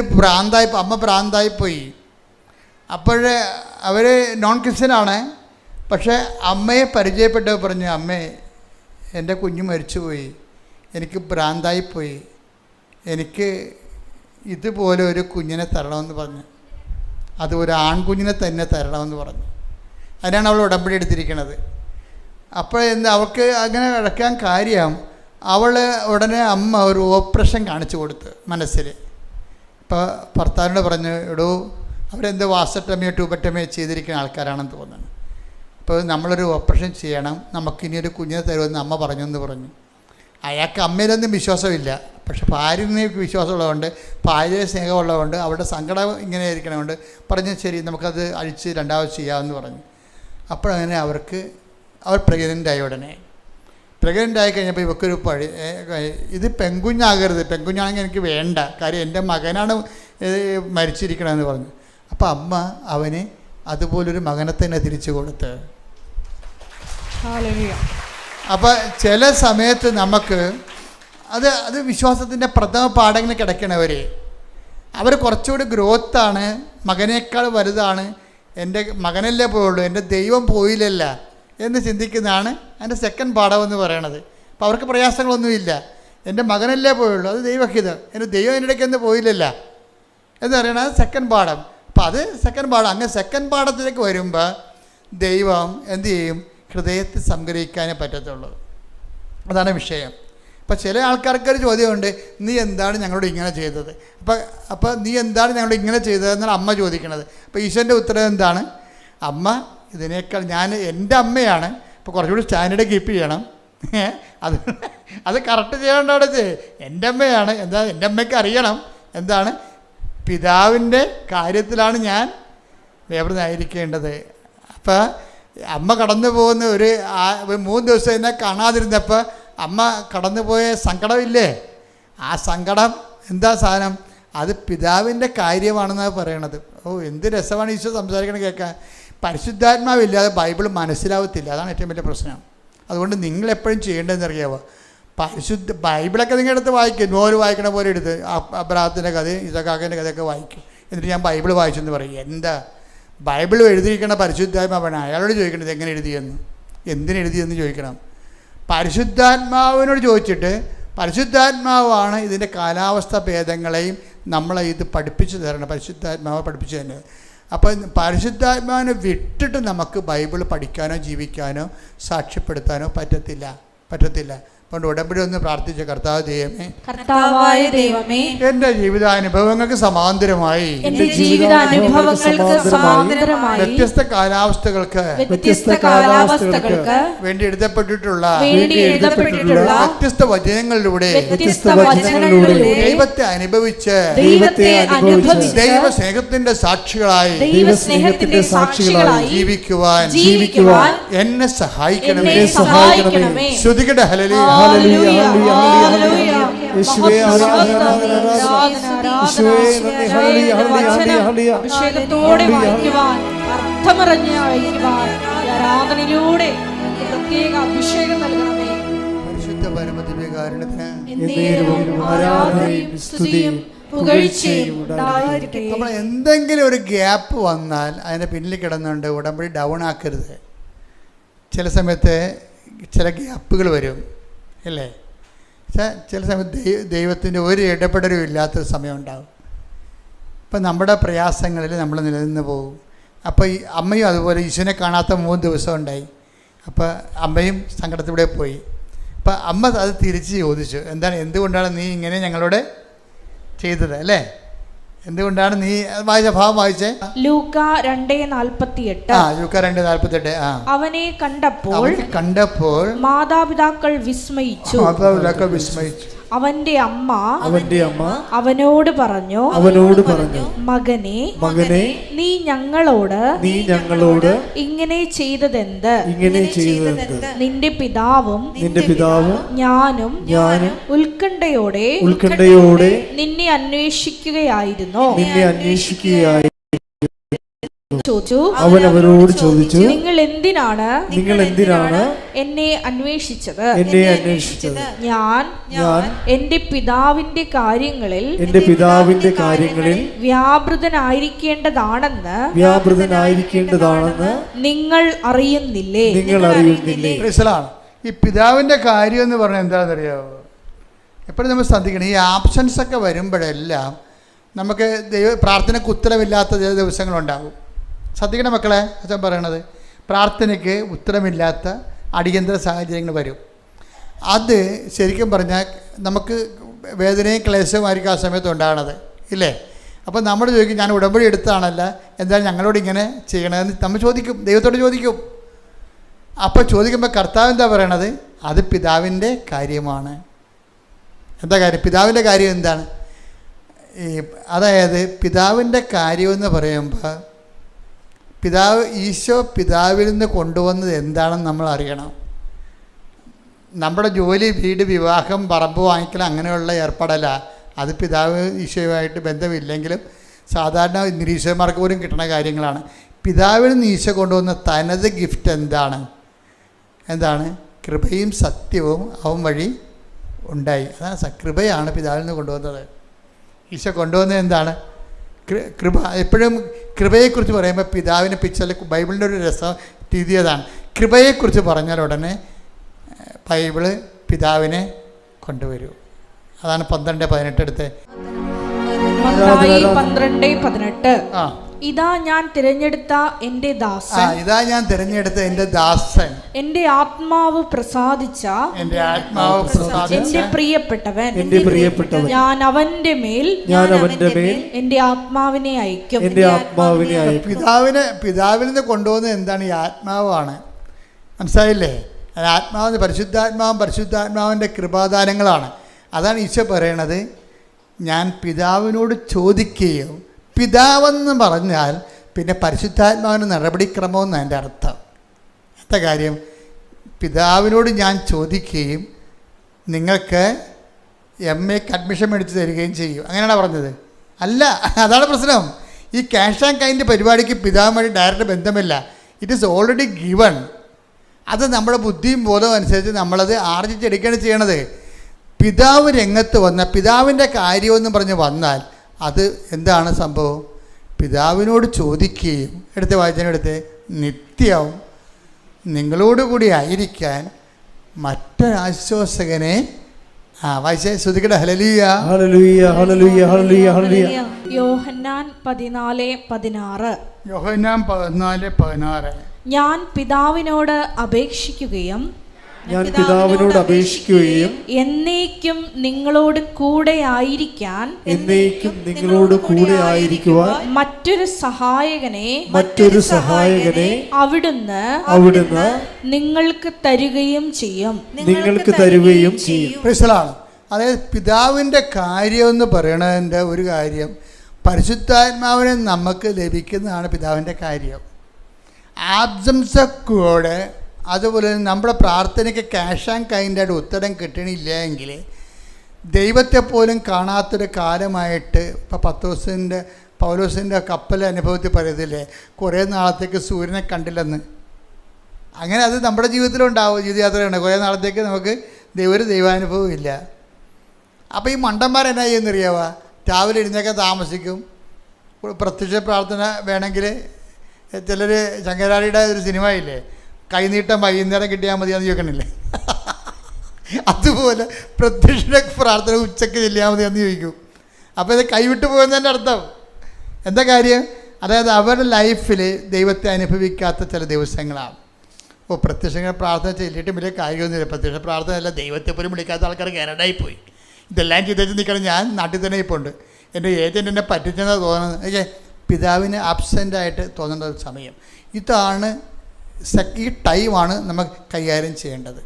അമ്മ ഭ്രാന്തായിപ്പോയി. അപ്പോഴേ അവർ നോൺ ക്രിസ്ത്യനാണ്. പക്ഷേ അമ്മയെ പരിചയപ്പെട്ടവർ പറഞ്ഞു, അമ്മേ എൻ്റെ കുഞ്ഞ് മരിച്ചുപോയി, എനിക്ക് ഭ്രാന്തായിപ്പോയി, എനിക്ക് ഇതുപോലെ ഒരു കുഞ്ഞിനെ തരണമെന്ന് പറഞ്ഞു. അത് ഒരു ആൺകുഞ്ഞിനെ തന്നെ തരണമെന്ന് പറഞ്ഞു. അതിനാണ് അവൾ ഉടമ്പടി എടുത്തിരിക്കുന്നത്. അപ്പോൾ അവൾക്ക് അങ്ങനെ കിടക്കാൻ കാര്യം, അവൾ ഉടനെ അമ്മ ഒരു ഓപ്പറേഷൻ കാണിച്ചു കൊടുത്ത് മനസ്സിൽ. ഇപ്പോൾ ഭർത്താവിനോട് പറഞ്ഞു, എടോ അവരെന്തോ വാസട്ടമയോ ട്യൂബട്ടമയോ ചെയ്തിരിക്കുന്ന ആൾക്കാരാണെന്ന് തോന്നുന്നു, അപ്പോൾ നമ്മളൊരു ഓപ്പറേഷൻ ചെയ്യണം, നമുക്കിനിയൊരു കുഞ്ഞിനെ തരുമെന്ന് അമ്മ പറഞ്ഞു എന്ന് പറഞ്ഞു. അയാൾക്ക് അമ്മയിലൊന്നും വിശ്വാസമില്ല. പക്ഷെ ഭാര്യനെ വിശ്വാസമുള്ളതുകൊണ്ട്, ഭാര്യയെ സ്നേഹമുള്ളതുകൊണ്ട്, അവരുടെ സങ്കടം ഇങ്ങനെ ഇരിക്കണതുകൊണ്ട് പറഞ്ഞ് ശരി നമുക്കത് അഴിച്ച് രണ്ടാമത് ചെയ്യാമെന്ന് പറഞ്ഞു. അപ്പോഴങ്ങനെ അവർ പ്രഗ്നൻ്റായി. ഉടനെ പ്രഗ്നൻ്റായി കഴിഞ്ഞപ്പോൾ ഇവക്കൊരു ഇത് പെൺകുഞ്ഞാകരുത്, പെൺകുഞ്ഞാണെങ്കിൽ എനിക്ക് വേണ്ട, കാര്യം എൻ്റെ മകനാണ് മരിച്ചിരിക്കണമെന്ന് പറഞ്ഞു. അപ്പോൾ അമ്മ അവന് അതുപോലൊരു മകനെ തന്നെ തിരിച്ചു കൊടുത്ത്. അപ്പോൾ ചില സമയത്ത് നമുക്ക് അത് വിശ്വാസത്തിൻ്റെ പ്രഥമ പാഠങ്ങൾ കിടക്കണവർ അവർ കുറച്ചുകൂടി ഗ്രോത്താണ്, മകനേക്കാൾ വലുതാണ്, എൻ്റെ മകനല്ലേ പോയുള്ളൂ, എൻ്റെ ദൈവം പോയില്ലല്ല എന്ന് ചിന്തിക്കുന്നതാണ് അതിൻ്റെ സെക്കൻഡ് പാഠമെന്ന് പറയണത്. അപ്പോൾ അവർക്ക് പ്രയാസങ്ങളൊന്നുമില്ല. എൻ്റെ മകനല്ലേ പോയുള്ളൂ, അത് ദൈവഹിതം, എൻ്റെ ദൈവം എൻ്റെ ഇടയ്ക്കൊന്നും പോയില്ലല്ല എന്ന് പറയണത് സെക്കൻഡ് പാഠം. അപ്പോൾ അത് സെക്കൻഡ് പാഠം. അങ്ങനെ സെക്കൻഡ് പാഠത്തിലേക്ക് വരുമ്പോൾ ദൈവം എന്തു ചെയ്യും? ഹൃദയത്തിൽ സംഗ്രഹിക്കാനേ പറ്റത്തുള്ളൂ. അതാണ് വിഷയം. അപ്പോൾ ചില ആൾക്കാർക്കൊരു ചോദ്യമുണ്ട്, നീ എന്താണ് ഞങ്ങളോട് ഇങ്ങനെ ചെയ്തത്? അപ്പോൾ നീ എന്താണ് ഞങ്ങളോട് ഇങ്ങനെ ചെയ്തതെന്നാണ് അമ്മ ചോദിക്കണത്. അപ്പോൾ ഈശോൻ്റെ ഉത്തരം എന്താണ്? അമ്മ ഇതിനേക്കാൾ എൻ്റെ അമ്മയാണ്, ഇപ്പോൾ കുറച്ചുകൂടി സ്റ്റാൻഡേർഡ് കീപ്പ് ചെയ്യണം. അത് കറക്റ്റ് ചെയ്യേണ്ട അവിടെ എൻ്റെ അമ്മയാണ്. എന്താ എൻ്റെ അമ്മയ്ക്ക് അറിയണം എന്താണ് പിതാവിൻ്റെ കാര്യത്തിലാണ് ഞാൻ വേവൃതനായിരിക്കേണ്ടത്. അപ്പോൾ അമ്മ കടന്നു പോകുന്ന ഒരു 3 ദിവസം എന്നെ കാണാതിരുന്നപ്പോൾ അമ്മ കടന്നുപോയ സങ്കടമില്ലേ? ആ സങ്കടം എന്താ സാധനം? അത് പിതാവിൻ്റെ കാര്യമാണെന്നാണ് പറയണത്. എന്ത് രസമാണ് ഈശോ സംസാരിക്കണം കേൾക്കാൻ. പരിശുദ്ധാത്മാവില്ലാതെ ബൈബിൾ മനസ്സിലാവത്തില്ല. അതാണ് ഏറ്റവും വലിയ പ്രശ്നം. അതുകൊണ്ട് നിങ്ങളെപ്പോഴും ചെയ്യേണ്ടതെന്ന് അറിയാമോ? ബൈബിളൊക്കെ നിങ്ങളുടെ അടുത്ത് വായിക്കും, നോവൽ വായിക്കണ പോലെ എടുത്ത് അബ്രാഹത്തിൻ്റെ കഥയും ഇസഹാക്കിൻ്റെ കഥയൊക്കെ വായിക്കും. എന്നിട്ട് ഞാൻ ബൈബിൾ വായിച്ചെന്ന് പറയും. എന്താ ബൈബിൾ എഴുതിയിരിക്കണ പരിശുദ്ധാത്മാവാണ്. അയാളോട് ചോദിക്കണത് എങ്ങനെ എഴുതിയെന്ന്, എന്തിനെഴുതിയെന്ന് ചോദിക്കണം. പരിശുദ്ധാത്മാവിനോട് ചോദിച്ചിട്ട് പരിശുദ്ധാത്മാവാണ് ഇതിൻ്റെ കാലാവസ്ഥ ഭേദങ്ങളെയും നമ്മളെ ഇത് പഠിപ്പിച്ചു തരണം. പരിശുദ്ധാത്മാവ് പഠിപ്പിച്ചു തരുന്നത്. അപ്പം പരിശുദ്ധാത്മാവിനെ വിട്ടിട്ട് നമുക്ക് ബൈബിൾ പഠിക്കാനോ ജീവിക്കാനോ സാക്ഷ്യപ്പെടുത്താനോ പറ്റത്തില്ല. അതുകൊണ്ട് ഉടമ്പടി ഒന്ന് പ്രാർത്ഥിച്ച കർത്താവായ ദൈവമേ, എൻ്റെ ജീവിതാനുഭവങ്ങൾക്ക് സമാന്തരമായി വ്യത്യസ്ത കാലാവസ്ഥകൾക്ക് വേണ്ടി എഴുതപ്പെട്ടിട്ടുള്ള വ്യത്യസ്ത വചനങ്ങളിലൂടെ ദൈവത്തെ അനുഭവിച്ച് ദൈവസ്നേഹത്തിന്റെ സാക്ഷികളായി ജീവിക്കുവാൻ എന്നെ സഹായിക്കണമേ. ശ്രുതികടെ ഹല്ലേലൂയ. അഭിഷേകത്തോടെ വായിക്കുവാൻ, അർത്ഥമറിഞ്ഞ് വായിക്കുവാൻ ആരാധനയിലൂടെ പ്രത്യേക അഭിഷേകം നൽകണമേ. പരിശുദ്ധ പരമദിവ്യകാരുണ്യത്തിന് നമ്മൾ എന്തെങ്കിലും ഒരു ഗ്യാപ്പ് വന്നാൽ അതിൻ്റെ പിന്നിൽ കിടന്നുകൊണ്ട് ഉടമ്പടി ഡൗൺ ആക്കരുത്. ചില സമയത്ത് ചില ഗ്യാപ്പുകൾ വരും അല്ലേ? ചില സമയത്ത് ദൈവത്തിൻ്റെ ഒരു ഇടപെടലും ഇല്ലാത്തൊരു സമയം ഉണ്ടാകും. അപ്പം നമ്മുടെ പ്രയാസങ്ങളിൽ നമ്മൾ നിലനിന്ന് പോകും. അപ്പോൾ ഈ അമ്മയും അതുപോലെ ഈശോനെ കാണാത്ത 3 ദിവസം ഉണ്ടായി. അപ്പോൾ അമ്മയും സങ്കടത്തിലൂടെ പോയി. അപ്പം അമ്മ അത് തിരിച്ച് ചോദിച്ചു, എന്തുകൊണ്ടാണ് നീ ഇങ്ങനെ ഞങ്ങളോട് ചെയ്തത് അല്ലേ? എന്തുകൊണ്ടാണ് നീ വായിച്ച ഭാവം വായിച്ചേ? ലൂക്ക 2:48. അവനെ കണ്ടപ്പോൾ മാതാപിതാക്കൾ വിസ്മയിച്ചു. അവന്റെ അമ്മ അവനോട് പറഞ്ഞു, മകനെ നീ ഞങ്ങളോട് ഇങ്ങനെ ചെയ്തതെന്ത്? നിന്റെ പിതാവും ഞാനും ഉത്കണ്ഠയോടെ നിന്നെ അന്വേഷിക്കുകയായിരുന്നു. അവൻ അവരോട് ചോദിച്ചു, നിങ്ങൾ എന്തിനാണ് എന്നെ അന്വേഷിച്ചത്? ഞാൻ എന്റെ പിതാവിന്റെ കാര്യങ്ങളിൽ വ്യാപൃതനായിരിക്കേണ്ടതാണെന്ന് നിങ്ങൾ അറിയുന്നില്ലേ? ഈ പിതാവിന്റെ കാര്യം എന്ന് പറഞ്ഞാൽ എന്താണെന്നറിയാമോ? എപ്പോഴും നമ്മൾ ശ്രദ്ധിക്കണം. ഈ ആബ്സൻസ് ഒക്കെ വരുമ്പോഴെല്ലാം നമുക്ക് പ്രാർത്ഥനയ്ക്ക് ഉത്തരവില്ലാത്ത ചില ദിവസങ്ങളുണ്ടാകും. ശ്രദ്ധിക്കണം മക്കളെ, അച്ഛൻ പറയണത്. പ്രാർത്ഥനയ്ക്ക് ഉത്തരമില്ലാത്ത അടിയന്തര സാഹചര്യങ്ങൾ വരും. അത് ശരിക്കും പറഞ്ഞാൽ നമുക്ക് വേദനയും ക്ലേശവുമായിരിക്കും ആ സമയത്ത് ഉണ്ടാകണത് ഇല്ലേ? അപ്പോൾ നമ്മൾ ചോദിക്കും, ഞാൻ ഉടമ്പടി എടുത്താണല്ല, എന്തായാലും ഞങ്ങളോട് ഇങ്ങനെ ചെയ്യണമെന്ന് നമ്മൾ ചോദിക്കും, ദൈവത്തോട് ചോദിക്കും. അപ്പോൾ ചോദിക്കുമ്പോൾ കർത്താവ് എന്താ പറയണത്? അത് പിതാവിൻ്റെ കാര്യമാണ്. എന്താ കാര്യം? പിതാവിൻ്റെ കാര്യം എന്താണ്? അതായത് പിതാവിൻ്റെ കാര്യമെന്ന് പറയുമ്പോൾ ഈശോ പിതാവിൽ നിന്ന് കൊണ്ടുവന്നത് എന്താണെന്ന് നമ്മൾ അറിയണം. നമ്മുടെ ജോലി, വീട്, വിവാഹം, പറമ്പ് വാങ്ങിക്കൽ അങ്ങനെയുള്ള ഏർപ്പാടല്ല. അത് പിതാവ് ഈശോയുമായിട്ട് ബന്ധമില്ലെങ്കിലും സാധാരണ നിരീശ്വരന്മാർക്ക് പോലും കിട്ടുന്ന കാര്യങ്ങളാണ്. പിതാവിൽ നിന്ന് ഈശോ കൊണ്ടുവന്ന തനത് ഗിഫ്റ്റ് എന്താണ്? കൃപയും സത്യവും അവൻ വഴി ഉണ്ടായി. അതാണ് കൃപയാണ് പിതാവിൽ നിന്ന് കൊണ്ടുവന്നത്. ഈശോ കൊണ്ടുവന്നത് എന്താണ്? കൃപ. എപ്പോഴും കൃപയെക്കുറിച്ച് പറയുമ്പോൾ പിതാവിനെ പിക്ചറിൽ ബൈബിളിൻ്റെ ഒരു രീതി അതാണ്. കൃപയെക്കുറിച്ച് പറഞ്ഞാൽ ഉടനെ ബൈബിള് പിതാവിനെ കൊണ്ടുവരൂ. അതാണ് 12:18 എടുത്ത്. മത്തായി 12:18. ആ, ഇതാ ഞാൻ തിരഞ്ഞെടുത്ത എൻ്റെ ദാസൻ, ഇതാ ഞാൻ തിരഞ്ഞെടുത്ത എൻ്റെ ദാസൻ, എൻ്റെ ആത്മാവ് പ്രസാദിച്ച എൻ്റെ പ്രിയപ്പെട്ടവൻ, ഞാൻ അവന്റെ മേൽ എൻ്റെ ആത്മാവിനെ അയക്കും. പിതാവിൽ നിന്ന് കൊണ്ടുപോകുന്നത് എന്താണ്? ഈ ആത്മാവാണ്. മനസ്സിലായില്ലേ? ആത്മാവ് പരിശുദ്ധാത്മാവിൻ്റെ കൃപാദാനങ്ങളാണ്. അതാണ് ഈശോ പറയണത്. ഞാൻ പിതാവിനോട് ചോദിക്കുകയും, പിതാവെന്ന് പറഞ്ഞാൽ പിന്നെ പരിശുദ്ധാത്മാവിന് നടപടിക്രമമെന്ന് എൻ്റെ അർത്ഥം. എന്താ കാര്യം? പിതാവിനോട് ഞാൻ ചോദിക്കുകയും നിങ്ങൾക്ക് MAക്ക് അഡ്മിഷൻ മേടിച്ച് തരികയും ചെയ്യും. അങ്ങനെയാണ് പറഞ്ഞത്? അല്ല, അതാണ് പ്രശ്നം. ഈ ക്യാഷ് ആൻഡ് കൈൻഡ് പരിപാടിക്ക് പിതാവുമായി ഡയറക്റ്റ് ബന്ധമില്ല. It is already given. അത് നമ്മുടെ ബുദ്ധിയും ബോധവും അനുസരിച്ച് നമ്മളത് ആർജിച്ചെടുക്കുകയാണ് ചെയ്യണത്. പിതാവ് രംഗത്ത് വന്ന പിതാവിൻ്റെ കാര്യമെന്ന് പറഞ്ഞ് വന്നാൽ അത് എന്താണ് സംഭവം? പിതാവിനോട് ചോദിക്കുകയും, എടുത്ത് വായിച്ചതിനെടുത്ത്, നിത്യവും നിങ്ങളോടുകൂടി ആയിരിക്കാൻ മറ്റൊരാശ്വാസകനെ വായിച്ചേ, ശ്രുതിക്കട്ടെ. ഹല്ലേലൂയ, ഹല്ലേലൂയ, ഹല്ലേലൂയ, ഹല്ലേലൂയ, ഹല്ലേലൂയ. യോഹന്നാൻ 14:16. യോഹന്നാൻ 14:16. ഞാൻ പിതാവിനോട് അപേക്ഷിക്കുകയും എന്നേക്കും നിങ്ങളോട് കൂടെ ആയിരിക്കാൻ മറ്റൊരു സഹായകനെ അവിടുന്ന് നിങ്ങൾക്ക് തരുകയും ചെയ്യും. അതായത് പിതാവിൻ്റെ കാര്യമെന്ന് പറയണതിൻ്റെ ഒരു കാര്യം, പരിശുദ്ധാത്മാവിനെ നമുക്ക് ലഭിക്കുന്നതാണ് പിതാവിൻ്റെ കാര്യം. ആബ്സംസക്കൂടെ അതുപോലെ നമ്മുടെ പ്രാർത്ഥനയ്ക്ക് ക്യാഷ് ആൻഡ് കൈൻഡായിട്ട് ഉത്തരം കിട്ടണില്ല എങ്കിൽ ദൈവത്തെ പോലും കാണാത്തൊരു കാലമായിട്ട് ഇപ്പോൾ പൗലോസിൻ്റെ കപ്പൽ അനുഭവത്തിൽ പറയത്തില്ലേ, കുറേ നാളത്തേക്ക് സൂര്യനെ കണ്ടില്ലെന്ന്. അങ്ങനെ അത് നമ്മുടെ ജീവിതത്തിലുണ്ടാവും. ജീവിതയാത്രയാണ്. കുറേ നാളത്തേക്ക് നമുക്ക് ഒരു ദൈവാനുഭവം ഇല്ല. അപ്പോൾ ഈ മണ്ടന്മാരെന്നാ ചെയ്യുന്നറിയാവുക? രാവിലെ എഴുന്നേക്കാൻ താമസിക്കും. പ്രത്യക്ഷ പ്രാർത്ഥന വേണമെങ്കിൽ ചിലർ ശങ്കരാടിയുടെ ഒരു സിനിമ ഇല്ലേ, കൈനീട്ടം വൈകുന്നേരം കിട്ടിയാൽ മതിയാന്ന് ചോദിക്കണില്ലേ? അതുപോലെ പ്രത്യക്ഷ പ്രാർത്ഥന ഉച്ചയ്ക്ക് ചെല്ലിയാൽ മതിയാന്ന് ചോദിക്കും. അപ്പോൾ ഇത് കൈവിട്ട് പോകുന്നതിൻ്റെ അർത്ഥം എന്താ കാര്യം? അതായത് അവരുടെ ലൈഫിൽ ദൈവത്തെ അനുഭവിക്കാത്ത ചില ദിവസങ്ങളാണ്. അപ്പോൾ പ്രത്യക്ഷ പ്രാർത്ഥന ചെല്ലിയിട്ടും വലിയ കാര്യമൊന്നുമില്ല. പ്രത്യക്ഷ പ്രാർത്ഥന അല്ല, ദൈവത്തെ പോലും വിളിക്കാത്ത ആൾക്കാർ കാനഡയിൽ പോയി. ഇതെല്ലാം ചെയ്തേച്ച് നിൽക്കണം. ഞാൻ നാട്ടിൽ തന്നെ ഇപ്പോൾ ഉണ്ട്. എൻ്റെ ഏജൻറ്റ് എന്നെ പറ്റിച്ചെന്നാണ് തോന്നുന്നത്. പിതാവിന് ആബ്സെൻ്റായിട്ട് തോന്നുന്ന ഒരു സമയം ഇതാണ്. ഈ ടൈമാണ് നമുക്ക് കൈകാര്യം ചെയ്യേണ്ടത്.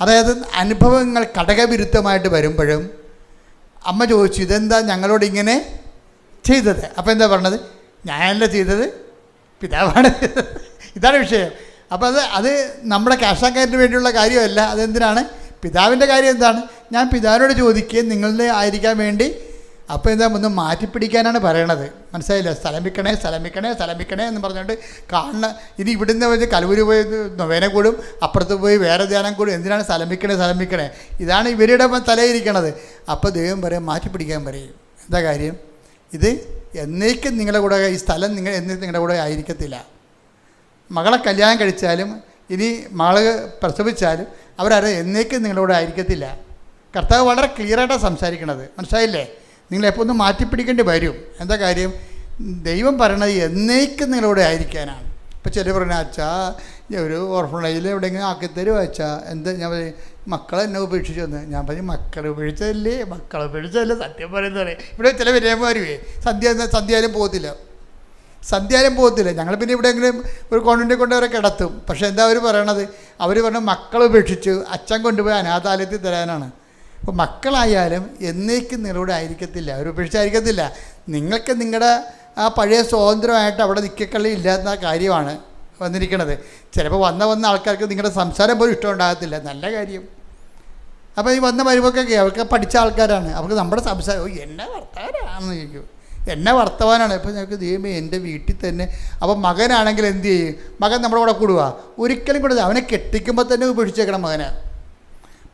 അതായത് അനുഭവങ്ങൾ ഘടകവിരുദ്ധമായിട്ട് വരുമ്പോഴും അമ്മ ചോദിച്ചു, ഇതെന്താ ഞങ്ങളോട് ഇങ്ങനെ ചെയ്തത്? അപ്പോൾ എന്താ പറഞ്ഞത്? ഞാനല്ല ചെയ്തത്, പിതാവാണ്. ഇതാണ് വിഷയം. അപ്പോൾ അത് നമ്മുടെ ക്യാഷാക്കാരന് വേണ്ടിയുള്ള കാര്യമല്ല. അതെന്തിനാണ്? പിതാവിൻ്റെ കാര്യം എന്താണ്? ഞാൻ പിതാവിനോട് ചോദിക്കുകയും നിങ്ങളുടെ ആയിരിക്കാൻ വേണ്ടി. അപ്പോൾ എന്താ ഒന്ന് മാറ്റിപ്പിടിക്കാനാണ് പറയണത്. മനസ്സിലായില്ല? സ്ഥലം വിൽക്കണേ എന്ന് പറഞ്ഞുകൊണ്ട് കാണണം. ഇനി ഇവിടുന്ന് വെച്ച് കലവൂര് പോയി നൊവേന കൂടും, അപ്പുറത്ത് പോയി വേറെ ധ്യാനം കൂടും. എന്തിനാണ് സ്ഥലം വിൽക്കണേ? ഇതാണ് ഇവരുടെ തലയിരിക്കണത്. അപ്പോൾ ദൈവം പറയും, മാറ്റിപ്പിടിക്കാൻ പറയും. എന്താ കാര്യം? ഇത് എന്നേക്കും നിങ്ങളുടെ കൂടെ, ഈ സ്ഥലം എന്നേക്കും നിങ്ങളുടെ കൂടെ ആയിരിക്കത്തില്ല. മകളെ കല്യാണം കഴിച്ചാലും ഇനി മകള് പ്രസവിച്ചാലും അവരാരും എന്നേക്കും നിങ്ങളുടെ കൂടെ ആയിരിക്കത്തില്ല. കർത്താവ് വളരെ ക്ലിയറായിട്ടാണ് സംസാരിക്കണത്. മനസ്സിലായില്ലേ? നിങ്ങളെപ്പോൾ ഒന്ന് മാറ്റിപ്പിടിക്കേണ്ടി വരും. എന്താ കാര്യം? ദൈവം പറയണത് എന്നേക്കും നിങ്ങളോട് ആയിരിക്കാനാണ്. ഇപ്പോൾ ചിലർ പറഞ്ഞാൽ, അച്ഛാ ഒരു ഓർഫണേജിൽ എവിടെയെങ്കിലും ആക്കിത്തരുമോ അച്ഛാ? എന്താ ഞാൻ പറയും, മക്കളെ എന്നെ ഉപേക്ഷിച്ചു വന്ന്. ഞാൻ പറയും, മക്കളെ ഉപേക്ഷിച്ചതല്ലേ സത്യം പറയുന്നത്. ഇവിടെ ചില വിരയന്മാരുവേ സന്ധ്യയാലും പോകത്തില്ല. ഞങ്ങൾ പിന്നെ എവിടെയെങ്കിലും ഒരു കോൺവെൻറ്റിൽ കൊണ്ട് അവരെ കിടത്തും. പക്ഷേ എന്താ അവർ പറയണത്? അവർ പറഞ്ഞ മക്കളെ ഉപേക്ഷിച്ചു, അച്ഛൻ കൊണ്ടുപോയി അനാഥാലയത്തിൽ തരാനാണ്. അപ്പോൾ മക്കളായാലും എന്നേക്കും നിങ്ങളോട് ആയിരിക്കത്തില്ല, ഒരു ഉപേക്ഷ ആയിരിക്കത്തില്ല. നിങ്ങൾക്ക് നിങ്ങളുടെ ആ പഴയ സ്വാതന്ത്ര്യമായിട്ട് അവിടെ നിൽക്കക്കളി ഇല്ലാത്ത കാര്യമാണ് വന്നിരിക്കുന്നത്. ചിലപ്പോൾ വന്ന ആൾക്കാർക്ക് നിങ്ങളുടെ സംസാരം പോലും ഇഷ്ടമുണ്ടാകത്തില്ല. നല്ല കാര്യം. അപ്പോൾ ഈ വന്ന വരുമ്പോഴൊക്കെ അവർക്ക് പഠിച്ച ആൾക്കാരാണ്, അവർക്ക് നമ്മുടെ സംസാരം എന്നെ വർത്തമാനാണെന്ന് ചോദിക്കും, എന്നെ വർത്തമാനാണ്. ഇപ്പോൾ ഞങ്ങൾക്ക് ദൈവമേ എൻ്റെ വീട്ടിൽ തന്നെ. അപ്പം മകനാണെങ്കിൽ എന്ത് ചെയ്യും? മകൻ നമ്മുടെ കൂടെ കൂടുക? ഒരിക്കലും കൂടെ. അവനെ കെട്ടിക്കുമ്പോൾ തന്നെ ഉപേക്ഷിച്ചേക്കണം മകനെ.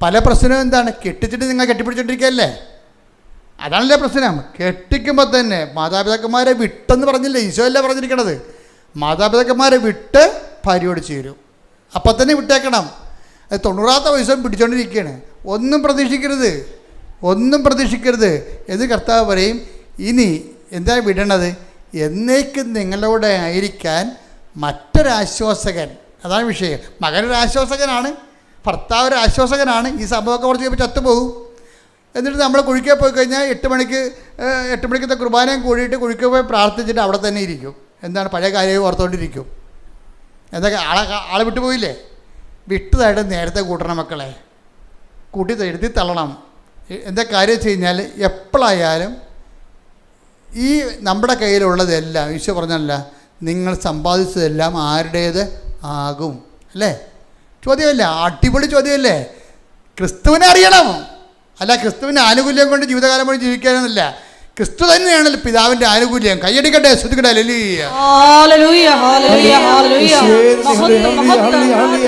പല പ്രശ്നവും എന്താണ്? കെട്ടിച്ചിട്ട് നിങ്ങൾ കെട്ടിപ്പിടിച്ചോണ്ടിരിക്കുകയല്ലേ, അതാണല്ലേ പ്രശ്നം. കെട്ടിക്കുമ്പോൾ തന്നെ മാതാപിതാക്കന്മാരെ വിട്ടെന്ന് പറഞ്ഞില്ലേ, ഈശോ അല്ലേ പറഞ്ഞിരിക്കണത്? മാതാപിതാക്കന്മാരെ വിട്ട് ഭാര്യയോട് ചേരും, അപ്പം തന്നെ വിട്ടേക്കണം. അത് 90ാമത്തെ വയസ്സും പിടിച്ചോണ്ടിരിക്കുകയാണ്. ഒന്നും പ്രതീക്ഷിക്കരുത് എന്ന് കർത്താവ് പറയും. ഇനി എന്താ വിടണത്? എന്നേക്കും നിങ്ങളോട് ആയിരിക്കാൻ മറ്റൊരാശ്വാസകൻ. അതാണ് വിഷയം. മകനൊരു ആശ്വാസകനാണ്, ഭർത്താവ് ഒരു ആശ്വാസകനാണ്. ഈ സംഭവമൊക്കെ കുറച്ച് കഴിയുമ്പോൾ ചത്തുപോകും. എന്നിട്ട് നമ്മൾ കുഴിക്കാൻ പോയി കഴിഞ്ഞാൽ 8 മണിക്കത്തെ കുർബാനയും കൂടിയിട്ട് കുഴിക്കാൻ പോയി പ്രാർത്ഥിച്ചിട്ട് അവിടെ തന്നെ ഇരിക്കും. എന്താണ്? പഴയ കാര്യവും ഓർത്തുകൊണ്ടിരിക്കും. എന്തൊക്കെ ആളെ വിട്ടുപോയില്ലേ? വിട്ടതായിട്ട് നേരത്തെ കൂട്ടണം മക്കളെ, കൂട്ടി എഴുതി തള്ളണം. എന്താ കാര്യം വെച്ച് കഴിഞ്ഞാൽ എപ്പോഴായാലും ഈ നമ്മുടെ കയ്യിലുള്ളതെല്ലാം ഈശോ പറഞ്ഞല്ല, നിങ്ങൾ സമ്പാദിച്ചതെല്ലാം ആരുടേത് ആകും അല്ലേ? ചോദ്യമല്ലേ? അടിപൊളി ചോദ്യമല്ലേ? ക്രിസ്തുവിനെ അറിയണം. അല്ല ക്രിസ്തുവിൻ്റെ ആനുകൂല്യം കൊണ്ട് ജീവിതകാലം മുഴുവൻ ജീവിക്കാനൊന്നുമില്ല. ക്രിസ്തു തന്നെയാണല്ലോ പിതാവിൻ്റെ ആനുകൂല്യം. കൈയടിക്കട്ടെ, ശ്രുതിക്കട്ടെ. ഹല്ലേലൂയ, ഹല്ലേലൂയ, ഹല്ലേലൂയ, ഹല്ലേലൂയ.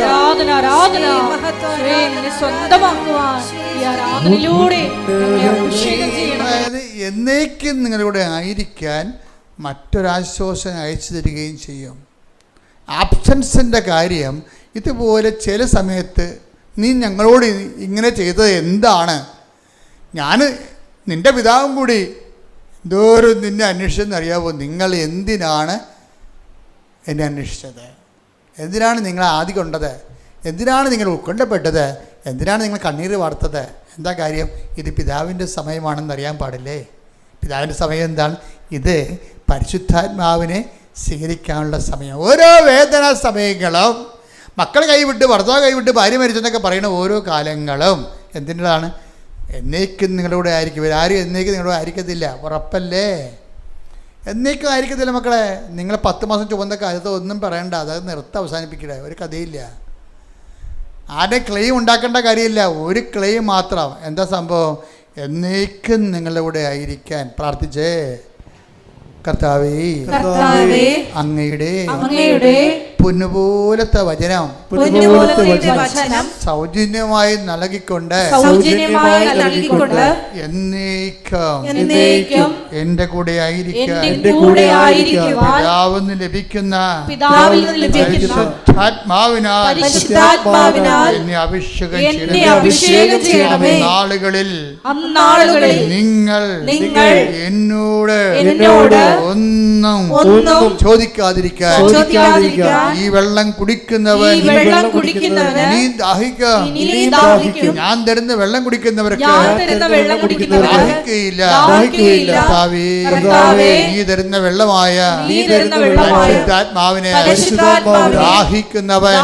ആരാധന, ആരാധന. യേശുവേ സ്വന്തമാക്കുവാൻ ഈ ആരാധനയിലൂടെ ഞങ്ങളെ അഭിഷേകം ചെയ്യണം. അതായത് എന്നേക്കും നിങ്ങളുടെ ആയിരിക്കാൻ മറ്റൊരാശ്വാസം അയച്ചു തരികയും ചെയ്യും. ആബ്സൻസിൻ്റെ കാര്യം ഇതുപോലെ ചില സമയത്ത് നീ ഞങ്ങളോട് ഇങ്ങനെ ചെയ്തത് എന്താണ്? ഞാൻ നിൻ്റെ പിതാവും കൂടി എന്തോരം നിന്നെ അന്വേഷിച്ചതെന്ന് അറിയാമോ? നിങ്ങൾ എന്തിനാണ് എന്നെ അന്വേഷിച്ചത്? എന്തിനാണ് നിങ്ങൾ ആദി കൊണ്ടത്? എന്തിനാണ് നിങ്ങൾ ഉത്കണ്ഠപ്പെട്ടത്? എന്തിനാണ് നിങ്ങൾ കണ്ണീര് വാർത്തത്? എന്താ കാര്യം? ഇത് പിതാവിൻ്റെ സമയമാണെന്ന് അറിയാൻ പാടില്ലേ? പിതാവിൻ്റെ സമയം എന്താണ്? ഇത് പരിശുദ്ധാത്മാവിനെ സ്വീകരിക്കാനുള്ള സമയം. ഓരോ വേദനാ സമയങ്ങളും, മക്കൾ കൈവിട്ട്, ഭർത്താവ് കൈവിട്ട്, ഭാര്യ മരിച്ചെന്നൊക്കെ പറയുന്ന ഓരോ കാലങ്ങളും എന്തിൻ്റെതാണ്? എന്നേക്കും നിങ്ങളുടെ ആയിരിക്കും. ഇവരാരും എന്നേക്കും നിങ്ങളുടെ ആയിരിക്കത്തില്ല, ഉറപ്പല്ലേ? എന്നേക്കും ആയിരിക്കത്തില്ല മക്കളെ. നിങ്ങൾ 10 മാസം ചുവന്ന കാലത്ത് ഒന്നും പറയണ്ട, അത് അവസാനിപ്പിക്കട്ടെ. ഒരു കഥയില്ല. ആരുടെ ക്ലെയിം ഉണ്ടാക്കേണ്ട കാര്യമില്ല, ഒരു ക്ലെയിം മാത്രം. എന്താ സംഭവം? എന്നേക്കും നിങ്ങളുടെ ആയിരിക്കാൻ പ്രാർത്ഥിച്ചേ. കർത്താവേ, അങ്ങയുടെ പൊന്നുപോലത്തെ വചനം സൗജന്യമായി നൽകിക്കൊണ്ട് എന്നേക്കും എന്റെ കൂടെ ആയിരിക്കാൻ പിതാവിൽ ലഭിക്കുന്ന പരിശുദ്ധാത്മാവിനാൽ എന്നെ അഭിഷേകം ചെയ്യണമേ. നാളുകളിൽ നിങ്ങൾ എന്നോട് ഒന്നും ചോദിക്കാതിരിക്കാൻ ഈ വെള്ളം കുടിക്കുന്നവൻ ഇനി ദാഹിക്കും. ഞാൻ തരുന്ന വെള്ളം കുടിക്കുന്നവർക്ക് ദാഹിക്കുകയില്ല. നീ തരുന്ന വെള്ളമായ പരിശുദ്ധാത്മാവിനെ ദാഹിക്കുന്നവൻ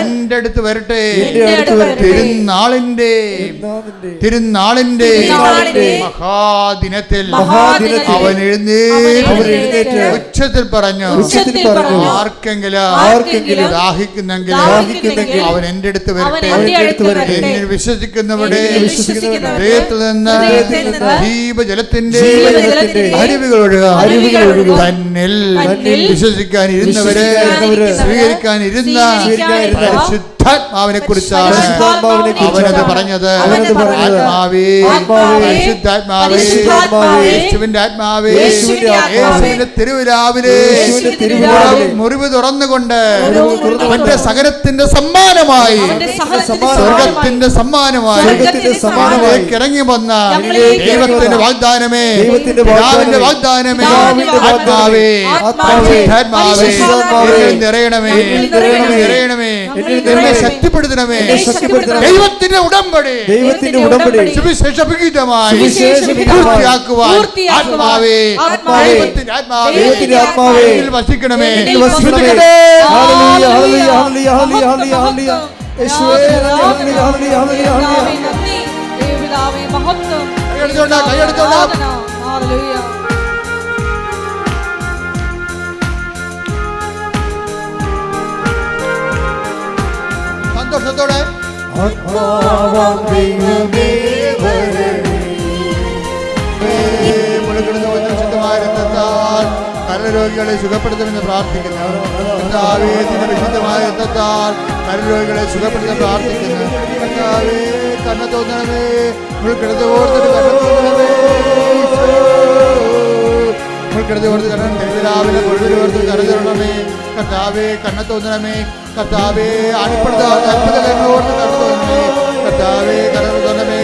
എൻ്റെ അടുത്ത് വരട്ടെ. തിരുനാളിന്റെ മഹാദിനത്തിൽ അവൻ എഴുന്നേറ്റ് ഉച്ചത്തിൽ പറഞ്ഞു, ആർക്കെങ്കിലും ദാഹിക്കുന്നെങ്കിൽ അവൻ എൻ്റെ അടുത്ത് വരട്ടെ. എന്നിൽ വിശ്വസിക്കുന്നവരുടെ ഹൃദയത്തിൽ നിന്ന് ജീവജലത്തിന്റെ അരുവികൾ ഒഴുകാം. തന്നിൽ വിശ്വസിക്കാനിരുന്നവരെ സ്വീകരിക്കാനിരുന്ന പരിശുദ്ധാത്മാവിനെ കുറിച്ചാണ് അവനത് പറഞ്ഞത്. ആത്മാവേ, പരിശുദ്ധാത്മാവേ, യേശുവിന്റെ ആത്മാവേ, യേശുവിന്റെ തിരുവിലാവിലെ മുറിവ് തുറന്നുകൊണ്ട് അവന്റെ സകലത്തിന്റെ സമ്മാനമായി, സ്വർഗത്തിന്റെ സമ്മാനമായി ഇറങ്ങി വന്ന ദൈവത്തിന്റെ വാഗ്ദാനമേ, പിതാവിന്റെ വാഗ്ദാനമേ, ആത്മാവേ, പരിശുദ്ധാത്മാവേ, നിറയണമേ, നിറയണമേ, എന്നെ ശക്തിപ്പെടുത്തണമേ. ദൈവത്തിന്റെ ഉടമ്പടി സുവിശേഷമായി പൂർത്തിയാക്കുവാൻ ആത്മാവേ, ദൈവത്തിന്റെ ആത്മാവേ വസിക്കണമേ. മഹത്വം, കൈയടിച്ചോണ്ട്, കൈയടിച്ചോണ്ട്. ആരാധന. ഹല്ലേലൂയ. സന്തോഷത്തോടെ ആത്മാവാം ദൈവമേ വരണമേ. മുഴുകിടുന്ന വിശുദ്ധമായ രക്തത്താൽ കരരോഗികളെ സുഖപ്പെടുത്തുമെന്ന് പ്രാർത്ഥിക്കുന്നു. കർത്താവേ, നിന്റെ വിശുദ്ധമായ രക്തത്താൽ കരരോഗികളെ സുഖപ്പെടുത്താൻ പ്രാർത്ഥിക്കുന്നു. കർത്താവേ, കണ്ണ തോന്നണമേ, മുഴുകിടത്ത് ഓർത്തിട്ട് കണ്ണ തോന്നണമേ. മുഴുകിടത്ത് ഓർത്ത് കണ്ണം രാവിലെ മുഴുവൻ ഓർത്ത് കരുതണമേ. കർത്താവേ, കണ്ണ തോന്നണമേ. കർത്താവേ, അടിപ്പെടുത്താൻ അത്ഭുത കണ്ണോർത്ത് കണ്ണ തോന്നണമേ. കർത്താവേ, കരതോന്നമേ.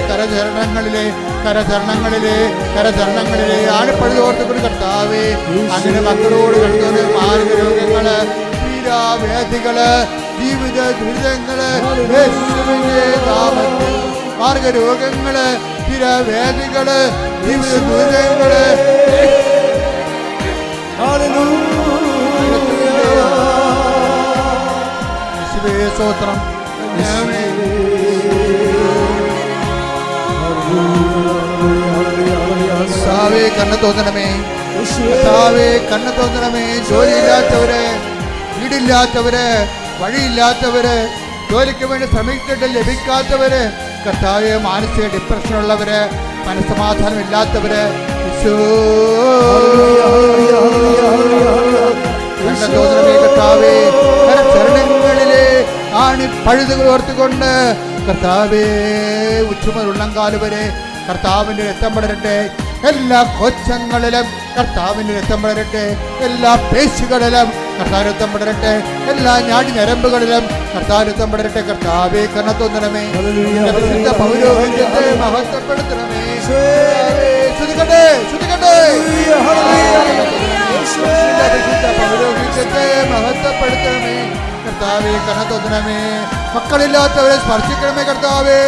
കരചരണങ്ങളിലെ ആണിപ്പഴുതോർത്തുകൊണ്ട് കർത്താവേ, അങ്ങനെ മക്കളോട് കണ്ടത് മാർഗരോഗങ്ങള്, തീരാവേദികള്, ജീവിത ദുരിതങ്ങള്, യേശുവിന്റെ നാമത്തിൽ മാർഗരോഗങ്ങള്, തീരാവേദികള്, ജീവിത ദുരിതങ്ങള്, യേശുവേ സ്തോത്രം. കർത്താവേ, കണ്ണ തോന്നണമേ. കർത്താവേ, കണ്ണ തോന്നണമേ. ജോലിയില്ലാത്തവര്, വീടില്ലാത്തവര്, വഴിയില്ലാത്തവര്, ജോലിക്ക് വേണ്ടി ശ്രമിച്ചിട്ട് ലഭിക്കാത്തവര്, കർത്താവേ, മാനസിക ഡിപ്രഷനുള്ളവര്, മനസ്സമാധാനം ഇല്ലാത്തവര്, കണ്ണ തോന്നണമേ. കർത്താവേ, ചരണങ്ങളിലെ ആണി പഴുതുകൾ ഓർത്തുകൊണ്ട് കർത്താവേ, ഉച്ചമുതൽ ഉള്ളങ്കാല് വരെ കർത്താവിൻ്റെ രക്തം പടരട്ടെ. എല്ലാ കോശങ്ങളിലും കർത്താവിൻ്റെ രക്തം പടരട്ടെ. എല്ലാ പേശികളിലും കർത്താവ് രക്തം പടരട്ടെ. എല്ലാ ഞാടി ഞരമ്പുകളിലും കർത്താവ് രക്തം പടരട്ടെ. കർത്താവേ, കണ്ണ തോന്നണമേ. വിശുദ്ധ പൗരോഹിത്യത്തെ മഹത്വപ്പെടുത്തണമേ. ശ്രുതികട്ടെ, ശ്രുതികട്ടെ. വിശുദ്ധ പൗരോഹിത്യത്തെ മഹത്വപ്പെടുത്തണമേ. കർത്താവേ, കണ്ണ തോന്നണമേ. മക്കളില്ലാത്തവരെ സ്പർശിക്കണമേ കർത്താവേ.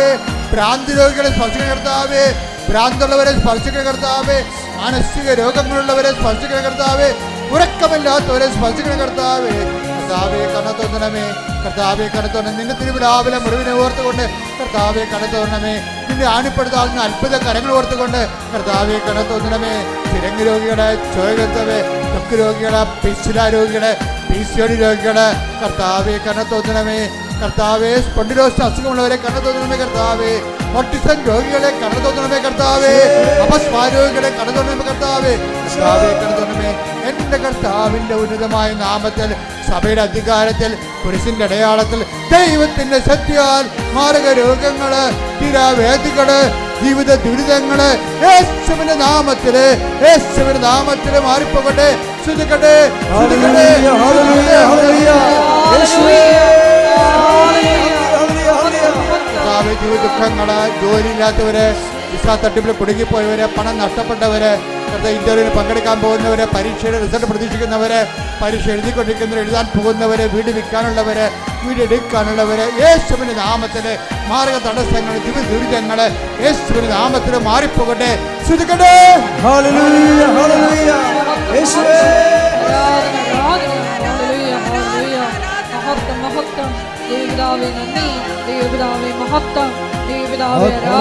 ഭ്രാന്തി രോഗികളെ സ്പർശിക്കണ കർത്താവേ. ഭ്രാന്തുള്ളവരെ സ്പർശിക്കണ കർത്താവേ. മാനസിക രോഗങ്ങളുള്ളവരെ സ്പർശിക്കണ കർത്താവേ. ഉറക്കമില്ലാത്തവരെ സ്പർശിക്കണ കർത്താവേ. കർത്താവേ, കണ്ണ തോന്നണമേ. കർത്താവേ, കണ്ണ തോന്നണം. നിന്റെ തിരുവിലാവിലെ മുറിവിനെ ഓർത്തുകൊണ്ട് കർത്താവേ, കണ്ണ തോന്നണമേ. നിന്റെ ആണിപ്പെടുത്താവുന്ന അത്ഭുത കരങ്ങൾ ഓർത്തുകൊണ്ട് കർത്താവേ, കണ്ണ തോന്നണമേ. ചിരങ്ങ് രോഗികളെ, ചോരത്തവേ, ത്വക്ക് രോഗികളെ, പിശുല രോഗികളെ, PCOD രോഗികളെ കർത്താവേ, കണ്ണ തോന്നണമേ. കർത്താവേ, സ്പോണ്ടിലോസിസ് അസുഖമുള്ളവരെ കണ്ണ തോന്നണമേ കർത്താവേ. ഓട്ടിസം രോഗികളെ കണ്ണ തോന്നണമേ കർത്താവേ. അപസ്മാര രോഗികളെ കണ്ണ തോന്നണമേ കർത്താവേ. കർത്താവേ, കണ്ണ തോന്നണമേ. എൻ്റെ കർത്താവിൻ്റെ ഉന്നതമായ നാമത്തിൽ, സഭയുടെ അധികാരത്തിൽ, കുരിശിന്റെ അടയാളത്തിൽ, ദൈവത്തിന്റെ ശക്തിയാൽ മാരക രോഗങ്ങള്, തീരാവേദികള്, ജീവിത ദുരിതങ്ങള് യേശുവിന്റെ നാമത്തില്, യേശുവിന്റെ നാമത്തില് മാറിപ്പോകട്ടെ. ശ്രുതിക്കട്ടെ, ശ്രുതിക്കട്ടെ. ജീവിത ദുഃഖങ്ങള്, ജോലിയില്ലാത്തവര്, വിസ തട്ടിപ്പിൽ കുടുങ്ങിപ്പോയവര്, പണം നഷ്ടപ്പെട്ടവര്, ഇന്റർവ്യൂവിന് പങ്കെടുക്കാൻ പോകുന്നവര്, പരീക്ഷയുടെ റിസൾട്ട് പ്രതീക്ഷിക്കുന്നവര്, പരീക്ഷ എഴുതിക്കൊണ്ടിരിക്കുന്നവർ, എഴുതാൻ പോകുന്നവര്, വീട് വിൽക്കാനുള്ളവര്, വീട് എടുക്കാനുള്ളവര്, യേശുവിന്റെ നാമത്തില് മാർഗ തടസ്സങ്ങൾ, ജീവിത ദുരിതങ്ങള് യേശുവിന്റെ നാമത്തില് മാറിപ്പോകട്ടെ. ശ്രുതിക്കട്ടെ. ഹല്ലേലൂയ, ഹല്ലേലൂയ. യേശുവേ, മഹത്വം. ദൈവപിതാവേ നന്ദി, ദൈവപിതാവേ മഹത്വം, ദൈവപിതാവേ ആരാധന.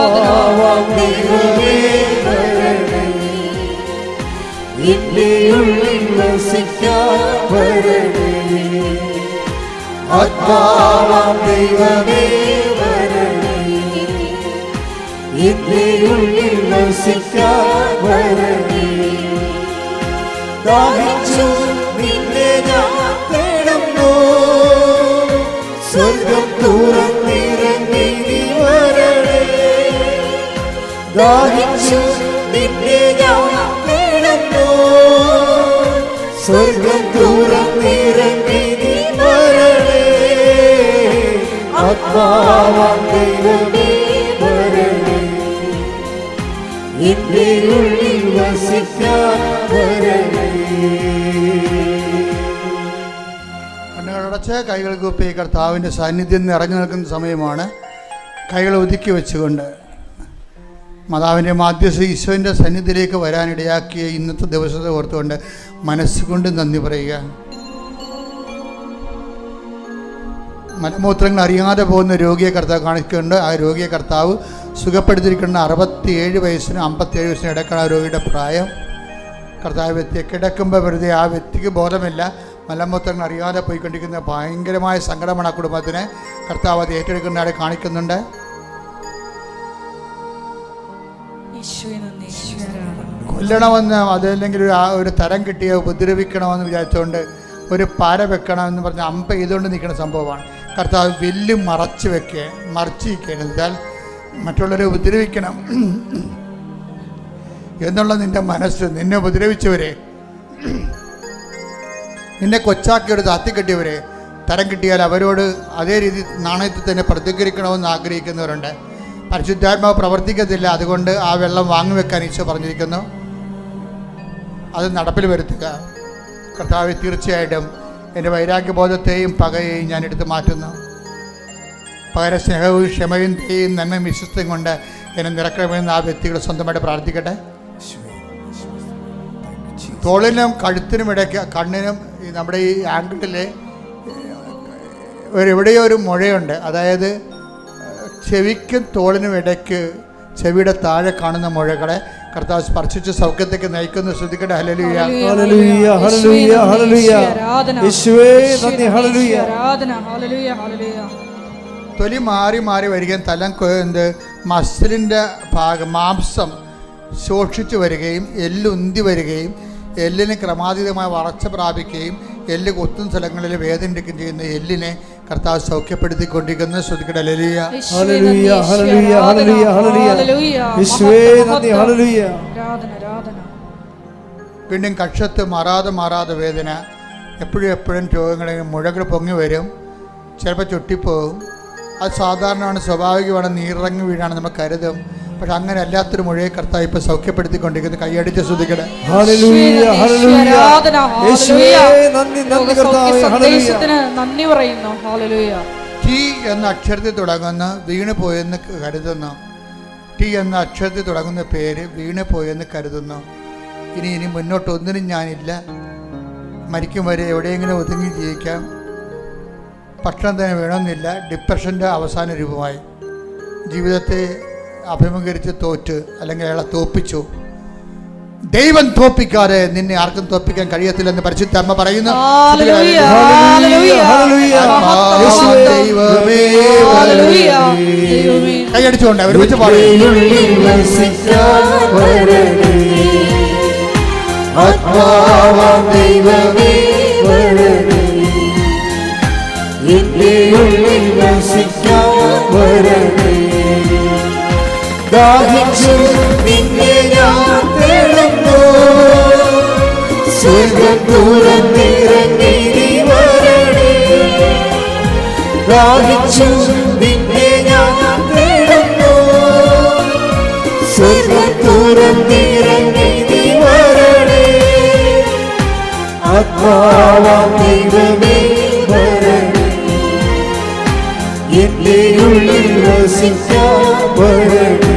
ആത്മാവാം ദൈവമേ വരണമേ. എന്റെ ഉള്ളിൽ വസിക്കാൻ വരണമേ. ദാഹിച്ചു നിന്നെ ഞാൻ തേടുന്നു. സ്വർഗം തുറന്നിറങ്ങി നീ വരണേ. ദാഹിച്ചു നിന്നെ ഞാൻ തേടുന്നു. സ്വർഗം തുറന്നിറങ്ങി നീ വരണേ. ആത്മാവാം ദൈവമേ വരണേ. എന്റെ ഉള്ളിൽ വസിക്കാൻ വരണേ. കണ്ണുകളടച്ച് കൈകൾ കൂപ്പി കർത്താവിൻ്റെ സാന്നിധ്യം നിറഞ്ഞു നിൽക്കുന്ന സമയമാണ്. കൈകൾ ഒതുക്കി വെച്ചുകൊണ്ട് മാതാവിൻ്റെ മാധ്യസ്ഥ ഈശോൻ്റെ സന്നിധിയിലേക്ക് വരാനിടയാക്കിയ ഇന്നത്തെ ദിവസത്തെ ഓർത്തുകൊണ്ട് മനസ്സുകൊണ്ട് നന്ദി പറയുക. മലമൂത്രങ്ങൾ അറിയാതെ പോകുന്ന രോഗിയെ കർത്താവ് കാണിക്കുന്നുണ്ട്. ആ രോഗിയെ കർത്താവ് സുഖപ്പെടുത്തിയിരിക്കുന്ന 67 വയസ്സിനും 57 വയസ്സിനും ഇടയ്ക്കാണ് ആ രോഗിയുടെ പ്രായം. കർത്താവ് വ്യക്തിയെ കിടക്കുമ്പോൾ വെറുതെ ആ വ്യക്തിക്ക് ബോധമില്ല, മലമൂത്രങ്ങൾ അറിയാതെ പോയിക്കൊണ്ടിരിക്കുന്ന ഭയങ്കരമായ സങ്കടമാണ് ആ കുടുംബത്തിന്. കർത്താവ് അത് ഏറ്റെടുക്കുന്ന ആളെ കാണിക്കുന്നുണ്ട്. കൊല്ലണമെന്ന് അതല്ലെങ്കിൽ ഒരു തരം കിട്ടിയോ ഉപദ്രവിക്കണമെന്ന് വിചാരിച്ചുകൊണ്ട് ഒരു പാര വെക്കണമെന്ന് പറഞ്ഞ് അമ്പ ചെയ്തുകൊണ്ട് നിൽക്കുന്ന സംഭവമാണ്. കർത്താവ് വില്ല് മറച്ചു വയ്ക്കുകയാണ്. എന്നാൽ മറ്റുള്ളവരെ ഉപദ്രവിക്കണം എന്നുള്ള നിൻ്റെ മനസ്സ്, നിന്നെ ഉപദ്രവിച്ചവരെ, നിന്നെ കൊച്ചാക്കിയൊരു താത്തിക്കെട്ടിയവരെ തരം കിട്ടിയാൽ അവരോട് അതേ രീതി നാണയത്തിൽ തന്നെ പ്രതികരിക്കണമെന്ന് ആഗ്രഹിക്കുന്നവരുണ്ട്. പരിശുദ്ധാത്മാവ് പ്രവർത്തിക്കത്തില്ല, അതുകൊണ്ട് ആ വെള്ളം വാങ്ങിവെക്കാൻ ഈശോ പറഞ്ഞിരിക്കുന്നു. അത് നടപ്പിൽ വരുത്തുക. കർത്താവ് തീർച്ചയായിട്ടും എൻ്റെ വൈരാഗ്യബോധത്തെയും പകയെയും ഞാൻ എടുത്തു മാറ്റുന്നു. പകരം സ്നേഹവും ക്ഷമയും ദയയും നന്മയും വിശ്വസ്തയും കൊണ്ട് എന്നെ നിറക്കണമെന്ന് ആ വ്യക്തികൾ സ്വന്തമായിട്ട് പ്രാർത്ഥിക്കട്ടെ. തോളിനും കഴുത്തിനും ഇടയ്ക്ക്, കണ്ണിനും നമ്മുടെ ഈ ആംഗിളിൽ എവിടെയോ ഒരു മുഴയുണ്ട്. അതായത് ചെവിക്കും തോളിനും ഇടയ്ക്ക്, ചെവിയുടെ താഴെ കാണുന്ന മുഴകളെ കർത്താവ് സ്പർശിച്ച് സൗഖ്യത്തേക്ക് നയിക്കുന്നു. ശ്രദ്ധിക്കട്ടെ. ഹല്ലേലൂയ, ഹല്ലേലൂയ, ഹല്ലേലൂയ, ഹല്ലേലൂയ. യേശുവേ നന്ദി. ഹല്ലേലൂയ. തൊലി മാറി വരികയും തലം മസിലിൻ്റെ ഭാഗം മാംസം ശോഷിച്ചു വരികയും എല്ലുന്തി വരികയും എല്ലിന് ക്രമാതീതമായ വളർച്ച പ്രാപിക്കുകയും എല്ല് കൊത്തുന്ന സ്ഥലങ്ങളിൽ വേദനിക്കുകയും ചെയ്യുന്ന എല്ലിനെ കർത്താവ് സൗഖ്യപ്പെടുത്തിക്കൊണ്ടിരിക്കുന്നു. ശ്രദ്ധിക്കട്ടെ. ഹല്ലേലൂയ, ഹല്ലേലൂയ, ഹല്ലേലൂയ, ഹല്ലേലൂയ, ഹല്ലേലൂയ. യേശുവേ നന്ദി. ഹല്ലേലൂയ. വീണ്ടും കക്ഷത്ത് മാറാതെ വേദന, എപ്പോഴും രോഗങ്ങളിൽ മുഴകൾ പൊങ്ങി വരും, ചിലപ്പോൾ ചുട്ടിപ്പോകും. അത് സാധാരണമാണ്, സ്വാഭാവികമാണ്, നീറിറങ്ങി വീഴാണ് നമ്മൾ കരുതും. പക്ഷെ അങ്ങനെ അല്ലാത്തൊരു മുഴയെ കർത്താവ് ഇപ്പോൾ സൗഖ്യപ്പെടുത്തിക്കൊണ്ടിരിക്കുന്നു. കൈയടിച്ച് ശ്രദ്ധിക്കട്ടെ. ഹല്ലേലൂയ, ഹല്ലേലൂയ. യേശുവേ നന്ദി, നന്ദി കർത്താവേ. നന്ദി പറയുന്നു. ഹല്ലേലൂയ. ടി എന്ന അക്ഷരത്തിൽ തുടങ്ങുന്ന വീണ് പോയെന്ന് കരുതുന്നു. ടി എന്ന അക്ഷരത്തിൽ തുടങ്ങുന്ന പേര് വീണ് പോയെന്ന് കരുതുന്നു. ഇനി മുന്നോട്ട് ഒന്നിനും ഞാനില്ല, മരിക്കും വരെ എവിടെയെങ്കിലും ഒതുങ്ങി ജീവിക്കാം, ഭക്ഷണം തന്നെ വേണമെന്നില്ല. ഡിപ്രഷൻ്റെ അവസാന രൂപമായി ജീവിതത്തെ അഭിമുഖീകരിച്ച് തോറ്റ്, അല്ലെങ്കിൽ അയാളെ തോപ്പിച്ചു. ദൈവം തോപ്പിക്കാതെ നിന്നെ ആർക്കും തോപ്പിക്കാൻ കഴിയത്തില്ലെന്ന് പരിശുദ്ധ അമ്മ പറയുന്നു. കൈയടിച്ചുകൊണ്ട് ഒരുമിച്ച് പറയുന്നു. ദാഹിച്ചു നിന്നെ ഞാൻ തേടുന്നു, സ്വർഗ്ഗം തുറന്നിറങ്ങി നീ വരണേ. ദാഹിച്ചു നിന്നെ ഞാൻ തേടുന്നു, സ്വർഗ്ഗം തുറന്നിറങ്ങി നീ വരണേ. ആത്മാവാം ദൈവമേ വരണേ, എന്റെ ഉള്ളിൽ വസിക്കാൻ വരണേ.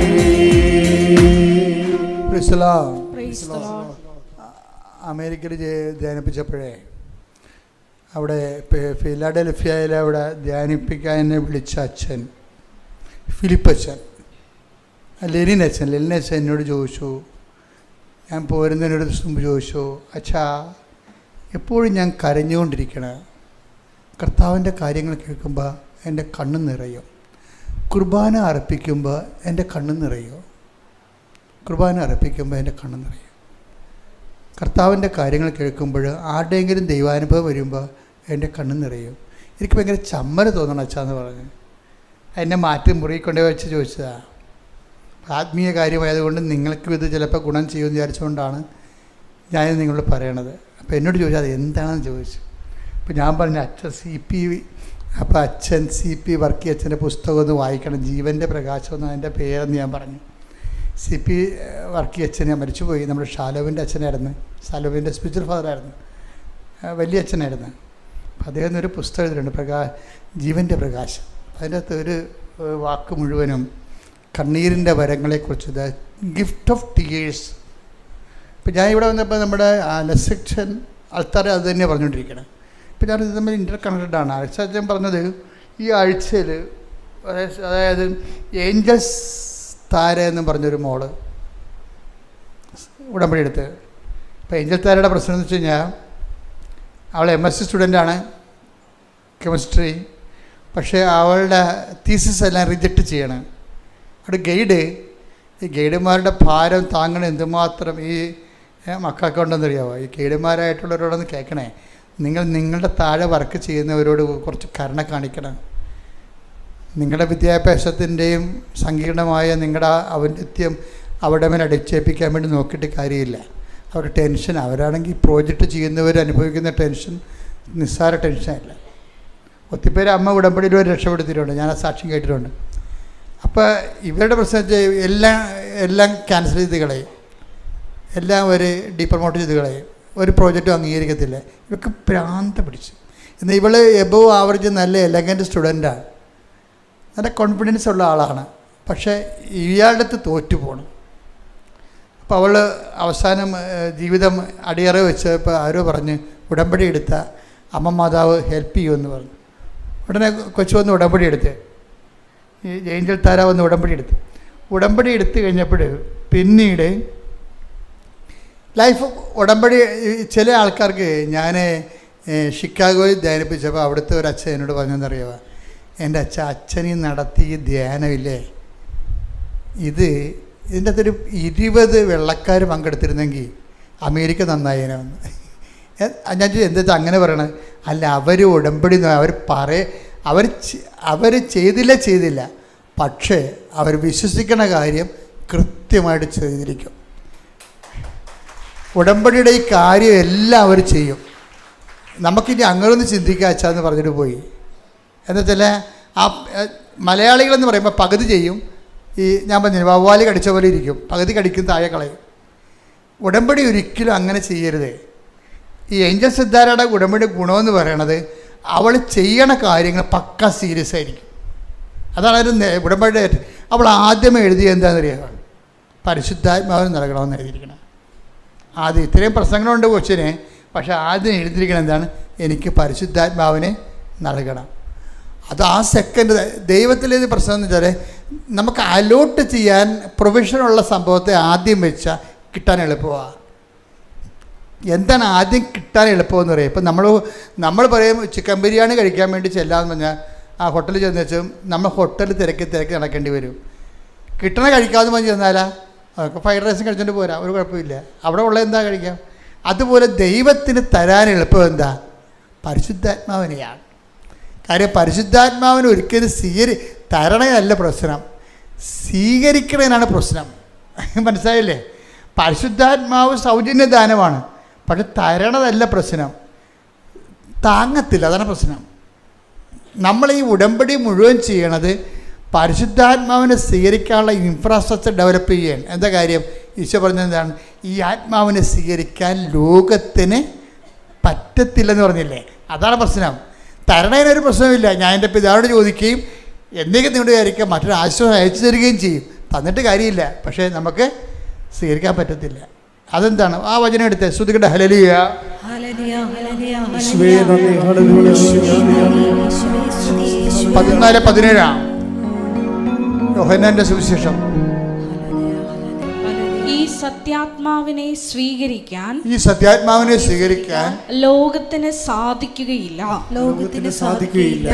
അമേരിക്കയിൽ ധ്യാനിപ്പിച്ചപ്പോഴേ അവിടെ ഫിലാഡൽഫിയയിൽ അവിടെ ധ്യാനിപ്പിക്കാൻ എന്നെ വിളിച്ച അച്ഛൻ, ഫിലിപ്പച്ചൻ, ലെനിനച്ഛൻ എന്നോട് ചോദിച്ചു, ഞാൻ പോരുന്നതിനൊരു മുമ്പ് ചോദിച്ചു, അച്ഛാ എപ്പോഴും ഞാൻ കരഞ്ഞുകൊണ്ടിരിക്കണം, കർത്താവിൻ്റെ കാര്യങ്ങൾ കേൾക്കുമ്പോൾ എൻ്റെ കണ്ണ് നിറയും, കുർബാന അർപ്പിക്കുമ്പോൾ എൻ്റെ കണ്ണ് നിറയും, കുർബാന അർപ്പിക്കുമ്പോൾ എൻ്റെ കണ്ണ് നിറയും, കർത്താവിൻ്റെ കാര്യങ്ങൾ കേൾക്കുമ്പോൾ ആരുടെയെങ്കിലും ദൈവാനുഭവം വരുമ്പോൾ എൻ്റെ കണ്ണ് നിറയും, എനിക്ക് ഭയങ്കര ചമ്മൽ തോന്നണം അച്ഛാന്ന് പറഞ്ഞ് എന്നെ മാറ്റി മുറി കൊണ്ടുപോയി വെച്ച് ചോദിച്ചതാണ്. ആത്മീയ കാര്യമായതുകൊണ്ട് നിങ്ങൾക്കും ഇത് ചിലപ്പോൾ ഗുണം ചെയ്യുമെന്ന് വിചാരിച്ചുകൊണ്ടാണ് ഞാൻ നിങ്ങളോട് പറയണത്. അപ്പോൾ എന്നോട് ചോദിച്ചാൽ അത് എന്താണെന്ന് ചോദിച്ചു. അപ്പോൾ ഞാൻ പറഞ്ഞു അച്ഛൻ അപ്പോൾ അച്ഛൻ CP വർക്കി അച്ഛൻ്റെ പുസ്തകം ഒന്ന് വായിക്കണം, ജീവൻ്റെ പ്രകാശം എന്ന് അതിൻ്റെ പേരെന്ന് ഞാൻ പറഞ്ഞു. CP വർക്കി അച്ഛനെ മരിച്ചുപോയി, നമ്മുടെ ഷാലോവിൻ്റെ അച്ഛനായിരുന്നു, ഷാലോവിൻ്റെ സ്പിരിച്വൽ ഫാദറായിരുന്നു, വലിയ അച്ഛനായിരുന്നു. അപ്പോൾ അദ്ദേഹം ഒരു പുസ്തകം എഴുതിയിട്ടുണ്ട്, ജീവൻ്റെ പ്രകാശം. അതിൻ്റെ അകത്ത് ഒരു വാക്ക് മുഴുവനും കണ്ണീരിൻ്റെ വരങ്ങളെക്കുറിച്ച്, ദ ഗിഫ്റ്റ് ഓഫ് ടിയേഴ്സ്. ഇപ്പോൾ ഞാൻ ഇവിടെ വന്നപ്പോൾ നമ്മുടെ അലക്സൻ ആൾക്കാർ അത് തന്നെ പറഞ്ഞുകൊണ്ടിരിക്കണം. ഇപ്പോൾ ഞാൻ ഇത് തമ്മിൽ ഇൻ്റർ കണക്റ്റഡാണ്. അലക്സൻ പറഞ്ഞത് ഈ ആഴ്ചയിൽ, അതായത് ഏഞ്ചൽസ് താര എന്നും പറഞ്ഞൊരു മോള് ഉടമ്പടി എടുത്ത്. ഇപ്പോൾ ഏഞ്ചൽ താരയുടെ പ്രശ്നം എന്ന് വെച്ച് കഴിഞ്ഞാൽ അവൾ MSc സ്റ്റുഡൻ്റാണ്, കെമിസ്ട്രി. പക്ഷേ അവളുടെ തീസിസ് എല്ലാം റിജക്റ്റ് ചെയ്യണം. അവിടെ ഈ ഗൈഡുമാരുടെ ഭാരം താങ്ങണം എന്തുമാത്രം ഈ മക്കൾക്ക് ഉണ്ടെന്നറിയാമോ? ഈ ഗൈഡുമാരായിട്ടുള്ളവരോടൊന്ന് കേൾക്കണേ, നിങ്ങളുടെ താഴെ വർക്ക് ചെയ്യുന്നവരോട് കുറച്ച് കരുണ കാണിക്കണം. നിങ്ങളുടെ വിദ്യാഭ്യാസത്തിൻ്റെയും സങ്കീർണമായ നിങ്ങളുടെ ഔന്നത്യം അവരുടെ മേൽ അടിച്ചേൽപ്പിക്കാൻ വേണ്ടി നോക്കിയിട്ട് കാര്യമില്ല. അവരുടെ ടെൻഷൻ, അവരാണെങ്കിൽ പ്രോജക്റ്റ് ചെയ്യുന്നവർ അനുഭവിക്കുന്ന ടെൻഷൻ നിസ്സാര ടെൻഷനല്ല. ഒത്തിരിപ്പേര് അമ്മ ഉടമ്പടിയിൽ ഒരു രക്ഷപ്പെടുത്തിയിട്ടുണ്ട്, ഞാൻ ആ സാക്ഷ്യം കേട്ടിട്ടുണ്ട്. അപ്പോൾ ഇവരുടെ പ്രശ്നം വെച്ചാൽ എല്ലാം ക്യാൻസൽ ചെയ്ത് കളയും, എല്ലാം ഒരു ഡീപ്രമോട്ട് ചെയ്ത് കളയും, ഒരു പ്രോജക്റ്റും അംഗീകരിക്കത്തില്ല. ഇവർക്ക് ഭ്രാന്ത് പിടിച്ചു. എന്നാൽ ഇവൾ എബോവ് ആവറേജ് നല്ല എലഗൻറ്റ് സ്റ്റുഡൻ്റാണ്, നല്ല കോൺഫിഡൻസ് ഉള്ള ആളാണ്. പക്ഷേ ഇയാളുടെ അടുത്ത് തോറ്റു പോകണം. അപ്പോൾ അവൾ അവസാനം ജീവിതം അടിയറ വെച്ചപ്പോൾ ആരോ പറഞ്ഞ് ഉടമ്പടി എടുത്ത അമ്മ മാതാവ് ഹെൽപ്പ് ചെയ്യുമെന്ന് പറഞ്ഞു. ഉടനെ കൊച്ചു വന്ന് ഉടമ്പടി എടുത്ത്, ഈ ഏഞ്ചൽ താര വന്ന് ഉടമ്പടി എടുത്ത് കഴിഞ്ഞപ്പോൾ പിന്നീട് ലൈഫ് ഉടമ്പടി. ചില ആൾക്കാർക്ക് ഞാൻ ഷിക്കാഗോയിൽ ധ്യാനിപ്പിച്ചപ്പോൾ അവിടുത്തെ ഒരു അച്ഛൻ എന്നോട് പറഞ്ഞെന്നറിയാമോ, എൻ്റെ അച്ഛനീ നടത്തിയ ധ്യാനമില്ലേ, ഇതിൻ്റെ അകത്തൊരു 20 വെള്ളക്കാർ പങ്കെടുത്തിരുന്നെങ്കിൽ അമേരിക്ക നന്നായേനെന്ന്. ഞാൻ എന്താ അങ്ങനെ പറയണത്? അല്ല, അവർ ഉടമ്പടി അവർ ചെയ്തില്ല, പക്ഷേ അവർ വിശ്വസിക്കുന്ന കാര്യം കൃത്യമായിട്ട് ചെയ്തിരിക്കും. ഉടമ്പടിയുടെ ഈ കാര്യം എല്ലാം അവർ ചെയ്യും. നമുക്കിനി അങ്ങനൊന്ന് ചിന്തിക്കുക അച്ഛാന്ന് പറഞ്ഞിട്ട് പോയി. എന്നുവെച്ചാൽ ആ മലയാളികളെന്ന് പറയുമ്പോൾ പകുതി ചെയ്യും, ഈ ഞാൻ പറഞ്ഞു വവ്വാലി കടിച്ച പോലെ ഇരിക്കും, പകുതി കടിക്കും, താഴെ കളയും. ഉടമ്പടി ഒരിക്കലും അങ്ങനെ ചെയ്യരുത്. ഈ ഏഞ്ചൽ സിദ്ധാരയുടെ ഉടമ്പടി ഗുണമെന്ന് പറയണത് അവൾ ചെയ്യണ കാര്യങ്ങൾ പക്ക സീരിയസ് ആയിരിക്കും. അതാണ് ഒരു ഉടമ്പടിയുടെ. അവൾ ആദ്യമേ എഴുതിയ എന്താണെന്നറിയാം, പരിശുദ്ധാത്മാവിന് നൽകണമെന്ന് എഴുതിയിരിക്കണം. ആദ്യം ഇത്രയും പ്രസംഗങ്ങളുണ്ട് കൊച്ചിന്, പക്ഷേ ആദ്യം എഴുതിയിരിക്കണം എന്താണ്, എനിക്ക് പരിശുദ്ധാത്മാവിനെ നൽകണം. അത് ആ സെക്കൻഡ്. ദൈവത്തിലേത് പ്രശ്നം എന്ന് വെച്ചാൽ നമുക്ക് അലോട്ട് ചെയ്യാൻ പ്രൊവിഷനുള്ള സംഭവത്തെ ആദ്യം വെച്ചാൽ കിട്ടാൻ എളുപ്പമാണ്. എന്താണ് ആദ്യം കിട്ടാൻ എളുപ്പമെന്ന് പറയും. ഇപ്പം നമ്മൾ പറയും ചിക്കൻ ബിരിയാണി കഴിക്കാൻ വേണ്ടി ചെല്ലാമെന്ന് പറഞ്ഞാൽ ആ ഹോട്ടലിൽ ചെന്ന് വെച്ചും നമ്മൾ ഹോട്ടലിൽ തിരക്കി നടക്കേണ്ടി വരും. കിട്ടണ കഴിക്കാമെന്ന് പറഞ്ഞ് ചെന്നാലാ അതൊക്കെ ഫ്രൈഡ് റൈസും കഴിച്ചുകൊണ്ട് പോരാ, ഒരു കുഴപ്പമില്ല, അവിടെ ഉള്ള എന്താ കഴിക്കാം. അതുപോലെ ദൈവത്തിന് തരാൻ എളുപ്പം എന്താ, പരിശുദ്ധാത്മാവിനെയാണ്. കാര്യം പരിശുദ്ധാത്മാവിന് ഒരിക്കലും തരണതല്ല പ്രശ്നം, സ്വീകരിക്കണതിനാണ് പ്രശ്നം. മനസ്സിലായില്ലേ? പരിശുദ്ധാത്മാവ് സൗജന്യദാനമാണ്, പക്ഷെ തരണതല്ല പ്രശ്നം, താങ്ങത്തില്ല, അതാണ് പ്രശ്നം. നമ്മൾ ഈ ഉടമ്പടി മുഴുവൻ ചെയ്യണത് പരിശുദ്ധാത്മാവിനെ സ്വീകരിക്കാനുള്ള ഇൻഫ്രാസ്ട്രക്ചർ ഡെവലപ്പ് ചെയ്യാൻ. എന്താ കാര്യം? ഈശോ പറഞ്ഞെന്താണ്, ഈ ആത്മാവിനെ സ്വീകരിക്കാൻ ലോകത്തിന് പറ്റത്തില്ലെന്ന് പറഞ്ഞില്ലേ, അതാണ് പ്രശ്നം. തരണതിനൊരു പ്രശ്നമില്ല, ഞാൻ എൻ്റെ പിതാവിനോട് ചോദിക്കുകയും എന്തെങ്കിലും നിങ്ങളുടെ വിചാരിക്കുക മറ്റൊരു ആശ്വാസം അയച്ചു തരികയും ചെയ്യും, തന്നിട്ട് കാര്യമില്ല, പക്ഷേ നമുക്ക് സ്വീകരിക്കാൻ പറ്റത്തില്ല. അതെന്താണ്? ആ വചനം എടുത്ത് ശ്രുതികട്ടെ, ഹല്ലേലൂയ 14:17 യോഹന്നാന്റെ സുവിശേഷം. ഈ സത്യാത്മാവിനെ സ്വീകരിക്കാൻ ലോകത്തിന് സാധിക്കുകയില്ല.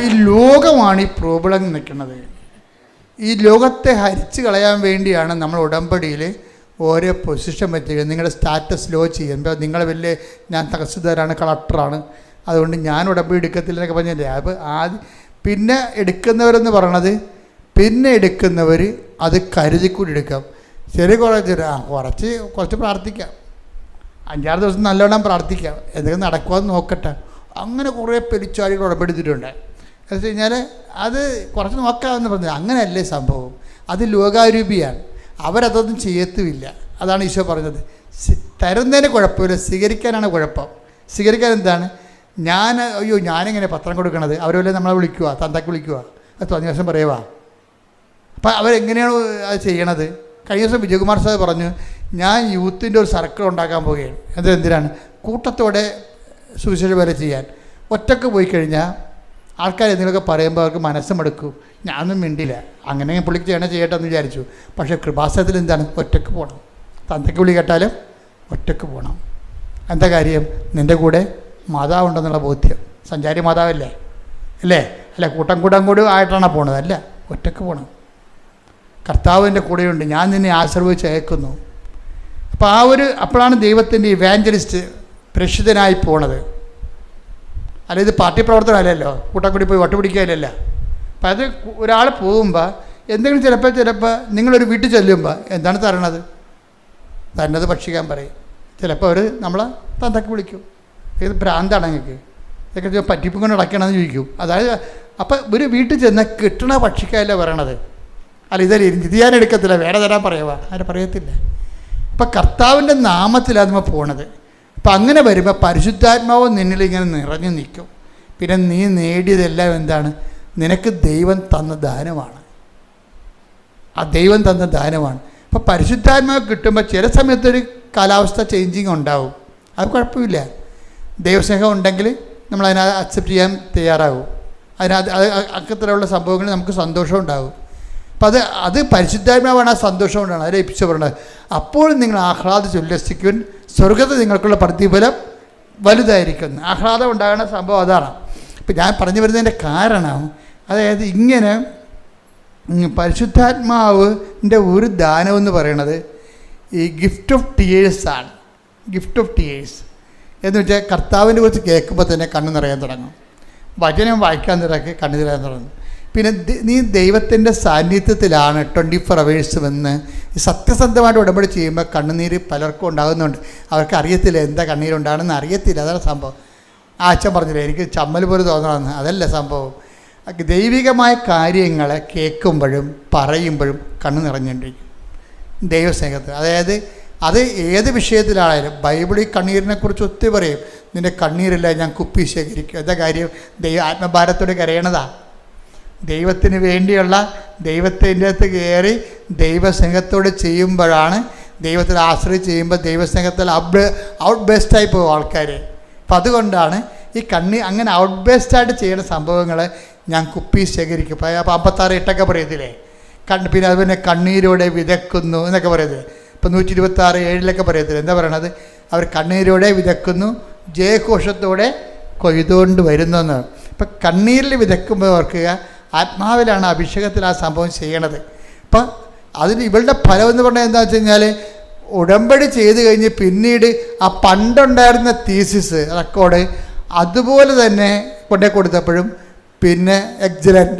ഈ ലോകമാണ് ഈ പ്രോബ്ലം നിൽക്കുന്നത്. ഈ ലോകത്തെ ഹരിച്ചു കളയാൻ വേണ്ടിയാണ് നമ്മൾ ഉടമ്പടിയിൽ ഓരോ പൊസിഷൻ വെച്ചിരിക്കുന്നത്. നിങ്ങളുടെ സ്റ്റാറ്റസ് ലോ ചെയ്യുമ്പോൾ നിങ്ങൾ വലിയ, ഞാൻ തഹസിൽദാരാണ്, കളക്ടറാണ്, അതുകൊണ്ട് ഞാൻ ഉടമ്പടി എടുക്കത്തില്ല എന്നൊക്കെ പറഞ്ഞില്ലേ. അപ്പോൾ പിന്നെ എടുക്കുന്നവരെന്ന് പറയണത്, പിന്നെ എടുക്കുന്നവർ അത് കരുതിക്കൂടി എടുക്കാം. ശരി, കുറച്ച് പ്രാർത്ഥിക്കാം, 5-6 ദിവസം നല്ലോണം പ്രാർത്ഥിക്കാം, എന്തെങ്കിലും നടക്കുമെന്ന് നോക്കട്ടെ. അങ്ങനെ കുറേ പെരിച്ചാടികൾ ഉടമ്പെടുത്തിട്ടുണ്ട്. എന്ന് വെച്ച് കഴിഞ്ഞാൽ അത് കുറച്ച് നോക്കാമെന്ന് പറഞ്ഞത് അങ്ങനെയല്ലേ സംഭവം. അത് ലോകാരൂപിയാണ്, അവരതൊന്നും ചെയ്യത്തുമില്ല. അതാണ് ഈശോ പറഞ്ഞത്. തരുന്നതിന് കുഴപ്പമില്ല, സ്വീകരിക്കാനാണ് കുഴപ്പം. സ്വീകരിക്കാൻ എന്താണ്, ഞാനിങ്ങനെ പത്രം കൊടുക്കണത്, അവരല്ലേ നമ്മളെ വിളിക്കുക, തന്തക്ക് വിളിക്കുക, അത് തോന്നിയ ദിവസം പറയുക. അപ്പം അവരെങ്ങനെയാണ് അത് ചെയ്യണത്? കഴിഞ്ഞ ദിവസം വിജയകുമാർ സാർ പറഞ്ഞു, ഞാൻ യൂത്തിൻ്റെ ഒരു സർക്കിൾ ഉണ്ടാക്കാൻ പോവുകയാണ്. എന്തിനാണ്? കൂട്ടത്തോടെ സുവിശേഷ വേല ചെയ്യാൻ. ഒറ്റക്ക് പോയി കഴിഞ്ഞാൽ ആൾക്കാർ എന്തെങ്കിലുമൊക്കെ പറയുമ്പോൾ അവർക്ക് മനസ്സുമെടുക്കും. ഞാനൊന്നും മിണ്ടില്ല. അങ്ങനെ പുള്ളിക്ക് ചെയ്യട്ടെ എന്ന് വിചാരിച്ചു. പക്ഷേ കൃപാസനത്തിൽ എന്താണ്? ഒറ്റയ്ക്ക് പോകണം. തന്തയ്ക്ക് വിളി കേട്ടാലും ഒറ്റയ്ക്ക് പോകണം. എന്താ കാര്യം? നിൻ്റെ കൂടെ മാതാവുണ്ടെന്നുള്ള ബോധ്യം. സഞ്ചാരി മാതാവല്ലേ അല്ലേ? അല്ല കൂട്ടം കൂടി ആയിട്ടാണ് പോണത്? അല്ല, ഒറ്റയ്ക്ക് പോകണം. കർത്താവിൻ്റെ കൂടെയുണ്ട്, ഞാൻ നിന്നെ ആശീർവദിച്ച് അയക്കുന്നു. അപ്പോൾ അപ്പോഴാണ് ദൈവത്തിൻ്റെ ഇവാഞ്ചലിസ്റ്റ് പ്രേക്ഷിതനായി പോണത്. അല്ല, ഇത് പാർട്ടി പ്രവർത്തനമല്ലല്ലോ, കൂട്ടം കൂടി പോയി വട്ടുപിടിക്കുകയല്ല. അപ്പം അത് ഒരാൾ പോകുമ്പോൾ എന്തെങ്കിലും ചിലപ്പോൾ നിങ്ങളൊരു വീട്ടിൽ ചെല്ലുമ്പോൾ എന്താണ് തരണത്? തന്നത് ഭക്ഷിക്കാൻ പറയും. ചിലപ്പോൾ അവർ നമ്മളെ തന്തക്ക് വിളിക്കും. ഇത് ഭ്രാന്താണ് നിങ്ങൾക്ക്, ഇതൊക്കെ പറ്റിപ്പും കൊണ്ട് അടയ്ക്കണമെന്ന് ചോദിക്കും. അതായത് അപ്പം ഒരു വീട്ടിൽ ചെന്നാൽ കിട്ടണ ഭക്ഷിക്കാനല്ല പറയണത്. അല്ല, ഇത് ഞാൻ എടുക്കത്തില്ല, വേറെ തരാൻ പറയുക, ആരെ പറയത്തില്ല. അപ്പം കർത്താവിൻ്റെ നാമത്തിലാണ് നമ്മൾ പോണത്. അപ്പം അങ്ങനെ വരുമ്പോൾ പരിശുദ്ധാത്മാവ് നിന്നിലിങ്ങനെ നിറഞ്ഞു നിൽക്കും. പിന്നെ നീ നേടിയതെല്ലാം എന്താണ്? നിനക്ക് ദൈവം തന്ന ദാനമാണ്. ആ ദൈവം തന്ന ദാനമാണ്. അപ്പോൾ പരിശുദ്ധാത്മാവ് കിട്ടുമ്പോൾ ചില സമയത്തൊരു കാലാവസ്ഥ ചേഞ്ചിങ് ഉണ്ടാവും. അത് കുഴപ്പമില്ല. ദൈവസ്നേഹം ഉണ്ടെങ്കിൽ നമ്മൾ അതിനകത്ത് അക്സെപ്റ്റ് ചെയ്യാൻ തയ്യാറാകും. അതിനകത്ത് അക്കത്തിലുള്ള സംഭവങ്ങളിൽ നമുക്ക് സന്തോഷം ഉണ്ടാകും. അപ്പം അത് പരിശുദ്ധാത്മാവാണ്. ആ സന്തോഷം കൊണ്ടാണ് അതിൽ എപ്പിച്ചു പറയുന്നത്. അപ്പോൾ നിങ്ങൾ ആഹ്ലാദിച്ച് ഉല്ലസിക്കുവാൻ സ്വർഗത്തിൽ നിങ്ങൾക്കുള്ള പ്രതിഫലം വലുതായിരിക്കുന്നു. ആഹ്ലാദം ഉണ്ടാകുന്ന സംഭവം അതാണ്. ഇപ്പം ഞാൻ പറഞ്ഞു വരുന്നതിൻ്റെ കാരണം, അതായത് ഇങ്ങനെ പരിശുദ്ധാത്മാവിൻ്റെ ഒരു ദാനമെന്ന് പറയണത് ഈ ഗിഫ്റ്റ് ഓഫ് ടിയേഴ്സാണ്. ഗിഫ്റ്റ് ഓഫ് ടിയേഴ്സ് എന്ന് വെച്ചാൽ കർത്താവിനെ കുറിച്ച് കേൾക്കുമ്പോൾ തന്നെ കണ്ണ് നിറയാൻ തുടങ്ങും. വചനം വായിക്കാൻ തുടങ്ങി കണ്ണ് നിറയാൻ തുടങ്ങും. പിന്നെ നീ ദൈവത്തിൻ്റെ സാന്നിധ്യത്തിലാണ് 24 hours എന്ന് സത്യസന്ധമായിട്ട് ഉടമ്പടി ചെയ്യുമ്പോൾ കണ്ണുനീര് പലർക്കും ഉണ്ടാകുന്നുണ്ട്. അവർക്ക് അറിയത്തില്ല എന്താ കണ്ണീരുണ്ടാകണമെന്ന് അറിയത്തില്ല. അതാണ് സംഭവം. ആ അച്ഛൻ പറഞ്ഞില്ലേ എനിക്ക് ചമ്മൽ പോലെ തോന്നണമെന്ന്. അതല്ല സംഭവം. ദൈവികമായ കാര്യങ്ങളെ കേൾക്കുമ്പോഴും പറയുമ്പോഴും കണ്ണ് നിറഞ്ഞുകൊണ്ടിരിക്കും ദൈവസ്നേഹത്തിൽ. അതായത് അത് ഏത് വിഷയത്തിലാണെങ്കിലും ബൈബിളിൽ കണ്ണീരിനെക്കുറിച്ച് ഒത്തിരി പറയും. നിൻ്റെ കണ്ണീരില്ല ഞാൻ കുപ്പി ശേഖരിക്കും. എന്താ കാര്യം? ആത്മഭാരത്തോടെ കരയണതാ. ദൈവത്തിന് വേണ്ടിയുള്ള ദൈവത്തിൻ്റെ അകത്ത് കയറി ദൈവസ്നേഹത്തോട് ചെയ്യുമ്പോഴാണ്, ദൈവത്തിൽ ആശ്രയിച്ച് ചെയ്യുമ്പോൾ ദൈവസ്നേഹത്തിൽ ഔട്ട് ബേസ്റ്റായി പോകും ആൾക്കാർ. അപ്പം അതുകൊണ്ടാണ് ഈ അങ്ങനെ ഔട്ട് ബേസ്റ്റായിട്ട് ചെയ്യുന്ന സംഭവങ്ങൾ ഞാൻ കുപ്പി ശേഖരിക്കും. അപ്പോൾ 56:8 പറയത്തില്ലേ? പിന്നെ അതുപോലെ കണ്ണീരോടെ വിതക്കുന്നു എന്നൊക്കെ പറയത്തില്ലേ? ഇപ്പം 126:7 പറയത്തില്ല. എന്താ പറയണത്? അവർ കണ്ണീരോടെ വിതക്കുന്നു, ജയഘോഷത്തോടെ കൊയ്തുകൊണ്ട് വരുന്നെന്ന്. ഇപ്പം കണ്ണീരിൽ വിതക്കുമ്പോൾ ഓർക്കുക, ആത്മാവിലാണ് അഭിഷേകത്തിൽ ആ സംഭവം ചെയ്യണത്. അപ്പം അതിന് ഇവളുടെ ഫലം എന്ന് പറഞ്ഞാൽ എന്താ വെച്ച് കഴിഞ്ഞാൽ, ഉടമ്പടി ചെയ്ത് കഴിഞ്ഞ് പിന്നീട് ആ പണ്ടുണ്ടായിരുന്ന തീസിസ് റെക്കോർഡ് അതുപോലെ തന്നെ കൊണ്ടേ കൊടുത്തപ്പോഴും പിന്നെ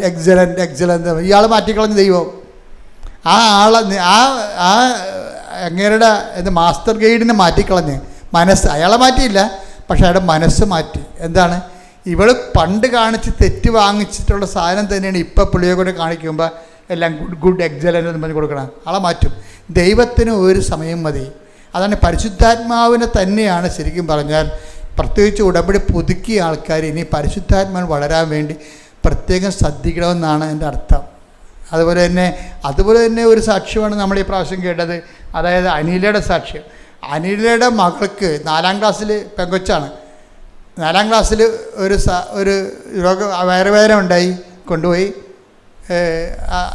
എക്സലൻ്റ് ഇയാൾ മാറ്റിക്കളഞ്ഞ ദൈവം. ആ ആളെ അങ്ങേരുടെ മാസ്റ്റർ ഗൈഡിനെ മാറ്റിക്കളഞ്ഞ് മനസ്സ് അയാളെ മാറ്റിയില്ല, പക്ഷെ അയാളുടെ മനസ്സ് മാറ്റി. എന്താണ്? ഇവൾ പണ്ട് കാണിച്ച് തെറ്റ് വാങ്ങിച്ചിട്ടുള്ള സാധനം തന്നെയാണ് ഇപ്പം പുള്ളിയെ കൊണ്ട് കാണിക്കുമ്പോൾ എല്ലാം ഗുഡ് എക്സലൻ്റ് എന്ന് പറഞ്ഞ് കൊടുക്കണം. ആളെ മാറ്റും. ദൈവത്തിന് ഒരു സമയം മതി. അതാണ് പരിശുദ്ധാത്മാവിനെ തന്നെയാണ് ശരിക്കും പറഞ്ഞാൽ, പ്രത്യേകിച്ച് ഉടമ്പടി പുതുക്കിയ ആൾക്കാർ ഇനി പരിശുദ്ധാത്മാവിന് വളരാൻ വേണ്ടി പ്രത്യേകം ശ്രദ്ധിക്കണമെന്നാണ് എൻ്റെ അർത്ഥം. അതുപോലെ തന്നെ ഒരു സാക്ഷ്യമാണ് നമ്മൾ ഈ പ്രാവശ്യം കേട്ടത്. അതായത് അനിലയുടെ സാക്ഷ്യം. അനിലയുടെ മകൾക്ക് 4ാം ക്ലാസ്സിൽ പെങ്കൊച്ചാണ്. 4ാം ക്ലാസ്സിൽ ഒരു വയറുവേദന ഉണ്ടായി, കൊണ്ടുപോയി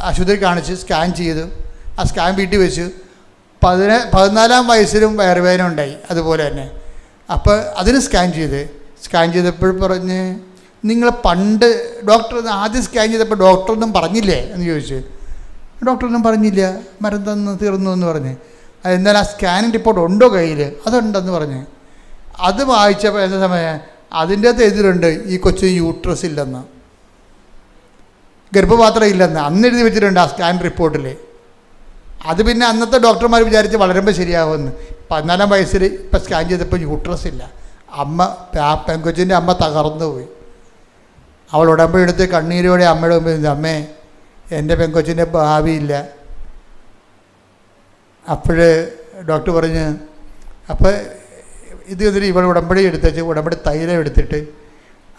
ആശുപത്രി കാണിച്ച് സ്കാൻ ചെയ്തു. ആ സ്കാൻ വീട്ടിൽ വെച്ചു. 14ാം വയസ്സിലും വയറുവേദന ഉണ്ടായി അതുപോലെ തന്നെ. അപ്പോൾ അതിന് സ്കാൻ ചെയ്തപ്പോൾ പറഞ്ഞ്, നിങ്ങൾ പണ്ട് ഡോക്ടർ ആദ്യം സ്കാൻ ചെയ്തപ്പോൾ ഡോക്ടറൊന്നും പറഞ്ഞില്ലേ എന്ന് ചോദിച്ചു. ഡോക്ടറൊന്നും പറഞ്ഞില്ല, മരുന്ന് തീർന്നു എന്ന് പറഞ്ഞ്. എന്നാൽ ആ സ്കാനിങ് റിപ്പോർട്ട് ഉണ്ടോ കയ്യിൽ? അതുണ്ടെന്ന് പറഞ്ഞ്. അത് വായിച്ചപ്പോൾ എന്താ സമയം അതിൻ്റെ അകത്ത് എതിരുണ്ട് ഈ കൊച്ചിന് യൂട്രസ് ഇല്ലെന്ന്, ഗർഭപാത്രം ഇല്ലെന്ന് അന്ന് എഴുതി വെച്ചിട്ടുണ്ട് ആ സ്കാൻ റിപ്പോർട്ടിൽ. അത് പിന്നെ അന്നത്തെ ഡോക്ടർമാർ വിചാരിച്ച് വളരുമ്പോൾ ശരിയാകുമെന്ന്. 14ാം വയസ്സിൽ ഇപ്പം സ്കാൻ ചെയ്തപ്പോൾ യൂട്രസ് ഇല്ല. ആ പെങ്കൊച്ചിൻ്റെ അമ്മ തകർന്നു പോയി. അവൾ ഉടമ്പടി എടുത്ത് കണ്ണീരോടെ അമ്മയുടെ മുമ്പിൽ, അമ്മേ എൻ്റെ പെങ്കൊച്ചിൻ്റെ ഭാവിയില്ല. അപ്പോൾ ഡോക്ടർ പറഞ്ഞ്, അപ്പോൾ ഇത് എന്നിട്ട് ഇവൾ ഉടമ്പടി എടുത്തേച്ച് ഉടമ്പടി തൈലം എടുത്തിട്ട്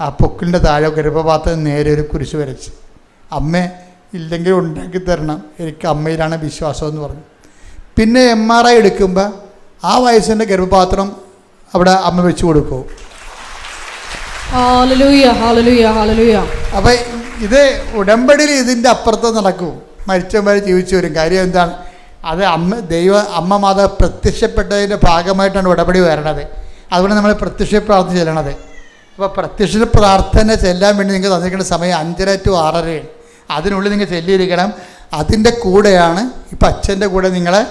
ആ പൊക്കിളിൻ്റെ താഴെ ഗർഭപാത്രം നേരെ ഒരു കുരിശ് വരച്ച്, അമ്മേ ഇല്ലെങ്കിൽ ഉണ്ടാക്കി തരണം, എനിക്ക് അമ്മയിലാണ് വിശ്വാസം എന്ന് പറഞ്ഞു. പിന്നെ MRI എടുക്കുമ്പോൾ ആ വയസ്സിൻ്റെ ഗർഭപാത്രം അവിടെ അമ്മ വെച്ച് കൊടുക്കും. ഹല്ലേലൂയ ഹല്ലേലൂയ ഹല്ലേലൂയ. അപ്പം ഇത് ഉടമ്പടിയിൽ ഇതിൻ്റെ അപ്പുറത്ത് നടക്കും. മരിച്ചവരെ ജീവിച്ചു വരും. കാര്യം എന്താണ്? അത് അമ്മ മാതാവ് പ്രത്യക്ഷപ്പെട്ടതിൻ്റെ ഭാഗമായിട്ടാണ് ഉടമ്പടി വരണത്. അതുകൊണ്ട് നമ്മൾ പ്രത്യക്ഷ പ്രാർത്ഥന ചെല്ലണത്. അപ്പോൾ പ്രത്യക്ഷ പ്രാർത്ഥന ചെല്ലാൻ വേണ്ടി നിങ്ങൾക്ക് തന്നിരിക്കേണ്ട സമയം 5:30 to 6:30. അതിനുള്ളിൽ നിങ്ങൾ ചെല്ലിയിരിക്കണം. അതിൻ്റെ കൂടെയാണ് ഇപ്പം അച്ഛൻ്റെ കൂടെ നിങ്ങളെ